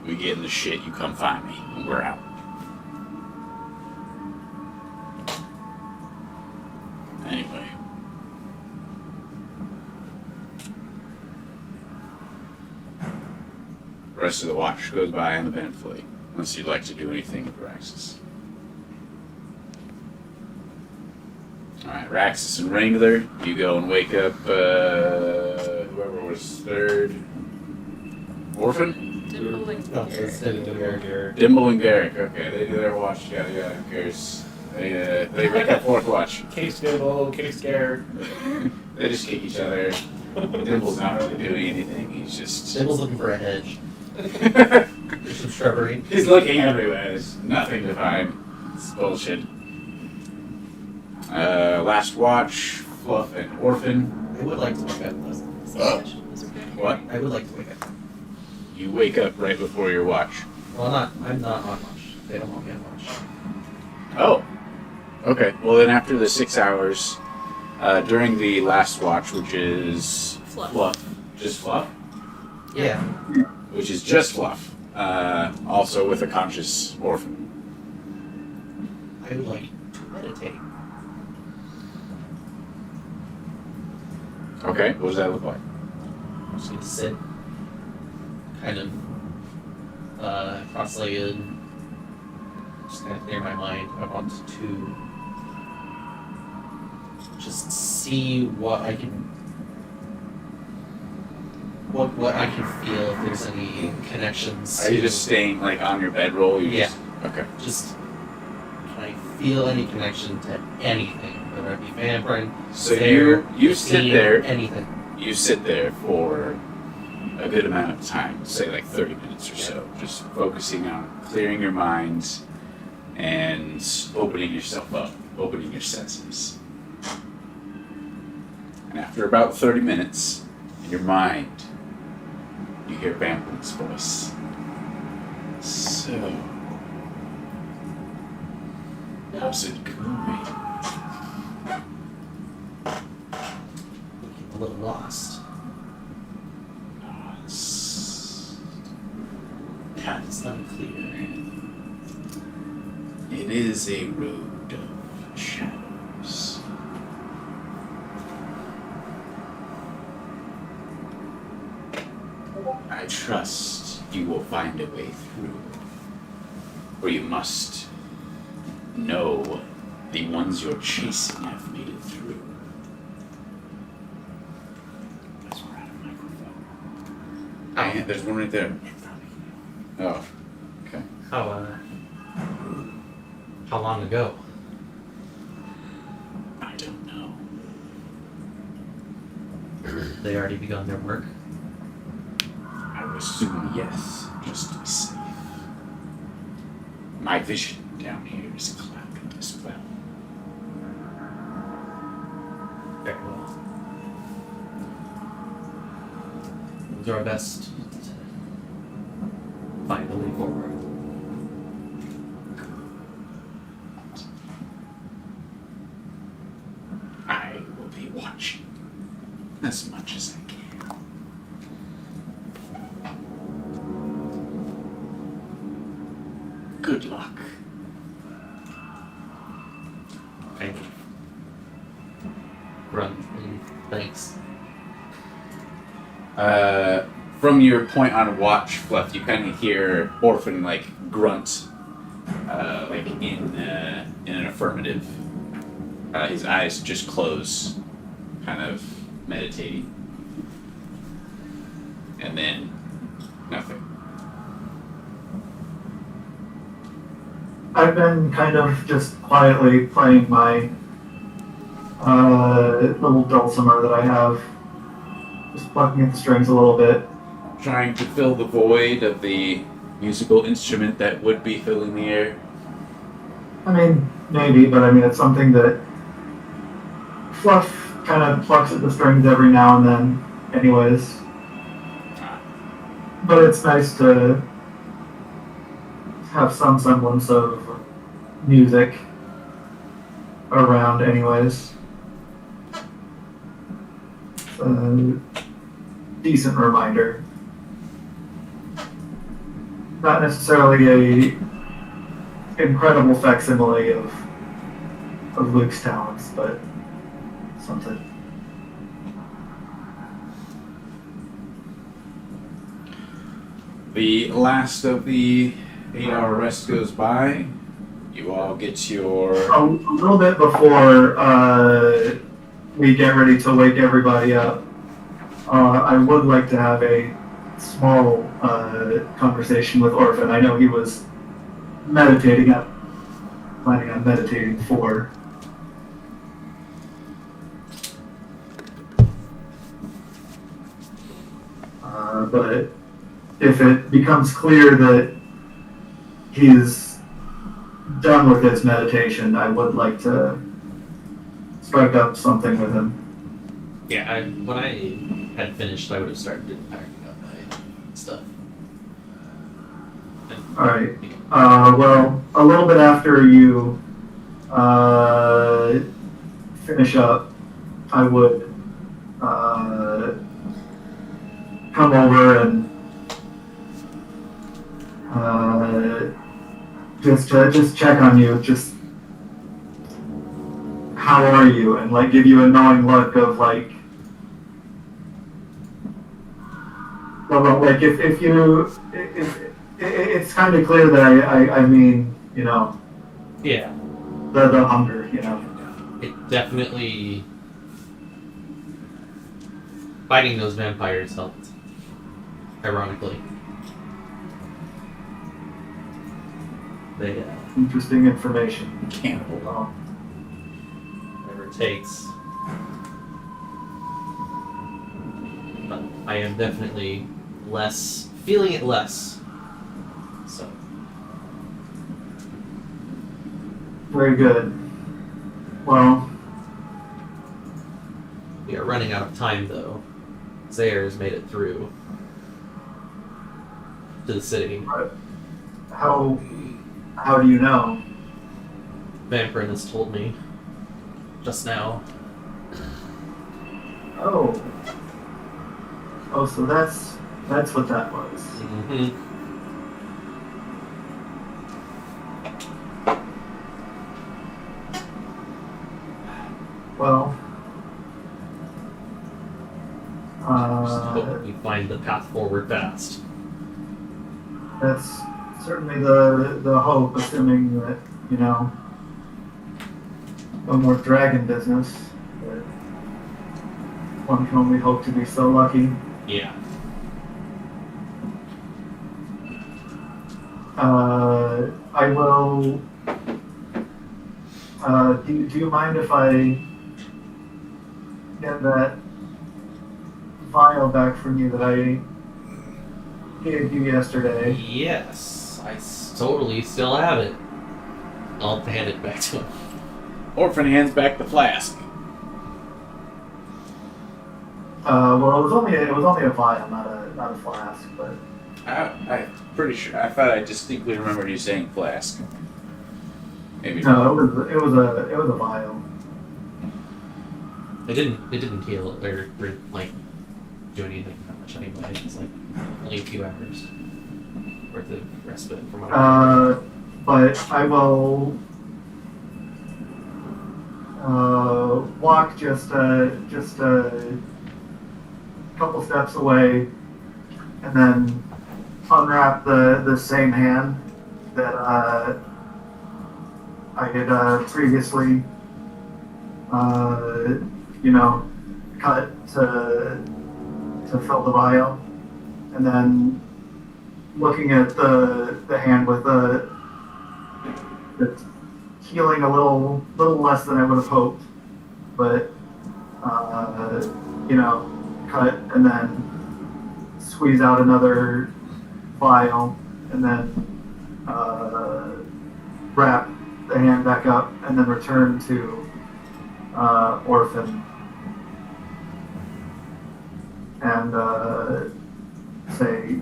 We get in the shit, you come find me. We're out. Anyway. The rest of the watch goes by uneventfully, unless you'd like to do anything with Raxus. Alright, Raxus and Wrangler, you go and wake up whoever was third. Orphan? Dimple and It's Garrett. Dimble and Garrick, okay, they do their watch together, yeah, who cares? They wake up fourth watch. Case Dimple, Case Garrett. They just kick each other. Dimble's not really doing anything, he's just... Dimble's looking for a hedge. There's some shrubbery. He's looking everywhere, there's nothing to find. It's bullshit. Last watch, Fluff and Orphan. I would like to wake up. What? I would like to wake up. You wake up right before your watch. Well, I'm not on watch. They don't want me on watch. Oh. Okay. Well, then after the 6 hours, during the last watch, which is Fluff. Just Fluff, Yeah. which is just Fluff, also with a conscious Orphan. I would like to meditate. Okay. What does that look like? I'm just gonna sit, kind of cross-legged, just kind of clear my mind. I want to just see what I can, what I can feel. If there's any connections. Are you just staying like on your bedroll? Yeah. Okay. Just can I feel any connection to anything, whether it be vampire, So stare, you sit scene, there. anything. You sit there for a good amount of time, say like 30 minutes or so, just focusing on clearing your mind and opening yourself up, opening your senses. And after about 30 minutes, in your mind, you hear Bamboon's voice. So, how's it going? A little lost. It's unclear. It is a road of shadows. I trust you will find a way through. For you must know the ones you're chasing have made it through. That's we're out of microphone. And there's one right there. Oh, okay. How long ago? I don't know. They already begun their work. I would assume yes, just to be safe. My vision down here is clouded as well. Very well. We'll do our best to find the way forward. I will be watching as much as I can. Good luck. Thank you. Run. And thanks. From your point on watch, Fluff, you kind of hear Orphan like grunt, like in an affirmative. His eyes just close, kind of meditating, and then nothing. I've been kind of just quietly playing my little dulcimer that I have, just plucking at the strings a little bit. Trying to fill the void of the musical instrument that would be filling the air. I mean, maybe, but I mean, it's something that Fluff kind of plucks at the strings every now and then, anyways. But it's nice to have some semblance of music around, anyways. It's a decent reminder. not necessarily a incredible facsimile of Luke's talents, but something. The last of the 8-hour rest goes by. You all get your. A little bit before we get ready to wake everybody up, I would like to have a small conversation with Orphan. I know he was planning on meditating for. But if it becomes clear that he's done with his meditation, I would like to strike up something with him. Yeah, when I had finished, I would have started packing up my stuff. Alright. Well, a little bit after you finish up, I would come over and just check on you, just how are you, and like give you a knowing look of like, well, like if it's kind of clear that I mean, you know, Yeah, the hunger, you know. it definitely fighting those vampires helped. Ironically, they Interesting information. Cannibal. Well, whatever it takes. But I am definitely feeling it less. So very good. Well, we are running out of time, though. Zayre's made it through to the city. how do you know? Vampirin has told me just now. Oh, so that's what that was. Mm-hmm. Well, Just hope we find the path forward fast. that's certainly the hope, assuming that, you know, no more dragon business. But one can only hope to be so lucky. Yeah. I will. Do you mind if I get that vial back from you that I gave you yesterday? Yes, I totally still have it. I'll hand it back to him. Orphan hands back the flask. Well, it was only a vial, not a flask, but I'm pretty sure. I thought I distinctly remembered you saying flask. Maybe not. no, it was a vial. It didn't heal or like do anything that much anyway. It's like only a few hours worth of respite from what I But I will walk just a couple steps away, and then unwrap the same hand that I had previously, you know, cut to fill the vial, and then looking at the hand with it's healing a little less than I would have hoped, but you know, cut and then squeeze out another vial, and then wrap the hand back up, and then return to Orphan and say,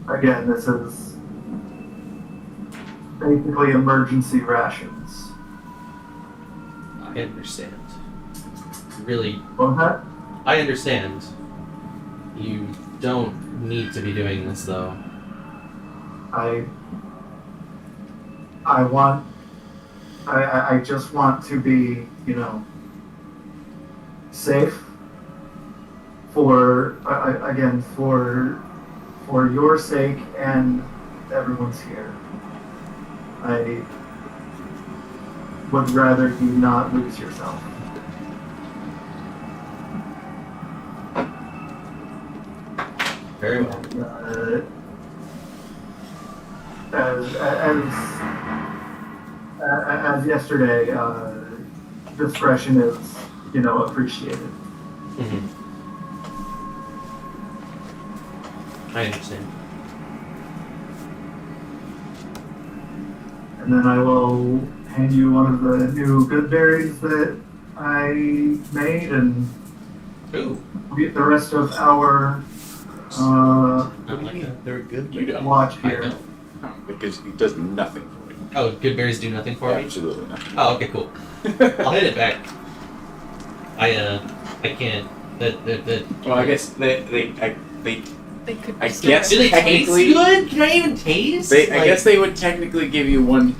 again, this is basically emergency rations. I understand. Really, What was that? I understand. You don't need to be doing this, though. I just want to be, safe for, again, for your sake and everyone's here. I would rather you not lose yourself. Very well. As yesterday, discretion is, appreciated. Mm-hmm. I understand. And then I will hand you one of the new good berries that I made, and Ooh. get the rest of our They're good. You don't. watch I here. know. Because it does nothing for you. Oh, good berries do nothing for me? Absolutely nothing. Oh, okay, cool. I'll hit it back. I can't. Well, I guess they They could I still guess- Do they taste Technically- good? Can I even taste? I Like- guess they would technically give you 1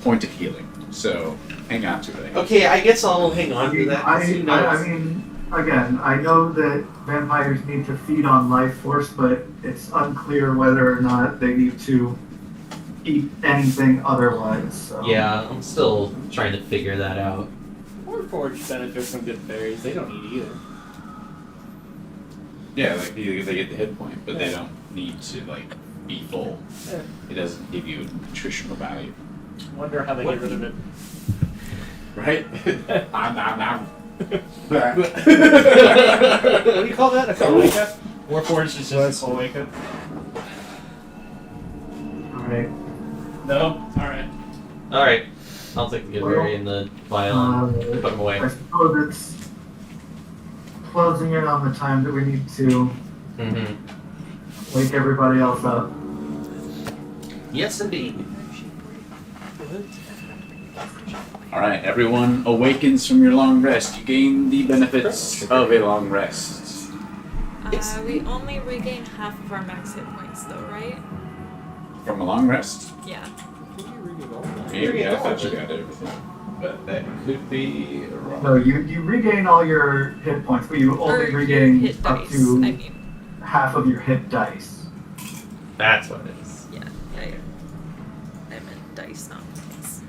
point of healing. So hang on to it. Okay, I guess I'll hang on to that. I Who knows? mean, again, I know that vampires need to feed on life force, but it's unclear whether or not they need to eat anything otherwise. So. Yeah, I'm still trying to figure that out. Warforged benefit from good berries. They don't eat either. Yeah, like they get the hit point, but they don't need to be full. Yeah. It doesn't give you nutritional value, Wonder how they get rid of it. right? Nom. What do you call that? A cloaca? Warforged is just a cloaca. Alright. No? Alright. Alright, I'll take the good berry and the vial and put them away. I suppose it's closing in on the time that we need to Mm-hmm. wake everybody else up. Yes, indeed. All right, everyone awakens from your long rest. You gain the benefits of a long rest. We only regain half of our max hit points, though, right? From a long rest? Yeah. Maybe I thought you got everything, but that could be wrong. No, you regain all your hit points, but you Or only your regain hit up dice. to I mean, half of your hit dice. That's what it is. yeah. I meant dice, not points.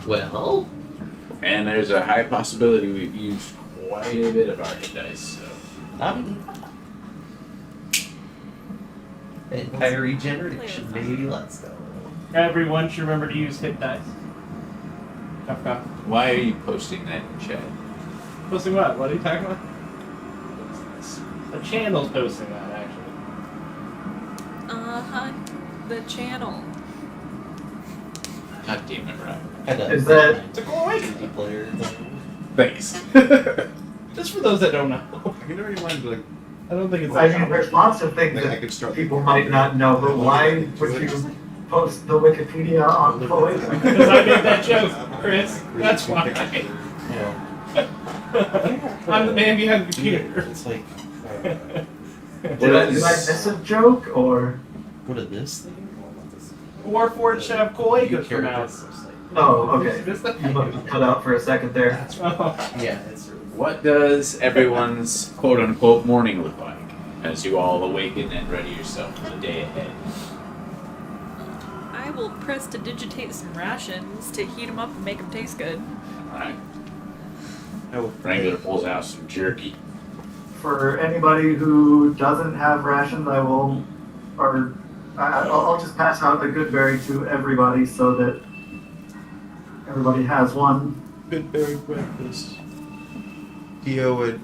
Well, And there's a high possibility we've used quite a bit of our hit dice. So. Entire regeneration, baby. Let's go. Everyone should remember to use hit dice. Kafka. Why are you posting that in chat? Posting what? What are you talking about? The channel's posting that, actually. Uh-huh. The channel. God damn it, right. Is that It's a cool awakening. Player. Thanks. Just for those that don't know. I can already mind like I don't think it's I mean, there's lots of things I that could start. people might not know, but why would you post the Wikipedia on Chloe? Because I made that joke, Chris. That's why. Yeah. I'm the man behind the computer. It's like, Did I miss a joke, or? what is this thing? Warforged should have cool acres from now. Oh, okay. This the You looked cut out for a second there. Oh. Yeah, it's What does everyone's quote-unquote morning look like as you all awaken and ready yourself for the day ahead? I will press to digitate some rations to heat them up and make them taste good. Alright. Wrangler pulls out some jerky. For anybody who doesn't have rations, I'll just pass out a good berry to everybody so that everybody has one. Good berry breakfast. Dio would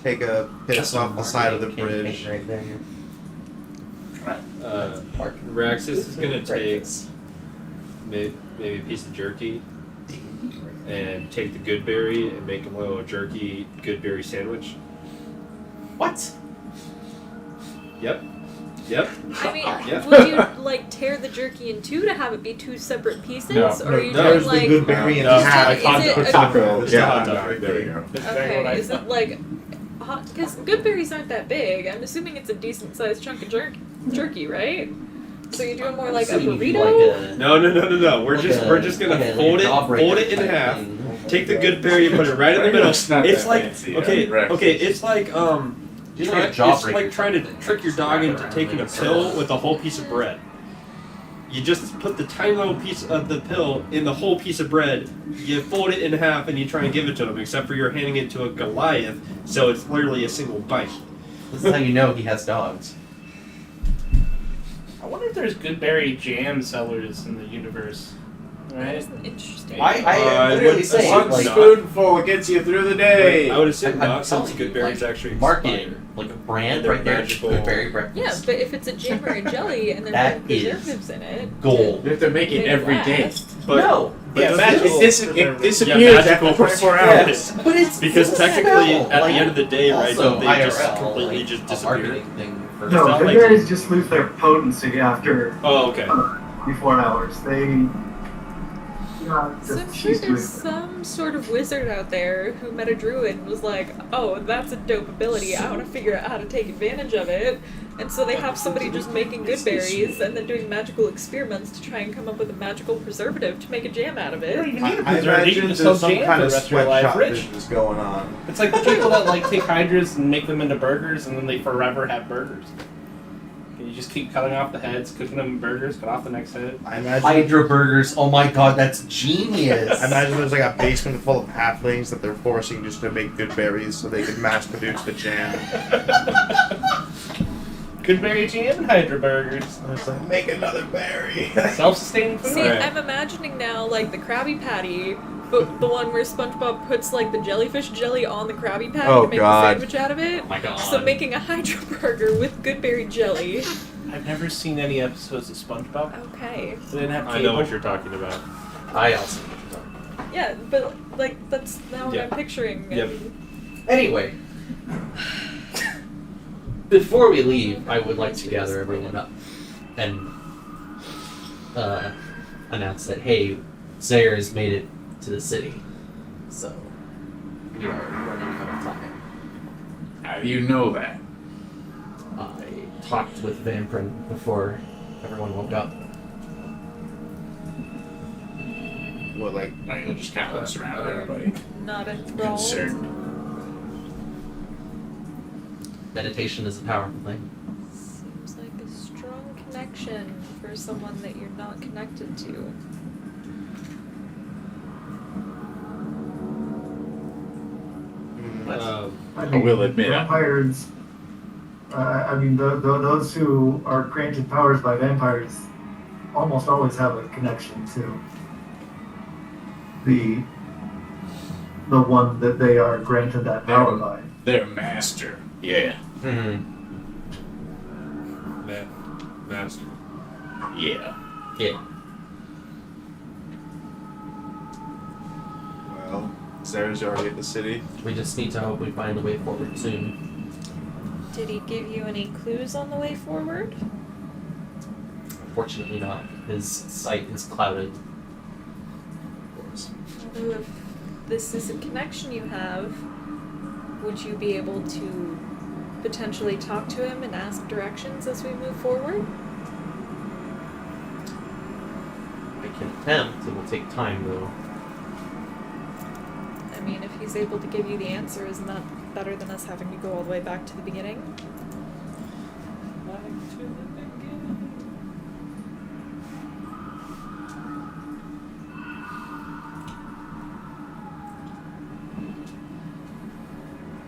take a piss off the side of the bridge. right there. Raxus is gonna take maybe a piece of jerky and take the good berry and make him a little jerky good berry sandwich. What? Yep. I mean, Yeah. would you tear the jerky in two to have it be two separate pieces, No, or are you no, doing There's the good berry and No, is half. it- is it a- Taco. Yeah, Hot dog. dog. There we go. Okay, is it hot? Because good berries aren't that big. I'm assuming it's a decent sized chunk of jerky, right? So you're doing more like So a you do burrito? No. We're like just gonna like fold a it jawbreaker in type half. thing. Take the good berry and put it right in the middle. It's not It's that like fancy, okay, breakfast. okay. It's like Do you like a it's jawbreaker like trying to type thing, trick like your just dog wrap it into around taking like a a pill circle. with a whole piece of bread. You just put the tiny little piece of the pill in the whole piece of bread. You fold it in half and you try and give it to him. Except for you're handing it to a Goliath, so it's literally a single bite. This is how you know he has dogs. I wonder if there's good berry jam sellers in the universe. That Right? is an interesting. I literally would say One like spoonful gets you through the day. I would assume I'm not, since telling good you, berries like, actually marketing, expire. like a brand They're right there. magical. Good berry breakfast. Yeah, but if it's a jam or a jelly and they're That putting is preservatives in it, gold. You have to make it make every day. last. But, No. but Yeah, does magical. It disappears magical after 24 Yeah. hours. But it's Because it's technically, smell. at Like, the end of the day, right, also don't they just IRL, completely like, just a disappear? marketing thing for No, not the like- berries just lose their potency after Oh, okay. 24 hours. They So I'm just sure cease to there's exist. some sort of wizard out there who met a druid and was like, oh, that's a dope ability. I want to figure out how to take advantage of it. And so they have somebody just making good berries and then doing magical experiments to try and come up with a magical preservative to make a jam out of You don't it. even I need a I preservative. You imagine can there's just sell some jam kind for of the rest of your life. sweatshop Rich. business going on. It's like the people that like take hydras and make them into burgers and then they forever have burgers. And you just keep cutting off the heads, cooking them in burgers, cut off the next head. I imagine. Hydra burgers. Oh my god, that's genius. I imagine there's like a basement full of halflings that they're forcing just to make good berries so they can mass produce the jam. Good berry jam and hydra burgers. And it's like, make another berry. Self-sustaining food. See, Right. I'm imagining now like the Krabby Patty, but the one where SpongeBob puts like the jellyfish jelly on the Krabby Patty Oh, to make God. a sandwich out of it. Oh my god. So making a hydra burger with good berry jelly. I've never seen any episodes of SpongeBob. Okay. They didn't have cable. I know what you're talking about. I also know what you're talking about. Yeah, but like that's now what Yeah. I'm picturing. Yep. Anyway, before we leave, I would like to gather everyone up and announce that, hey, Zaire has made it to the city. So, we are running out of time. How do you know that? I talked with Vamprin before everyone woke up. What, like, You'll just kind of looks around at everybody. Not enthralled. Concerned. Meditation is a powerful thing. Seems like a strong connection for someone that you're not connected to. I will admit. vampires. I mean, those who are granted powers by vampires almost always have a connection to the one that they are granted that power by. Their master. Yeah. Mm-hmm. Master. Yeah. Yeah. well, Zara's already at the city. We just need to hope we find the way forward soon. Did he give you any clues on the way forward? Unfortunately not. His sight is clouded. Although if this is a connection you have, would you be able to potentially talk to him and ask directions as we move forward? I can attempt. It will take time though. I mean, if he's able to give you the answer, isn't that better than us having to go all the way back to the beginning?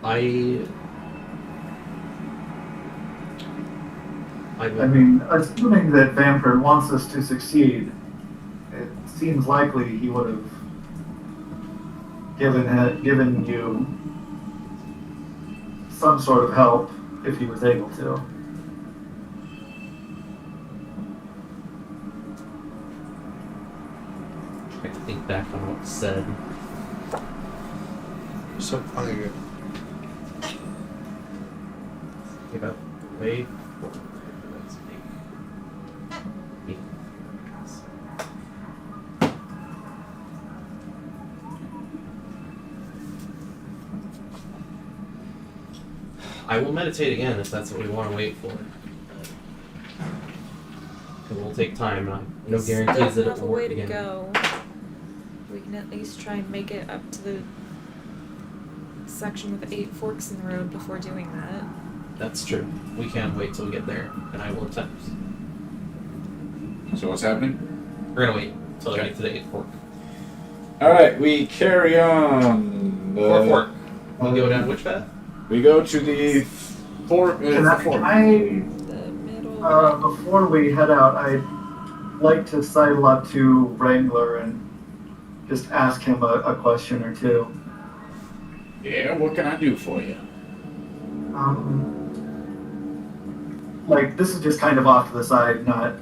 I I will. mean, assuming that Vampire wants us to succeed, it seems likely he would have given you some sort of help if he was able to. I have to think back on what was said. So funny. About the way. I will meditate again if that's what we want to wait for. It will take time. No Still guarantees that it have a will way work to again. go. We can at least try and make it up to the section with 8 forks in the road before doing that. That's true. We can't wait till we get there, and I will attempt. So what's happening? We're gonna wait till I Okay. get to the 8th fork. All right, we carry on. 4th fork. We go down which path? We go to the fork. Can I The middle. before we head out, I'd like to sidle up to Wrangler and just ask him a question or two. Yeah, what can I do for you? Like, this is just kind of off to the side, not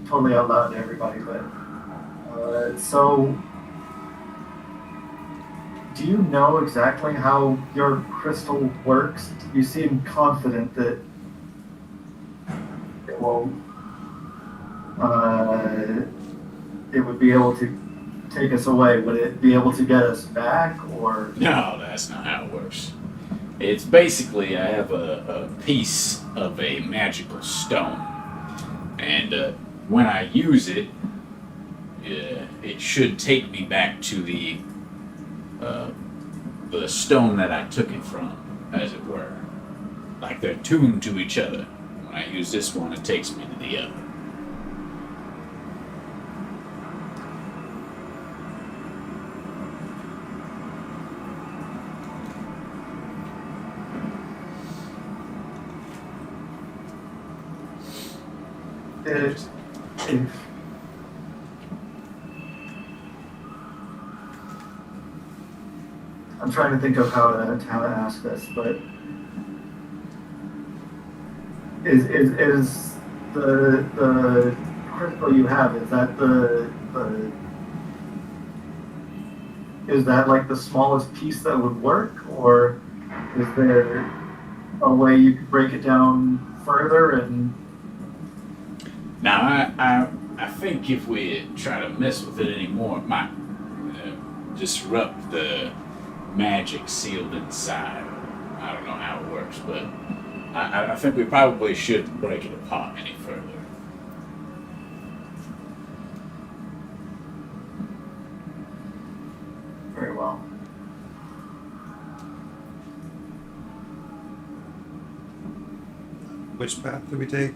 totally out loud to everybody, but so do you know exactly how your crystal works? You seem confident that it will it would be able to take us away. Would it be able to get us back, or? No, that's not how it works. It's basically I have a piece of a magical stone, and when I use it, it should take me back to the stone that I took it from, as it were. Like they're tuned to each other. When I use this one, it takes me to the other. I'm trying to think of how to ask this, but is the crystal you have, is that is that like the smallest piece that would work, or is there a way you could break it down further? And Now, I think if we try to mess with it anymore, it might disrupt the magic sealed inside. I don't know how it works, but I think we probably shouldn't break it apart any further. very well. Which path do we take?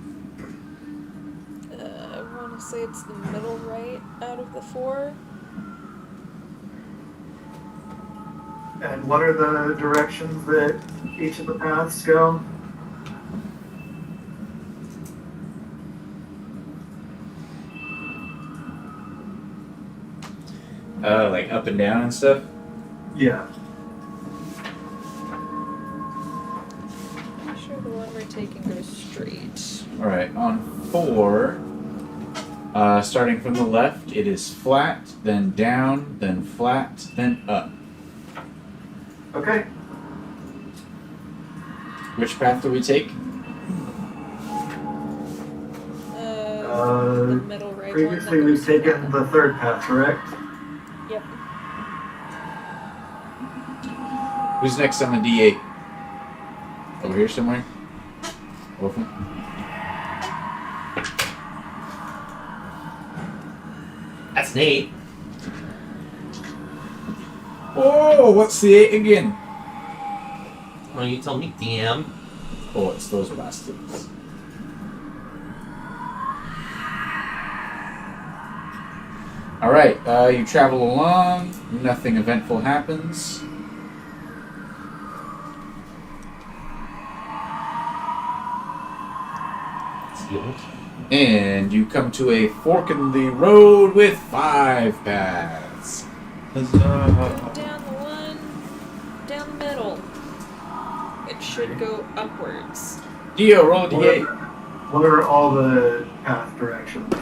I want to say it's the middle right out of the 4. And what are the directions that each of the paths go? Like up and down and stuff? Yeah. I'm sure the one we're taking goes straight. Alright, on 4, starting from the left, it is flat, then down, then flat, then up. Okay. Which path do we take? The middle right Previously, one. we've taken the third path, correct? Yep. Who's next on the D8? Over here somewhere? Wolfen? That's an 8. Oh, what's the 8 again? Why don't you tell me, DM? Oh, it's those bastards. Alright, you travel along, nothing eventful happens. Sealed. And you come to a fork in the road with 5 paths. Go down the one, down the middle. It should go upwards. Dio, roll a D8. What are all the path directions?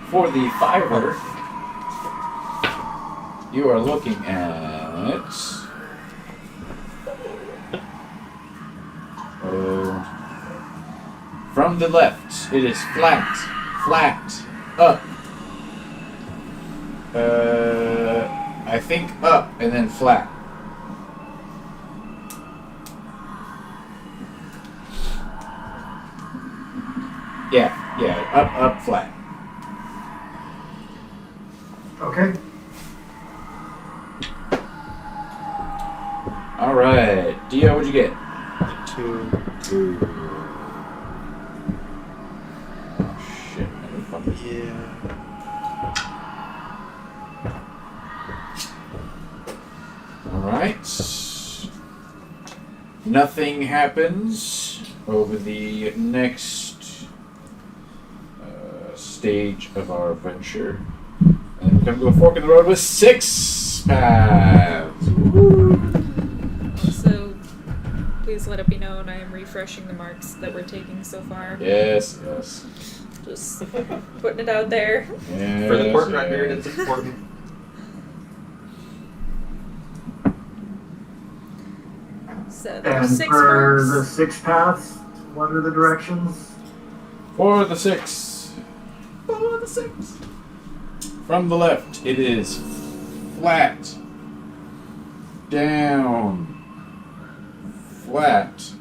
For the fiber, you are looking at... from the left, it is flat, flat, up. I think up and then flat. Yeah, Yeah, up, flat. Okay. All right, Dio, what'd you get? 2. Shit, motherfucker. Yeah. All right. Nothing happens over the next stage of our venture. And we come to a fork in the road with 6 paths. Also, please let it be known I am refreshing the marks that we're taking so far. Yes. Just putting it out there. Yes, For the court record, it's important. So there are And 6 for marks. the 6 paths, what are the directions? For the 6. From the left, it is flat, down, flat,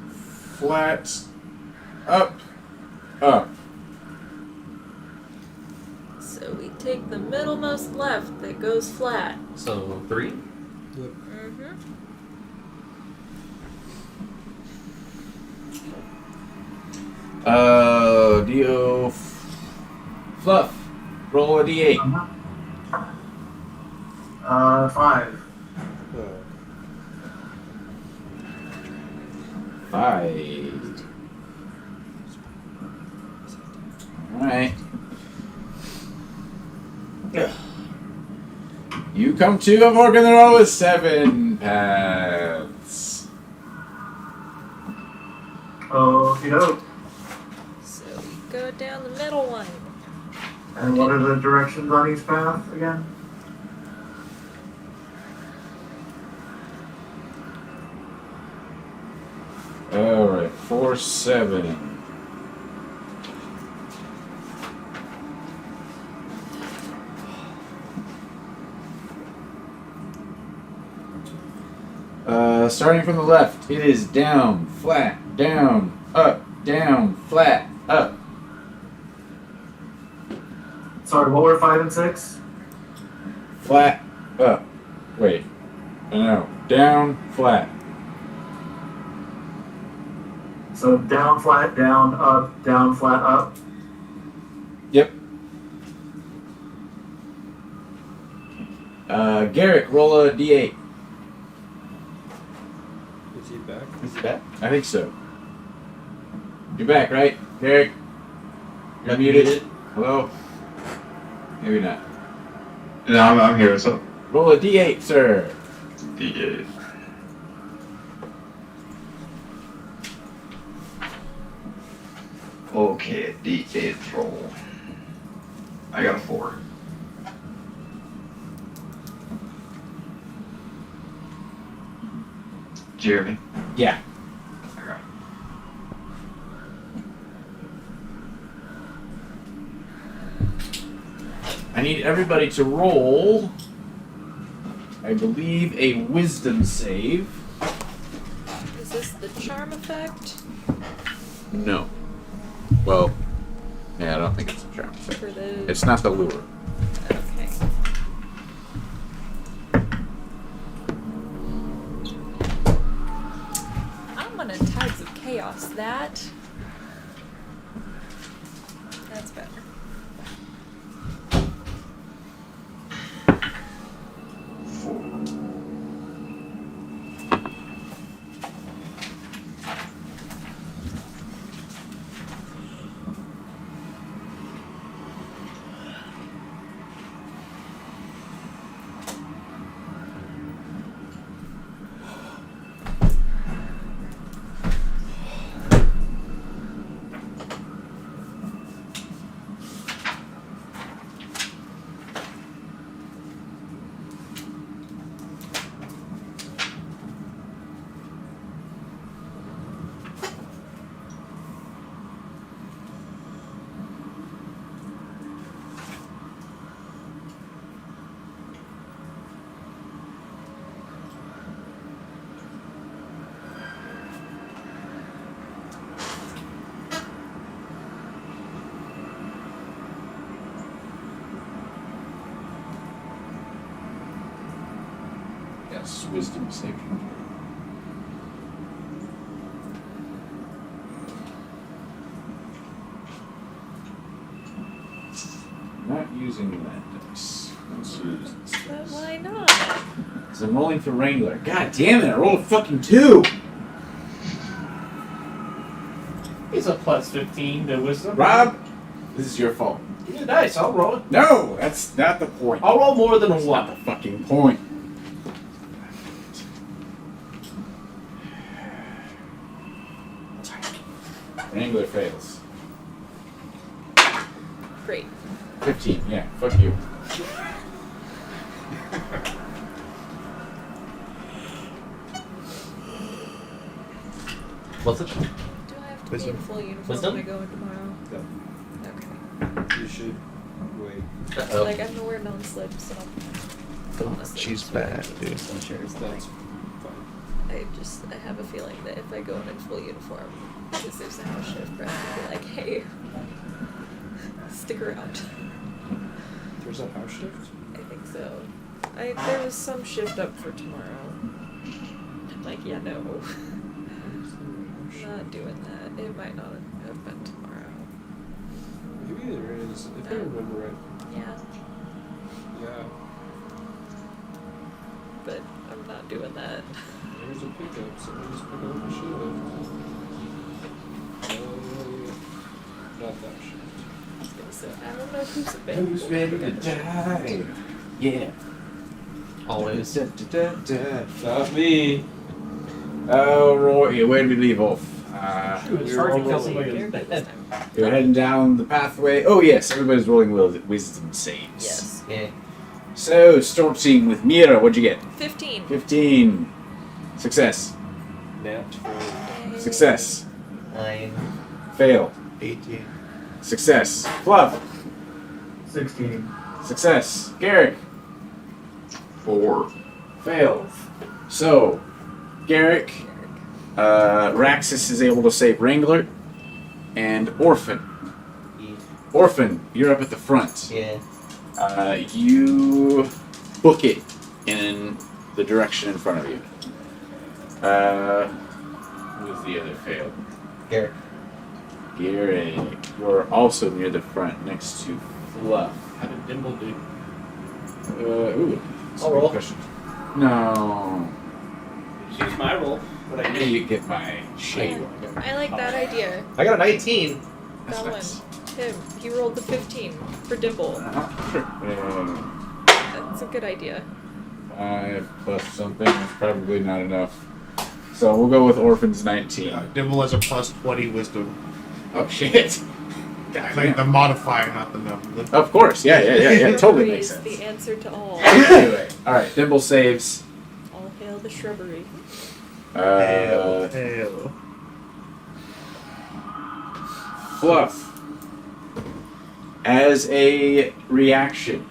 up. So we take the middlemost left that goes flat. So 3. Mm-hmm. Dio Fluff. Roll a d8. 5. 5. Alright. You come to a fork in the road with 7 paths. Okie doke. So we go down the middle one. And what are the directions on each path again? Alright, 4, 7. Starting from the left, it is down, flat, down, flat, up. Sorry, what were 5 and 6? Flat, up. Wait. No. Down, flat. So down, flat, down, flat, up. Yep. Garrick, roll a d8. Is he back? Is he back? I think so. You're back, right? Garrick? You're muted. Hello? Maybe not. No, I'm here. What's up? Roll a d8, sir. D8. Okay, D8 roll. I got a 4. Jeremy. Yeah. Okay. I need everybody to roll, I believe, a wisdom save. Is this the charm effect? No. Well, yeah, I don't think it's a charm. For the... It's not the lure. Okay. I'm gonna Tides of Chaos that. That's better. Yes, wisdom saving. Not using that dice. Let's use this But dice. why not? Because I'm rolling for Wrangler. God damn it, I rolled a fucking 2! He's a plus 15 to wisdom. Rob, this is your fault. Give me the dice. I'll roll it. No, that's not the point. I'll roll more than a That's not the 1. fucking point. Wrangler fails. Great. 15, yeah, fuck you. What's it? Do I have to Wisdom. be in full uniform Wisdom? when I go in tomorrow? No. Okay. You should wait. Uh-oh. Like, I'm gonna wear non-slips and I'll honestly She's just wear, bad, like, dude. sweatshirts and, That's like, fine. I have a feeling that if I go in full uniform, because there's a house shift, Brett will be like, hey, stick around. There's a house shift? I think so. There was some shift up for tomorrow. I'm like, yeah, no. Not doing that. It might not have been tomorrow. Maybe there is. If I remember right. Yeah, Yeah. but I'm not doing that. There's a pickup, so I just pick up the shift. Not that shift. So I don't know who's available. Who's ready to die? Yeah. Always. Da, da, da, da. Not me. Oh, Roy, where did we leave off? It's hard to kill somebody Character who's this dead. time. We're heading down the pathway. Oh, yes, everybody's rolling wisdom saves. Yes. Yeah. So, Storm Team with Mira, what'd you get? 15. 15. Success. Nat Yay. Success. 9. Fail. 18. Success. Fluff. 16. Success. Garrick. 4. Fail. So, Garrick, Raxus is able to save Wrangler, and Orphan. Orphan, you're up at the front. Yeah. You book it in the direction in front of you. Who was the other fail? Garrett. Garrick. You're also near the front, next to Fluff. How did Dimble do? Ooh. That's a I'll good roll. question. No. Use my roll, but I I knew you'd get my shade. I like that idea. I got a 19. That's That nice. one. Him. He rolled the 15 for Dimple. Uh-huh. Sure. That's a good idea. 5 plus something is probably not enough. So we'll go with Orphan's 19. Dimble has a plus 20 wisdom. Oh shit. Like the God, modifier, not the number. of course, yeah, totally Shrubbery makes is sense. the answer to all. Anyway, alright, Dimble saves. All hail the shrubbery. Hail. Fluff. As a reaction.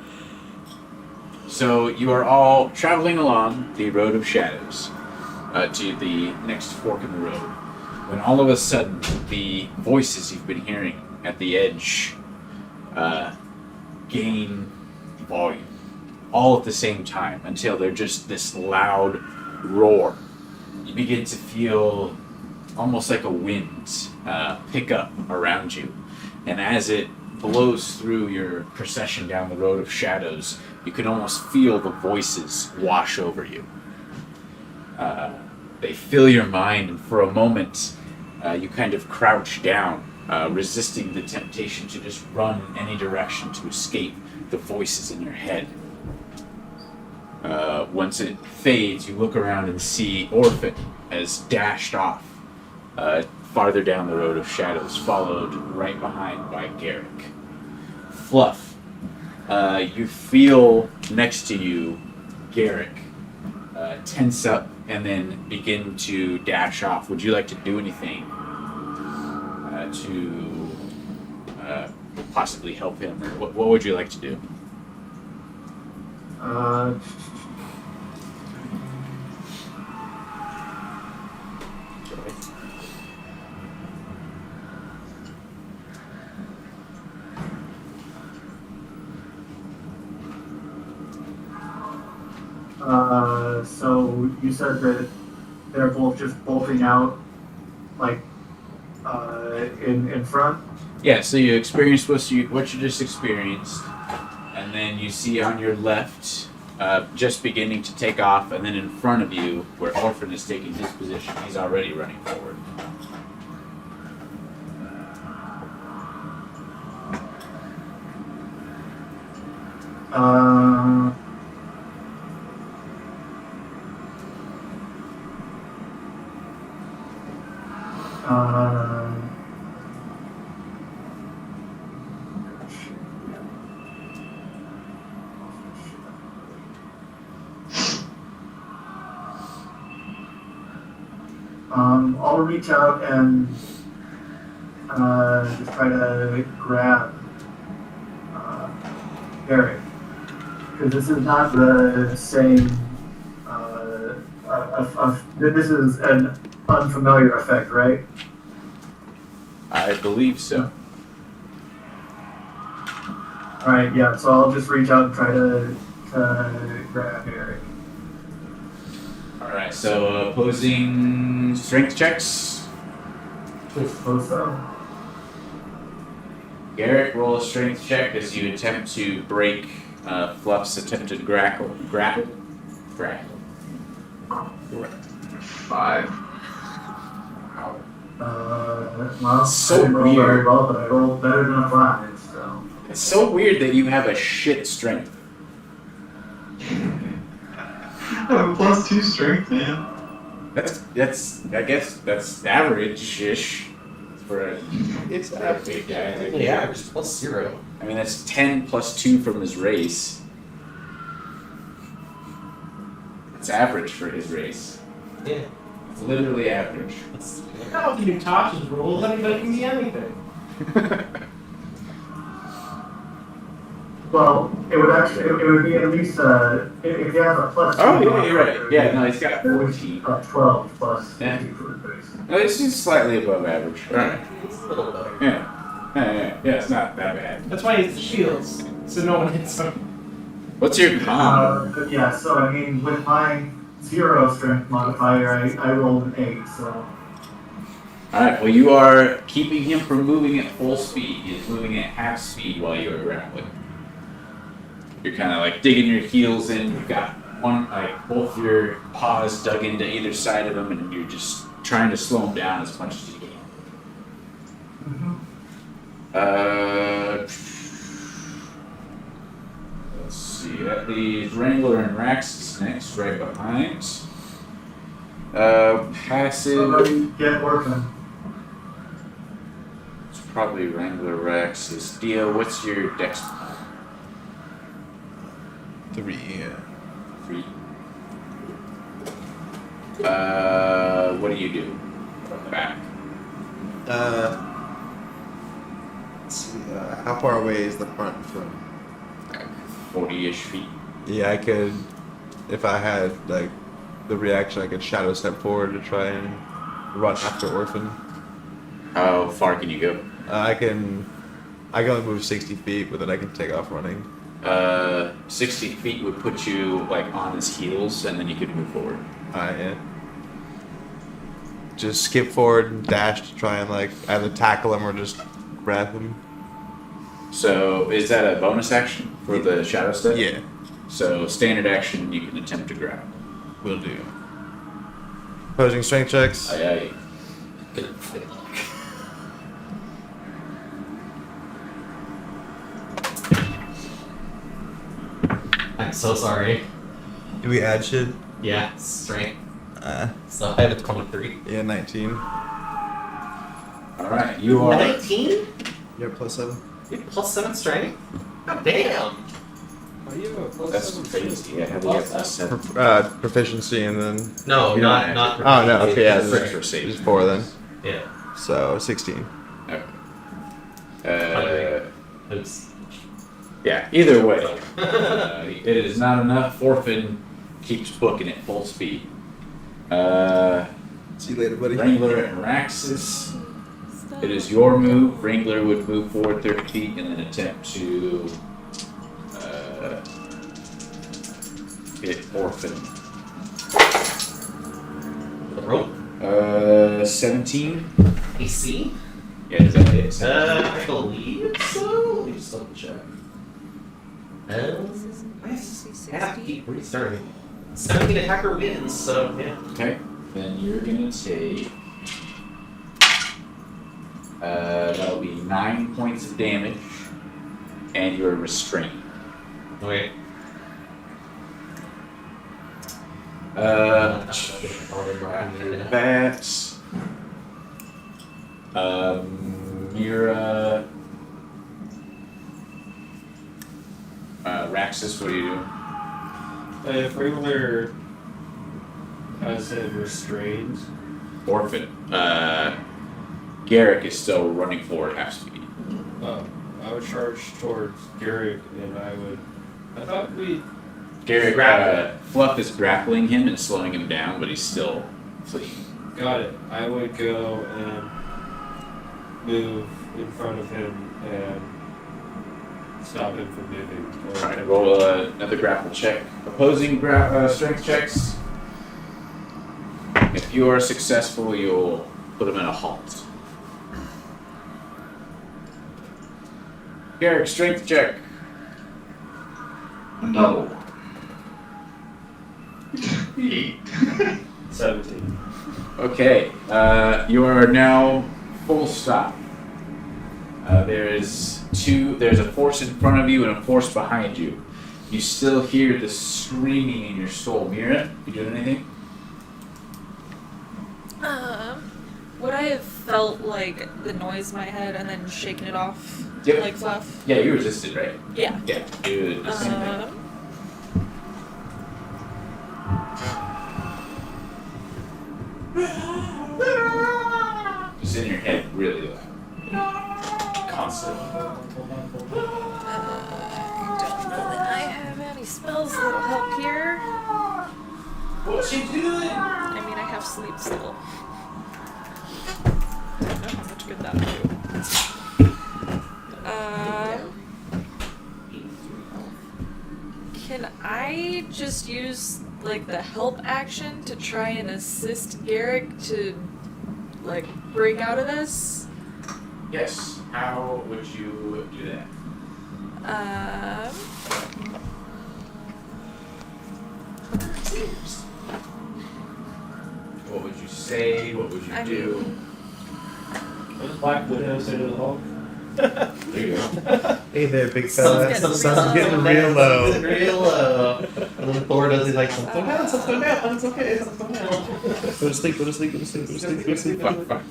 So you are all traveling along the Road of Shadows to the next fork in the road. When all of a sudden, the voices you've been hearing at the edge gain volume. All at the same time until they're just this loud roar. You begin to feel almost like a wind pick up around you. And as it blows through your procession down the Road of Shadows, you can almost feel the voices wash over you. They fill your mind, and for a moment, you kind of crouch down, resisting the temptation to just run in any direction to escape the voices in your head. Once it fades, you look around and see Orphan has dashed off farther down the Road of Shadows, followed right behind by Garrick. Fluff, you feel next to you Garrick tense up and then begin to dash off. Would you like to do anything to possibly help him? Or what would you like to do? So you said that they're both just bolting out, like, in front? Yeah, so you experienced what you just experienced, and then you see on your left, just beginning to take off, and then in front of you, where Orphan is taking his position, he's already running forward. I'll reach out and just try to grab Eric, because this is not the same. This is an unfamiliar effect, right? I believe so. All right, yeah. So I'll just reach out and try to grab Eric. Alright, so opposing strength checks. I suppose so. Garrett, roll a strength check as you attempt to break Fluff's attempted grapple. 5. Well, So I didn't roll weird. very well, but I rolled better than a 5, so. It's so weird that you have a shit strength. I have a +2 strength, man. That's I guess that's average-ish for a It's big guy. Technically average +0. I mean, that's 10 plus 2 from his race. It's average for his race. Yeah. It's literally average. That's, Now we can do Tasha's rules. Anybody can be anything. Well, it would be at least, if you have a +2. Oh, yeah, you're right. Yeah, no, he's got 14. 12 plus Yeah. 50 for the base. No, this is slightly above average. Alright. it's a little better. Yeah, it's not that bad. That's why he has the shields, so no one hits him. What's your con? But yeah, so I mean, with my 0 strength modifier, I rolled an 8, so. Alright, well, you are keeping him from moving at full speed. He is moving at half speed while you are grappling. You're kind of like digging your heels in. You've got both your paws dug into either side of him, and you're just trying to slow him down as much as you can. Let's see. That leaves Wrangler and Raxus next, right behind. Passive. Somebody get working. It's probably Wrangler Raxus. Dio, what's your dex? 3, yeah. 3. What do you do? From the back. Let's see, how far away is the front from? 40-ish feet. Yeah, I could, if I had like the reaction, I could shadow step forward to try and run after Orphan. How far can you go? I can only move 60 feet, but then I can take off running. 60 feet would put you like on his heels, and then you could move forward. Yeah. Just skip forward and dash to try and like either tackle him or just grab him. So is that a bonus action for the shadow step? Yeah, So standard action, you can attempt to grab. will do. Opposing strength checks. Aye, aye. Good. I'm so sorry. Do we add shit? Yeah, strength. So I have a 23. Yeah, 19. All right, you are. 19? Yeah, +7. You have +7 strength? God damn. That's crazy. Yeah, how do you get +7? Proficiency and then. No, You not don't not. Oh no, okay, yeah, For just saves. 4 then. Yeah. So 16. Oops. Yeah, either way, it is not enough. Orphan keeps booking at full speed. See you later, buddy. Wrangler and Raxus. It is your move. Wrangler would move forward 30 feet and then attempt to hit Orphan. The rope. 17. AC? Yeah, is that it? I believe so. Let me just double check. Nice. Happy restarting. 17 attacker wins, so yeah. Okay. Then you're gonna take. That'll be 9 points of damage, and you're restrained. Okay. After that, Mira, Raxus, what are you doing? If regular has him restrained, Orphan. Garrick is still running forward half speed. I would charge towards Garrick, and I thought we. Garrick, Fluff is grappling him and slowing him down, but he's still fleeing. Got it. I would go and move in front of him and stop him from moving. Alright, roll another grapple check. Opposing strength checks. If you are successful, you'll put him in a halt. Garrick, strength check. No. 8. 17. Okay, you are now full stop. There's a force in front of you and a force behind you. You still hear the screaming in your soul. Mira, you doing anything? Would I have felt like the noise in my head and then shaken it off Yep. like Fluff? Yeah, you resisted, right? Yeah. Yeah, you did the same thing. Just in your head, really loud. Constantly. I don't know that I have any spells that'll help here. What you doing? I mean, I have sleep still. I don't know how much good that'll do. Can I just use like the help action to try and assist Garrick to like break out of this? Yes. How would you do that? What would you say? What would you do? What does Black Widow say to the Hulk? There you go. Hey there, big fella. Sun's getting real low. Real low. And then Thor does, he's like, sun's going down, sun's going down, it's okay, sun's going down. Go to sleep, go to sleep, go to sleep, go to sleep, go to sleep. Fuck.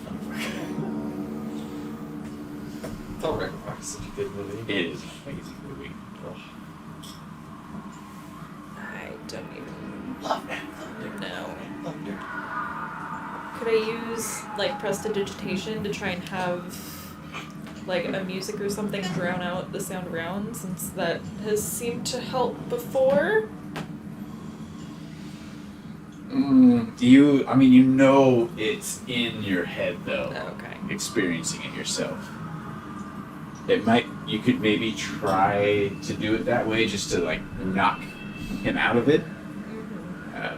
Thor Ragnarok is such a good movie. It is an amazing movie. I don't even Love that know. thunder. Could I use like prestidigitation to try and have like a music or something drown out the sound around, since that has seemed to help before? You know it's in your head though. Okay. Experiencing it yourself. You could maybe try to do it that way just to like knock him out of it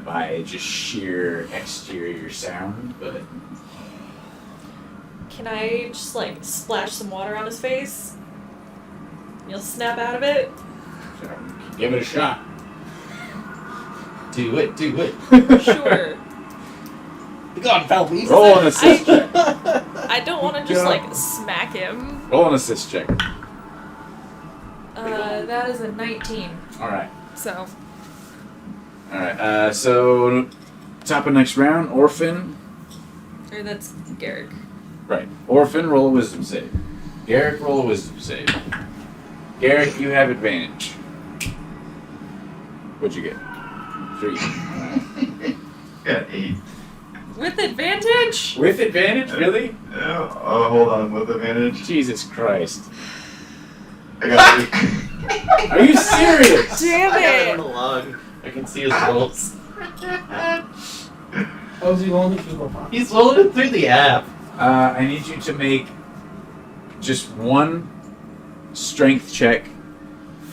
by just sheer exterior sound, but Can I just like splash some water on his face? He'll snap out of it? give it a shot. Do it. Sure. God, Falby. Roll an assist check. I don't want to just like smack him. Roll an assist check. That is a 19. Alright. So, Alright, so top of next round, Orphan. or that's Garrick. Right. Orphan, roll a wisdom save. Garrick, roll a wisdom save. Garrick, you have advantage. What'd you get? 3. Alright. Got 8. With advantage? With advantage? Really? Oh, hold on, with advantage. Jesus Christ. I got 8. Are you serious? Damn I got it on it! the log. I can see his rolls. Oh, is he rolling it through the box? He's rolling it through the app. I need you to make just one strength check,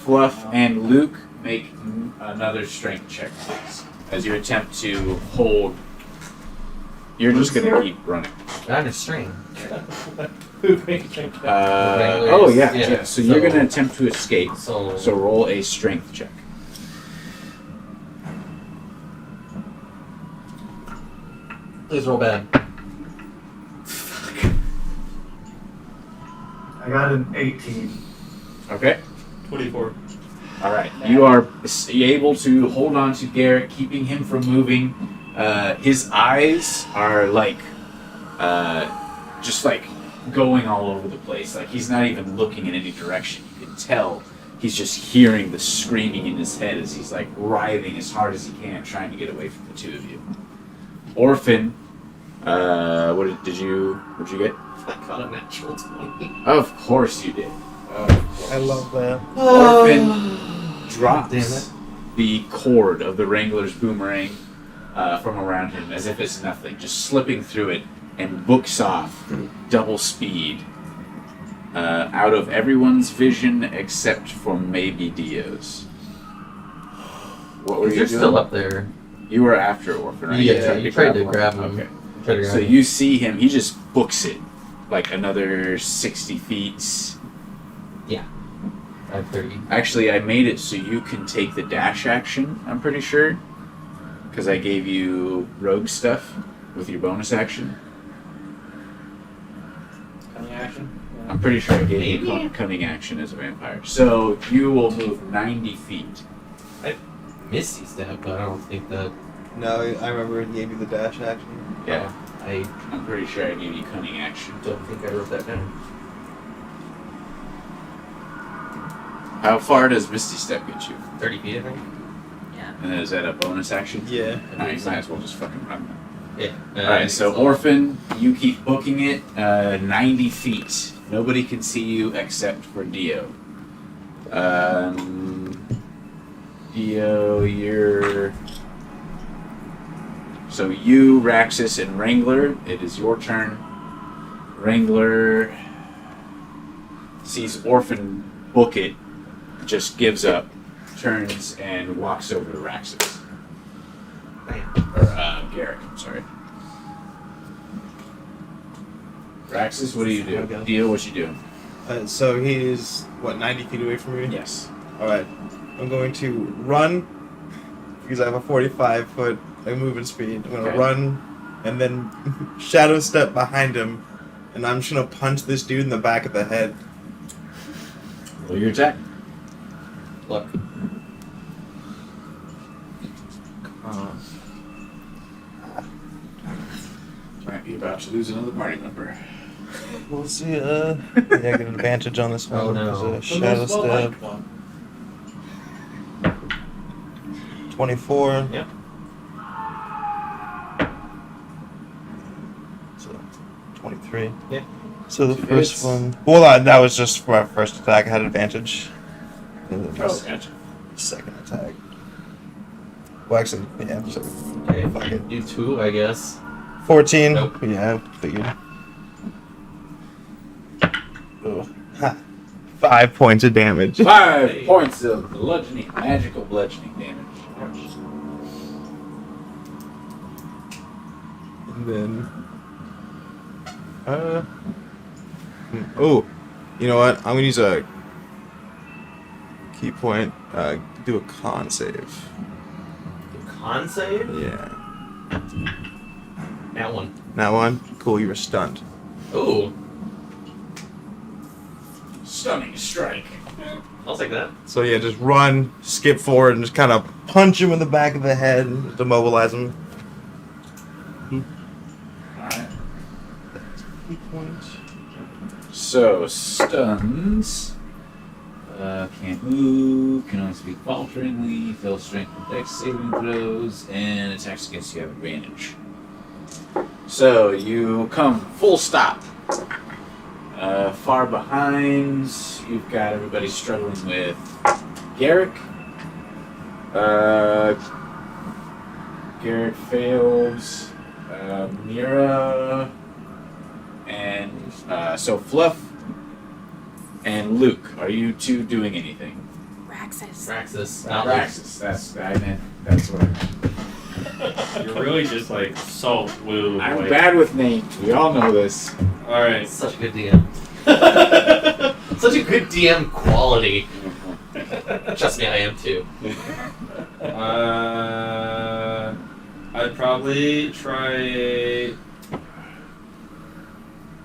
Fluff and Luke, make another strength check, please. As you attempt to hold. You're just gonna keep running. I'm a string. Oh yeah. So you're gonna attempt to escape. So Roll a strength check. please roll bad. I got an 18. Okay. 24. All right. You are able to hold on to Garrett, keeping him from moving. His eyes are like, just like going all over the place. Like he's not even looking in any direction. You can tell he's just hearing the screaming in his head as he's like writhing as hard as he can, trying to get away from the two of you. Orphan, what'd you get? I got a natural 20. Of course you did. I love that. Orphan Damn drops it. the cord of the Wrangler's boomerang from around him as if it's nothing, just slipping through it and books off double speed out of everyone's vision except for maybe Dio's. What were you You're doing? still up there. You were after Orphan, right? Yeah, you tried to grab him. Okay. Tried to grab So him. you see him, he just books it like another 60 feet. I have 30. Actually, I made it so you can take the dash action, I'm pretty sure. Because I gave you rogue stuff with your bonus action. Cunning action? I'm pretty sure I gave you Maybe? cunning action as a vampire. So you will move 90 feet. Misty step, but I don't think that. No, I remember he gave you the dash action. Yeah, I'm I'm pretty sure I gave you cunning action. don't think I wrote that down. How far does Misty Step get you? 30 feet, I think. Yeah. And then is that a bonus action? Yeah. Alright, might as well just fucking run then. Yeah. Alright, so Orphan, you keep booking it 90 feet. Nobody can see you except for Dio. Dio, you're... So you, Raxus, and Wrangler, it is your turn. Wrangler sees Orphan book it, just gives up, turns, and walks over to Raxus. Or Garrick, I'm sorry. Raxus, what do you do? Okay. Dio, what you doing? So he's, 90 feet away from me? Yes. Alright. I'm going to run, because I have a 45-foot movement speed. I'm going to Okay. run, and then shadow step behind him, and I'm just going to punch this dude in the back of the head. Roll your attack. Look. Might be about to lose another party member. We'll see, yeah, I get an advantage on this one. Oh, no. There's a shadow step. 24. Yep. So, 23. Yeah. So the Two first hits. one... Well, that was just for my first attack. I had advantage. And then Oh, gotcha. second attack. Well, actually, yeah, so Okay. fuck it. You too, I guess. 14. Nope. Yeah, I figured. Ugh. Ha. 5 points of damage. 5 points of bludgeoning, magical bludgeoning damage. And then... Oh, you know what? I'm gonna use a key point. Do a con save. Con save? Yeah. That one. That one? Cool, you were stunned. Ooh. Stunning strike. I'll take that. So yeah, just run, skip forward, and just kind of punch him in the back of the head to immobilize him. Alright. Key points. So, stuns. Can't move, can only speak falteringly, fail strength and dex saving throws, and attacks against you have advantage. So, you come full stop. Far behind, you've got everybody struggling with Garrick. Garrick fails. Mira. And so Fluff and Luke, are you two doing anything? Praxis. Praxis. Praxis. That's what I meant. You're really just like salt wound. I'm like, bad with names. We all know this. All right. Such a good DM. Such a good DM quality. Trust me, I am too. I'd probably try.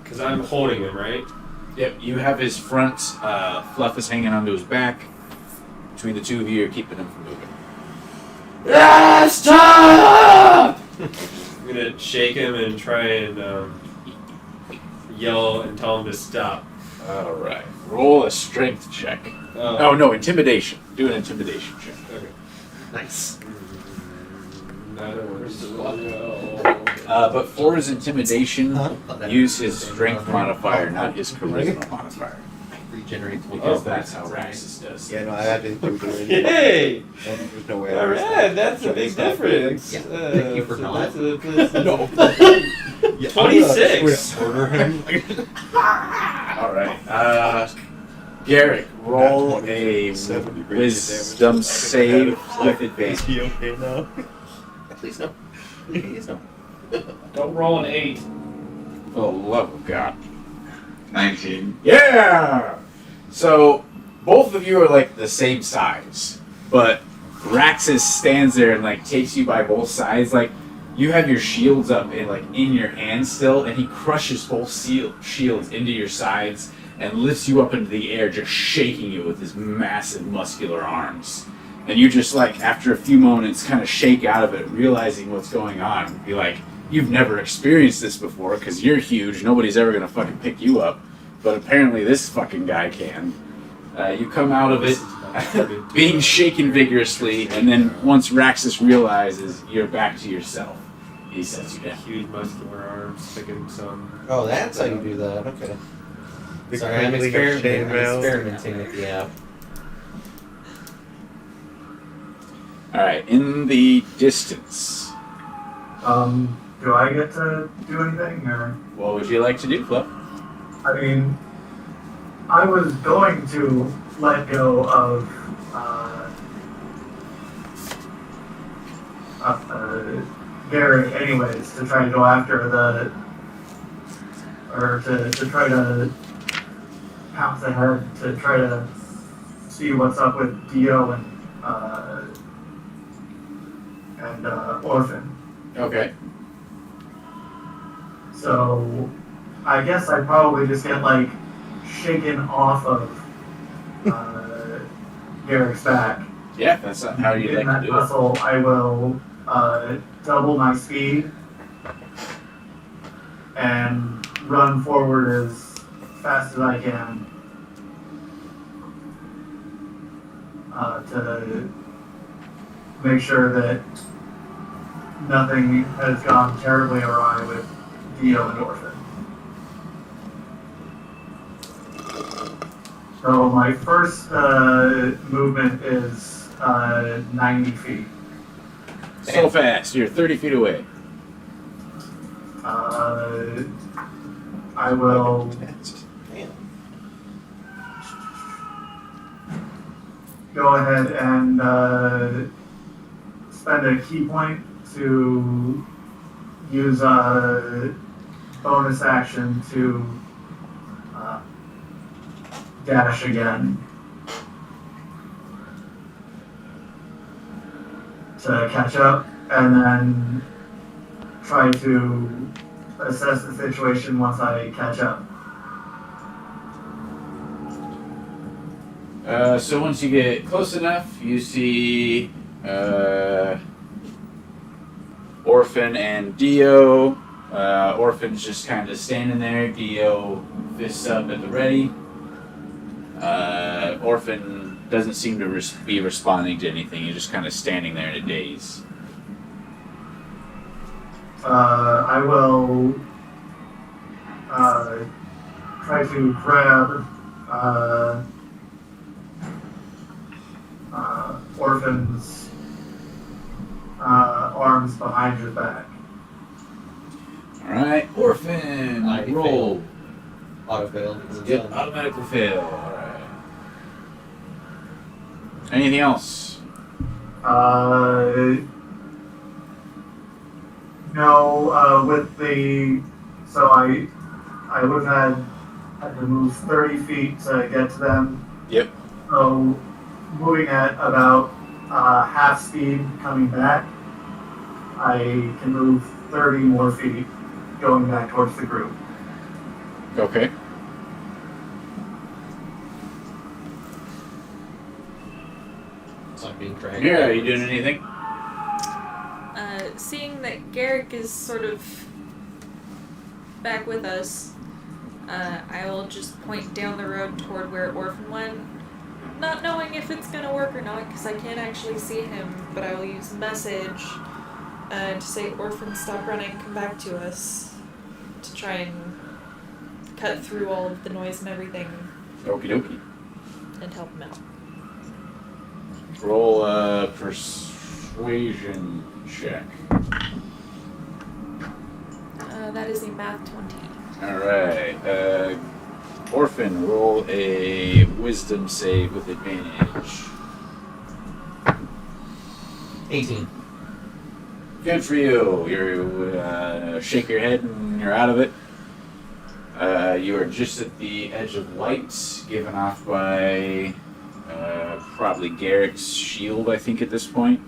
Because I'm holding him, right? Yep, you have his front. Fluff is hanging onto his back. Between the two of you, you're keeping him from moving. Stop! I'm gonna shake him and try and yell and tell him to stop. All right. Roll a strength check. Oh no, intimidation. Do an intimidation check. Okay. Nice. But for his intimidation, use his strength modifier, not his charisma modifier, Regenerate. because that's how Raxus does. Yeah, no, I had to intimidate. Yay! There's no way. Alright, that's a big difference. Yeah, thank you for not. No. 26. Order him. All right. Garrick, roll a wisdom save with Is advantage. he okay now? Please no. Please no. Don't roll an 8. For the love of God. 19. Yeah! So, both of you are like the same size, but Raxus stands there and like takes you by both sides. Like, you have your shields up and like in your hands still, and he crushes both shields into your sides and lifts you up into the air, just shaking you with his massive muscular arms. And you just like, after a few moments, kind of shake out of it, realizing what's going on. Be like, you've never experienced this before because you're huge. Nobody's ever gonna fucking pick you up, but apparently this fucking guy can. You come out of it being shaken vigorously, and then once Raxus realizes you're back to yourself, he sets you down. Huge muscular arms sticking some. Oh, that's how you do that. Okay. The Sorry, I'm crinkling of chainmail. experimenting with the app. Alright, in the distance, Do I get to do anything, or? what would you like to do, Fluff? I mean, I was going to let go of Garrick anyways, to try to go after to try to pounce ahead, to try to see what's up with Dio and Orphan. Okay. So I guess I'd probably just get like shaken off of Garrick's back. Yeah, that's not how you'd In like that to do it. muscle, I will double my speed and run forward as fast as I can to make sure that nothing has gone terribly awry with Dio and Orphan. So my first movement is 90 feet. So fast, you're 30 feet away. I will go ahead and spend a key point to use a bonus action to dash again to catch up, and then try to assess the situation once I catch up. So once you get close enough, you see Orphan and Dio. Orphan's just kind of standing there. Dio fists up at the ready. Orphan doesn't seem to be responding to anything. He's just kind of standing there in a daze. I will try to grab Orphan's arms behind his back. Alright, Orphan, I roll. Auto fail. Yep, automatically fail. Alright. Anything else? No, with the, so I would have had to move 30 feet to get to them. Yep. So moving at about half speed coming back, I can move 30 more feet going back towards the group. Okay. So I'm being dragged. Yeah, are you doing anything? Seeing that Garrick is sort of back with us, I will just point down the road toward where Orphan went, not knowing if it's gonna work or not, because I can't actually see him, but I will use message to say, Orphan, stop running, come back to us, to try and cut through all of the noise and everything Okie dokie. and help him out. Roll a persuasion check. That is a math 20. Alright. Orphan, roll a wisdom save with advantage. 18. Good for you. You shake your head and you're out of it. You are just at the edge of light, given off by probably Garrick's shield, I think, at this point.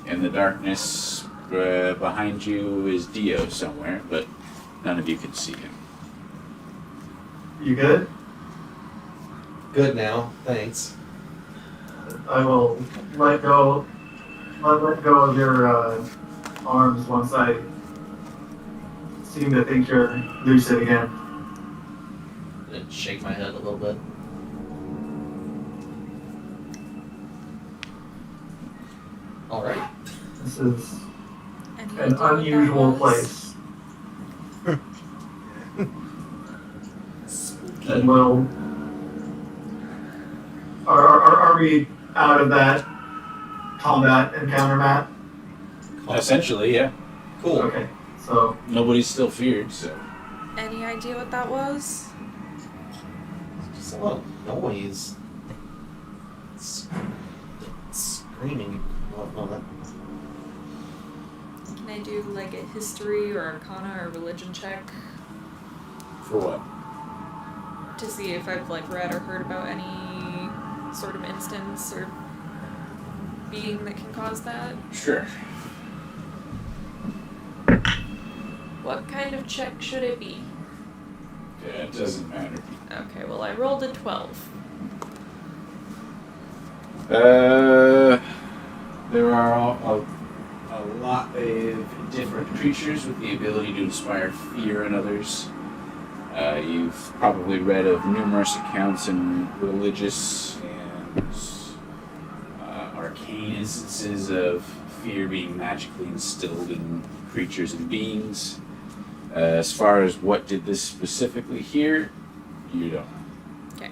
In the darkness behind you is Dio somewhere, but none of you can see him. You good? Good now, thanks. I will let go of your arms once I seem to think you're lucid again. And shake my head a little bit. Alright. This is Any an idea what that unusual was? place. And we'll. Are we out of that combat encounter map? Essentially, yeah. Cool. Okay, so Nobody's still feared, so. Any idea what that was? Just a lot of noise. Screaming. Well, that. Can I do like a history or arcana or religion check For what? to see if I've like read or heard about any sort of instance or being that can cause that? Sure. What kind of check should it be? Yeah, it doesn't matter. Okay, well I rolled a 12. There are a lot of different creatures with the ability to inspire fear in others. You've probably read of numerous accounts in religious and arcane instances of fear being magically instilled in creatures and beings. As far as what did this specifically here, you don't know. Okay.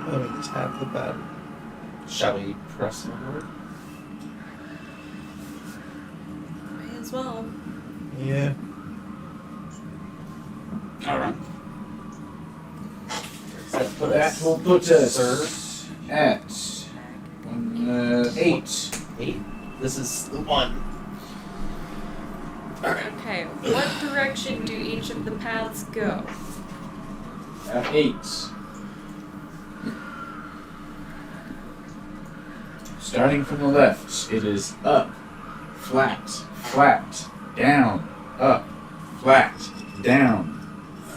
Oh, it's half the battle. Shall we press onward? May as well. Yeah. Alright. That will put us at 8. 8. This is the 1. Okay, what direction do each of the paths go? At 8. Starting from the left, it is up, flat, flat, down, up, flat, down,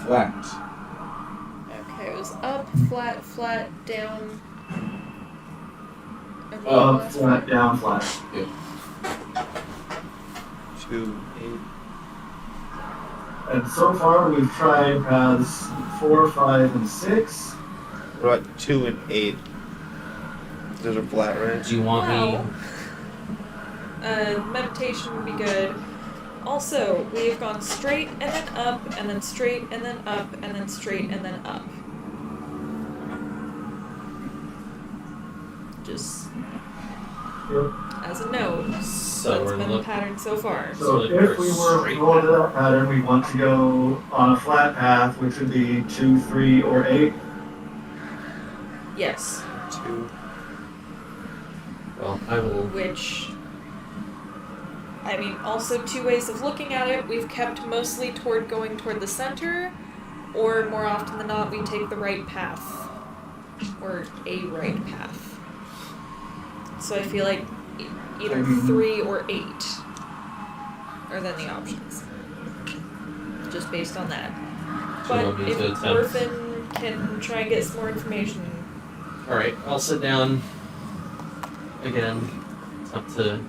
flat. Okay, it was up, flat, flat, down. And the up, last flat, one. down, flat. 2, 8. And so far we've tried paths 4, 5, and 6. What about 2 and 8? Those are flat, right? Do you want me? Meditation would be good. Also, we have gone straight and then up, and then straight and then up, and then straight and then up. Just Yep. As a note, So that's we're been the looking. pattern so far. So looking if for we a were straight going to path. that pattern, we want to go on a flat path, which would be 2, 3, or 8. Yes. 2. Well, I will. Which, I mean, also two ways of looking at it. We've kept mostly going toward the center, or more often than not, we take the right path. Or a right path. So I feel like either 3 or 8 are then the options. Just based on that. Do you want But me if to attempt? Orphan can try and get some more information. Alright, I'll sit down again. Up to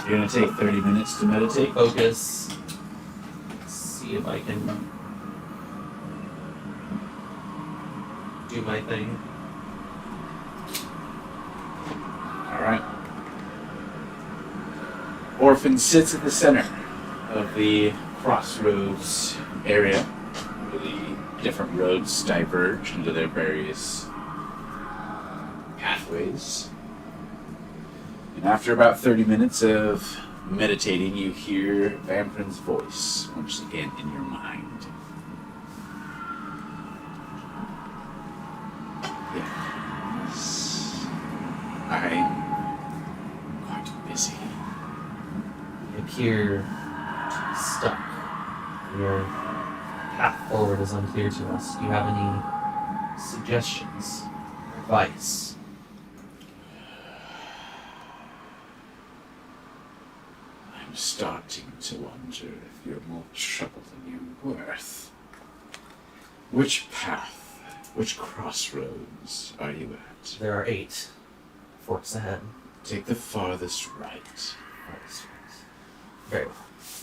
You're gonna take 30 minutes to meditate. focus. See if I can do my thing. All right. Orphan sits at the center of the crossroads area where the different roads diverge into their various pathways. And after about 30 minutes of meditating, you hear Vamprin's voice once again in your mind. Yes. I'm quite busy. You appear stuck. Your path forward is unclear to us. Do you have any suggestions? Advice? I'm starting to wonder if you're more trouble than you're worth. Which path, which crossroads are you at? There are 8 forks ahead. Take the farthest right. Very well.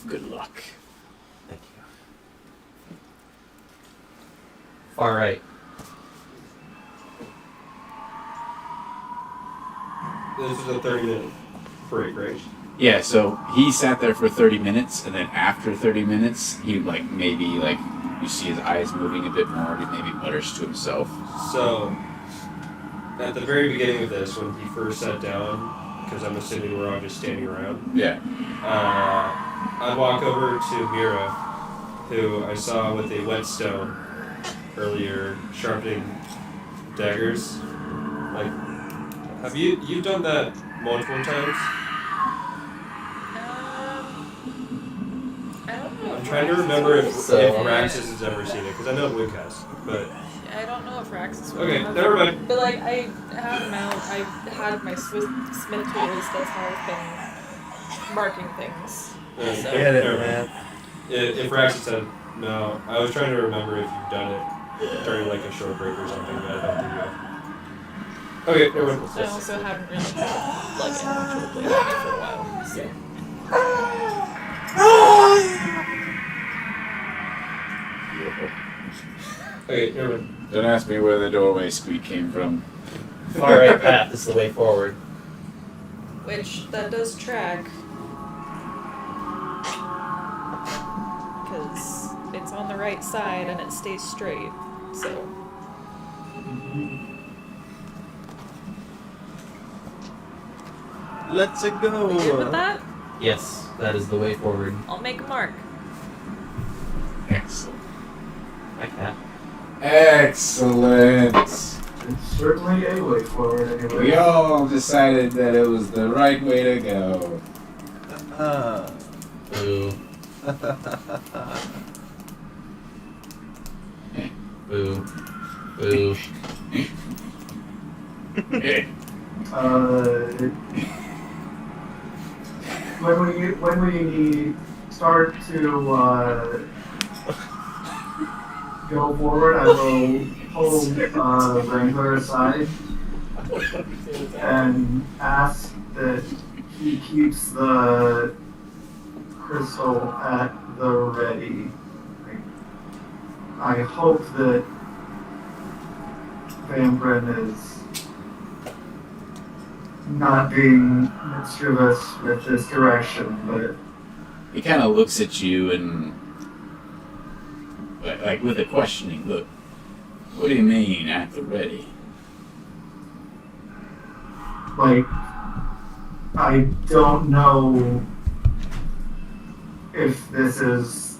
Good luck. Thank you. Far right. This is a 30-minute break, right? Yeah, so he sat there for 30 minutes, and then after 30 minutes, he maybe you see his eyes moving a bit more. He maybe mutters to himself. So, at the very beginning of this, when he first sat down, because I'm assuming we're all just standing around, Yeah. I'd walk over to Mira, who I saw with a whetstone earlier, sharpening daggers. Like, have you've done that multiple times? I don't know. I'm trying to remember if So- Raxus has ever seen it, because I know Luke has, but I don't know if Raxus would okay, have. never mind. But like I have them out. I've had my Smith tools. That's how I've been marking things. Get it, man. If Raxus said no, I was trying to remember if you've done it during like a short break or something, but I don't think you have. Okay, never mind. I also haven't really had like an actual play for a while. So. Okay, never mind. Don't ask me where the doorway squeak came from. Far right path is the way forward. Which that does track. Because it's on the right side and it stays straight. So. Let's We good with go. that? Yes, that is the way forward. I'll make a mark. Excellent. My cat. Excellent. It's certainly a way forward anyway. We all decided that it was the right way to go. Boo. Boo. Boo. When we start to go forward, I will pull Wrangler aside and ask that he keeps the crystal at the ready. I hope that Vamprin is not being mischievous with this direction, but He kind of looks at you and, like with a questioning look. What do you mean at the ready? like, I don't know if this is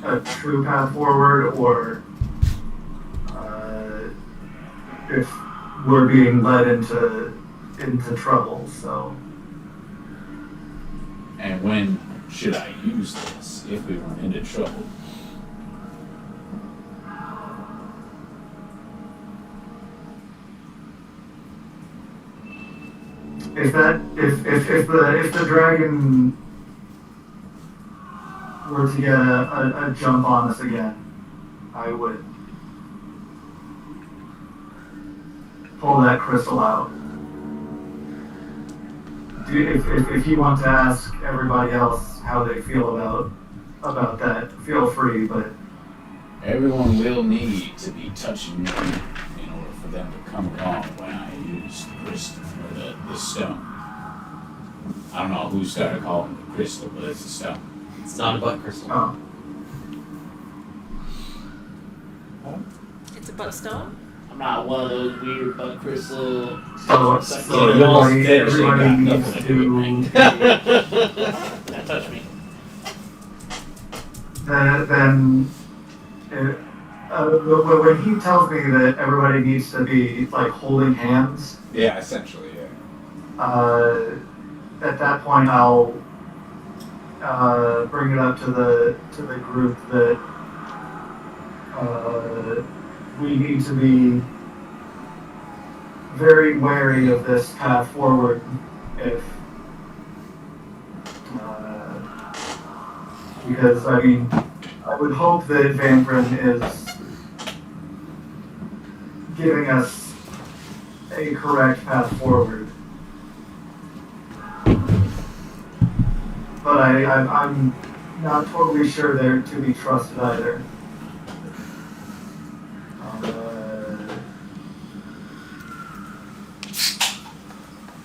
a true path forward or if we're being led into trouble. So, And when should I use this if we run into trouble? if the dragon were to get a jump on us again, I would pull that crystal out. If you want to ask everybody else how they feel about that, feel free, but Everyone will need to be touching me in order for them to come along when I use the crystal or the stone. I don't know who started calling it the crystal, but it's a stone. It's not a butt crystal. oh, It's a butt stone? I'm not one of those weird butt crystal. so Yeah, y'all everybody, fetish ain't everybody got needs nothing to do with to Don't touch me. then when he tells me that everybody needs to be like holding hands, Yeah, essentially, yeah. at that point I'll bring it up to the group that we need to be very wary of this path forward if because I mean I would hope that Vanprin is giving us a correct path forward. But I'm not totally sure they're to be trusted either.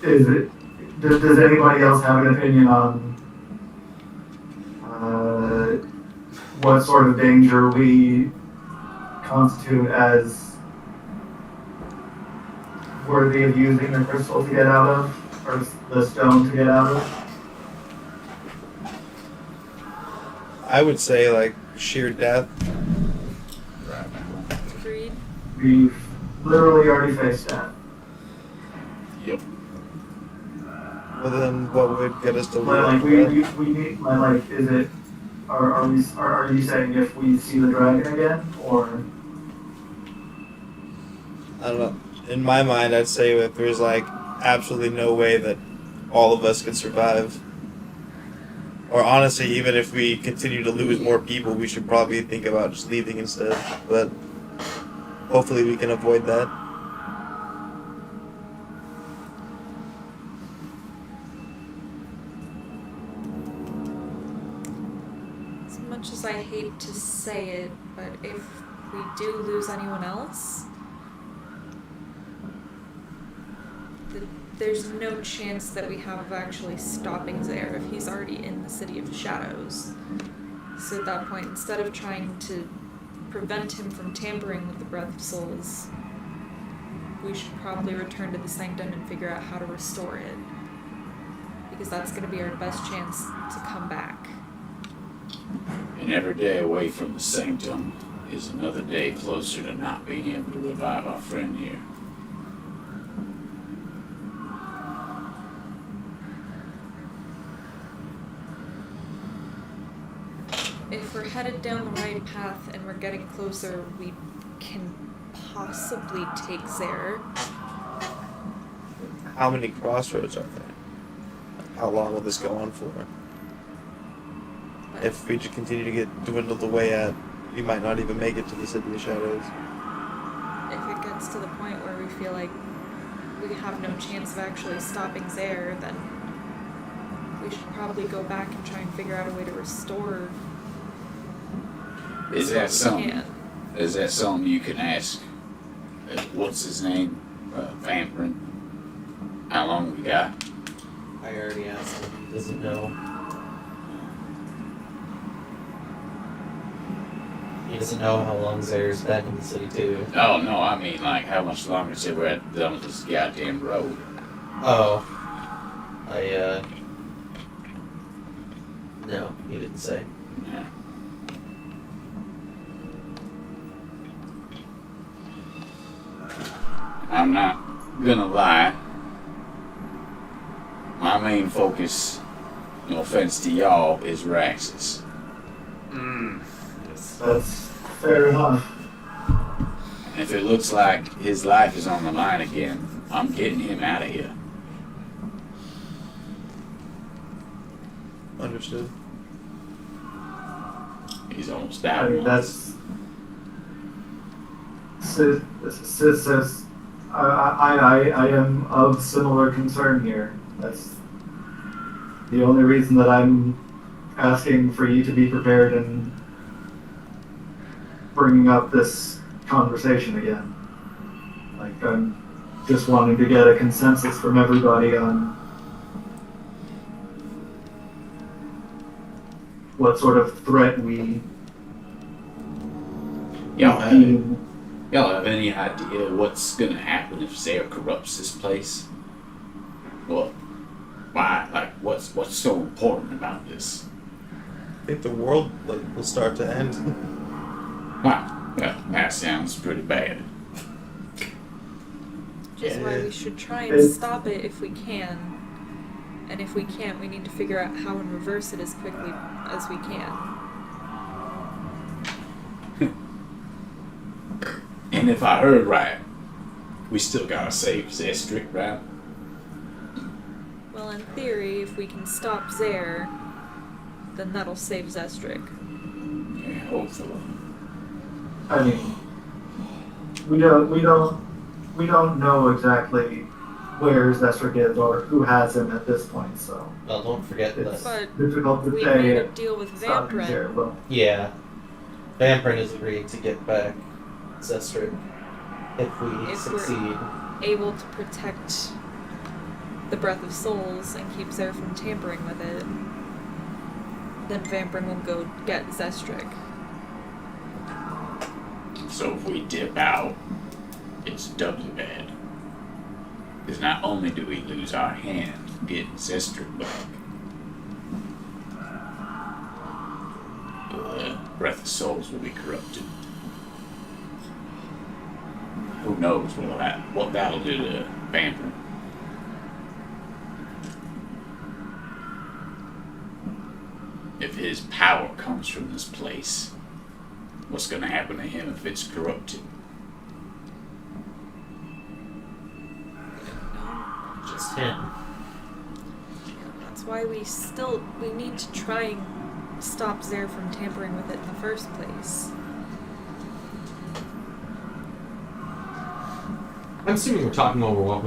Does anybody else have an opinion on what sort of danger we constitute as worthy of using the crystal to get out of, or the stone to get out of? I would say like sheer death. Agreed. We've literally already faced that. Yep. Well, then what would get us to But like live? we need like is it are you saying if we see the dragon again or I don't know. In my mind, I'd say if there's like absolutely no way that all of us could survive, or honestly, even if we continue to lose more people, we should probably think about just leaving instead. But hopefully, we can avoid that. As much as I hate to say it, but if we do lose anyone else, there's no chance that we have of actually stopping Zaire if he's already in the City of Shadows. So at that point, instead of trying to prevent him from tampering with the Breath of Souls, we should probably return to the Sanctum and figure out how to restore it. Because that's going to be our best chance to come back. And every day away from the sanctum is another day closer to not being able to revive our friend here. If we're headed down the right path and we're getting closer, we can possibly take Zaire. How many crossroads are there? How long will this go on for? But If we just continue to get dwindled away at, we might not even make it to the City of Shadows. if it gets to the point where we feel like we have no chance of actually stopping Zaire, then we should probably go back and try and figure out a way to restore. Is what that we something? can. Is that something you can ask? What's his name? Vamprin. How long we got? I already asked him. He doesn't know. He doesn't know how long Zaire's been in the city too. Oh no, I mean like how much longer till we're done with this goddamn road? Oh. No, he didn't say. Yeah. I'm not gonna lie. My main focus, no offense to y'all, is Raxus. That's fair enough. And if it looks like his life is on the line again, I'm getting him out of here. Understood. He's almost I out. mean, that's. Sis, I am of similar concern here. That's the only reason that I'm asking for you to be prepared and bringing up this conversation again. Like, I'm just wanting to get a consensus from everybody on what sort of threat we Y'all have, deem. y'all have any idea what's gonna happen if Zare corrupts this place? What? Why? Like, what's so important about this? I think the world will start to end. Wow. Well, that sounds pretty bad. Which is why we should try and It's- stop it if we can. And if we can't, we need to figure out how and reverse it as quickly as we can. And if I heard right, we still gotta save Zestrick, right? Well, in theory, if we can stop Zare, then that'll save Zestrick. Yeah, hopefully. I mean, we don't know exactly where Zestrick is or who has him at this point, so Well, don't forget it's that. But difficult to we say made a if deal with stopping Zare Vamprin. will. Yeah. Vamprin has agreed to get back Zestrick if we If we're- succeed. Able to protect the Breath of Souls and keep Zare from tampering with it, then Vamprin will go get Zestrick. So if we dip out, it's doubly bad. Because not only do we lose our hand getting Zestrick back, the Breath of Souls will be corrupted. Who knows what that'll do to Vampire. If his power comes from this place, what's gonna happen to him if it's corrupted? Just him. That's why we need to try and stop Zare from tampering with it in the first place. I'm assuming we're talking while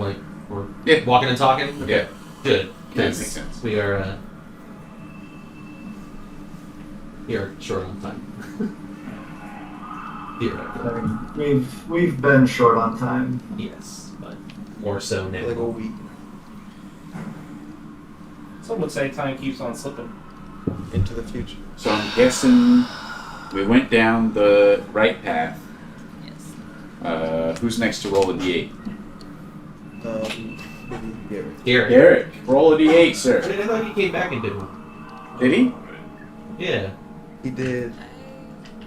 we're Yeah. walking and talking. Yeah. Good. Yeah, makes 'Cause sense. we are short on time. Theoretically. I mean, we've been short on time. Yes, but more so now. Like a week Some would say time keeps on slipping. into the future. So I'm guessing we went down the right path. Yes. Who's next to roll a d8? Gary. Garrett. Derek, roll a d8, sir. I thought he came back and did one. Did he? Yeah. He did.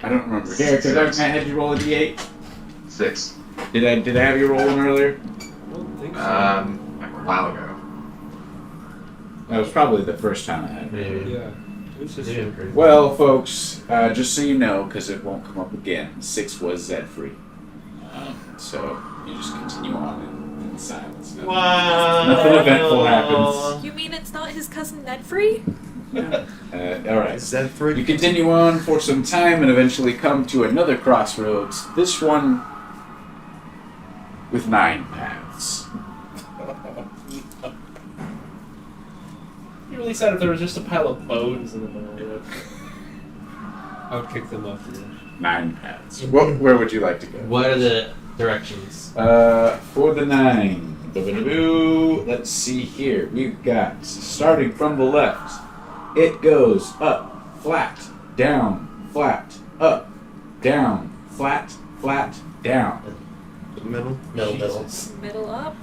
I don't remember. Derek, did I had you roll a d8? 6. Did I have you roll one earlier? I don't think so. Like a while ago. That was probably the first time I had it. Maybe. Yeah. It was just Yeah. Well, folks, just so you know, because it won't come up again, 6 was Z-free. So you just continue on in silence. Nothing eventful happens. You mean it's not his cousin Nedfree? All right. Is that 3? You continue on for some time and eventually come to another crossroads. This one with 9 paths. You really said if there was just a pile of bones in the middle of it. I'll kick them off the edge. 9 paths. Where would you like to go? What are the directions? For the 9. Let's see here. We've got, starting from the left, it goes up, flat, down, flat, up, down, flat, down. The middle? Middle. Middle up?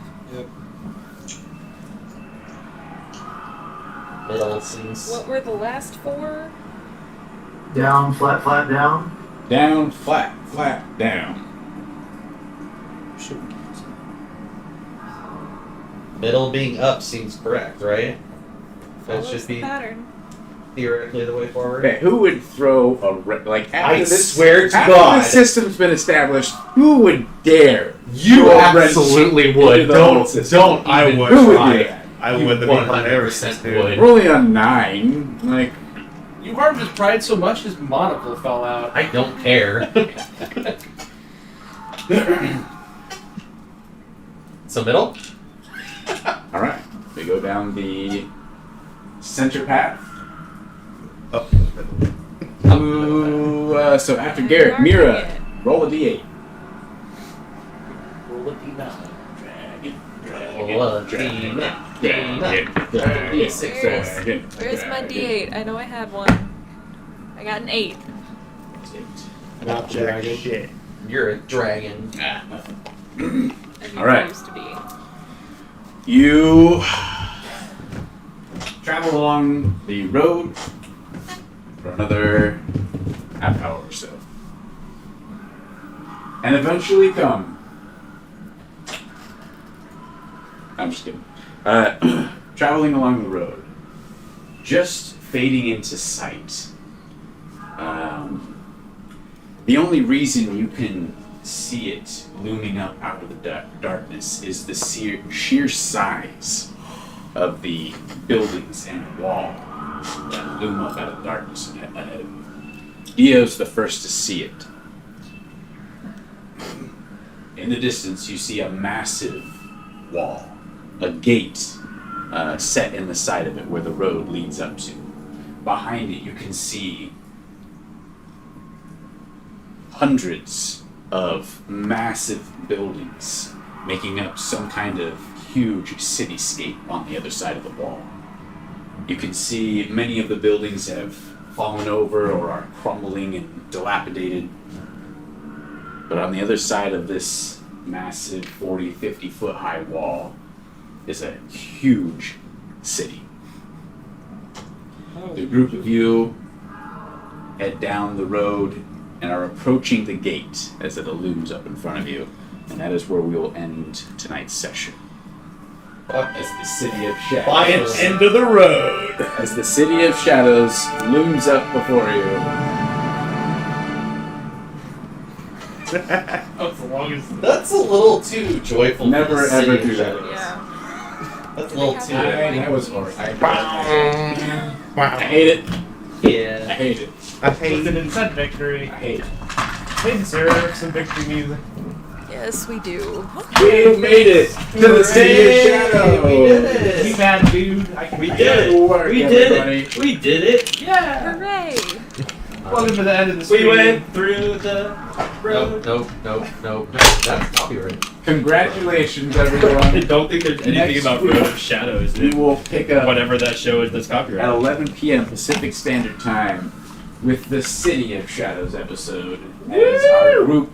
Middle seems. What were the last 4? Down, flat, flat, down. Down, flat, flat, down. Middle being up seems correct, right? That Follows should the be pattern. theoretically the way forward. Okay, who would throw a like after I this? swear to after God. the system's been established, who would dare? You throw a wrench absolutely into would. the whole system? Don't I even would. Who would try. do that? I You would be 100% would. We're only on 9. Like, You harmed his pride so much his monocle fell out. I don't care. So middle? all right, we go down the center path. Up. Ooh, so after I'm Garrett, marking Mira, it. roll a d8. Roll a D9. Dragon, Roll a D9. dragon. Where's my D8? I know I had one. I got an 8. Not dragon. Shit. You're a dragon. Ah, nothing. And All right. used to be. You travel along the road for another half hour or so. And eventually come. I'm just kidding. Traveling along the road, just fading into sight. The only reason you can see it looming up out of the darkness is the sheer size of the buildings and wall that loom up out of the darkness ahead of you. Io's the first to see it. In the distance, you see a massive wall, a gate set in the side of it where the road leads up to. Behind it, you can see hundreds of massive buildings making up some kind of huge cityscape on the other side of the wall. You can see many of the buildings have fallen over or are crumbling and dilapidated. But on the other side of this massive 40, 50 foot high wall is a huge city. The group of you head down the road and are approaching the gate as it looms up in front of you. And that is where we will end tonight's session. As the City of Shadows. End of the road. As the City of Shadows looms up before you. That's the longest. That's a little too joyful. Never, for the city ever of do that. shadows. Yeah. That's a little too. That was horrible. I hate it. I Yeah. hate it. I It's hate an instant victory. I hate it. They deserve some victory music. Yes, we do. We made it to the City of Shadows. We did You it. bad dude. We Good did it. work, We did everybody. it. We did it. Yeah. Hooray! Welcome to the end of the We stream. went through the road. Nope. That's copyright. Congratulations, I everyone. don't think there's anything Next about week, Road of Shadows We in will pick up whatever that show is that's at copyrighted. 11 p.m. Pacific Standard Time with the City of Shadows episode as our group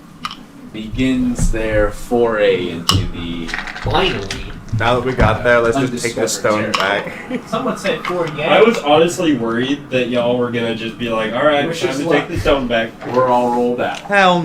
begins their foray into the Finally. Now that we got there, let's just take the Undiscovered stone back. Some would say 4 yanks. I was honestly worried that y'all were gonna just be like, alright, Which time is to luck. take the stone back. We're all rolled out. Hell no.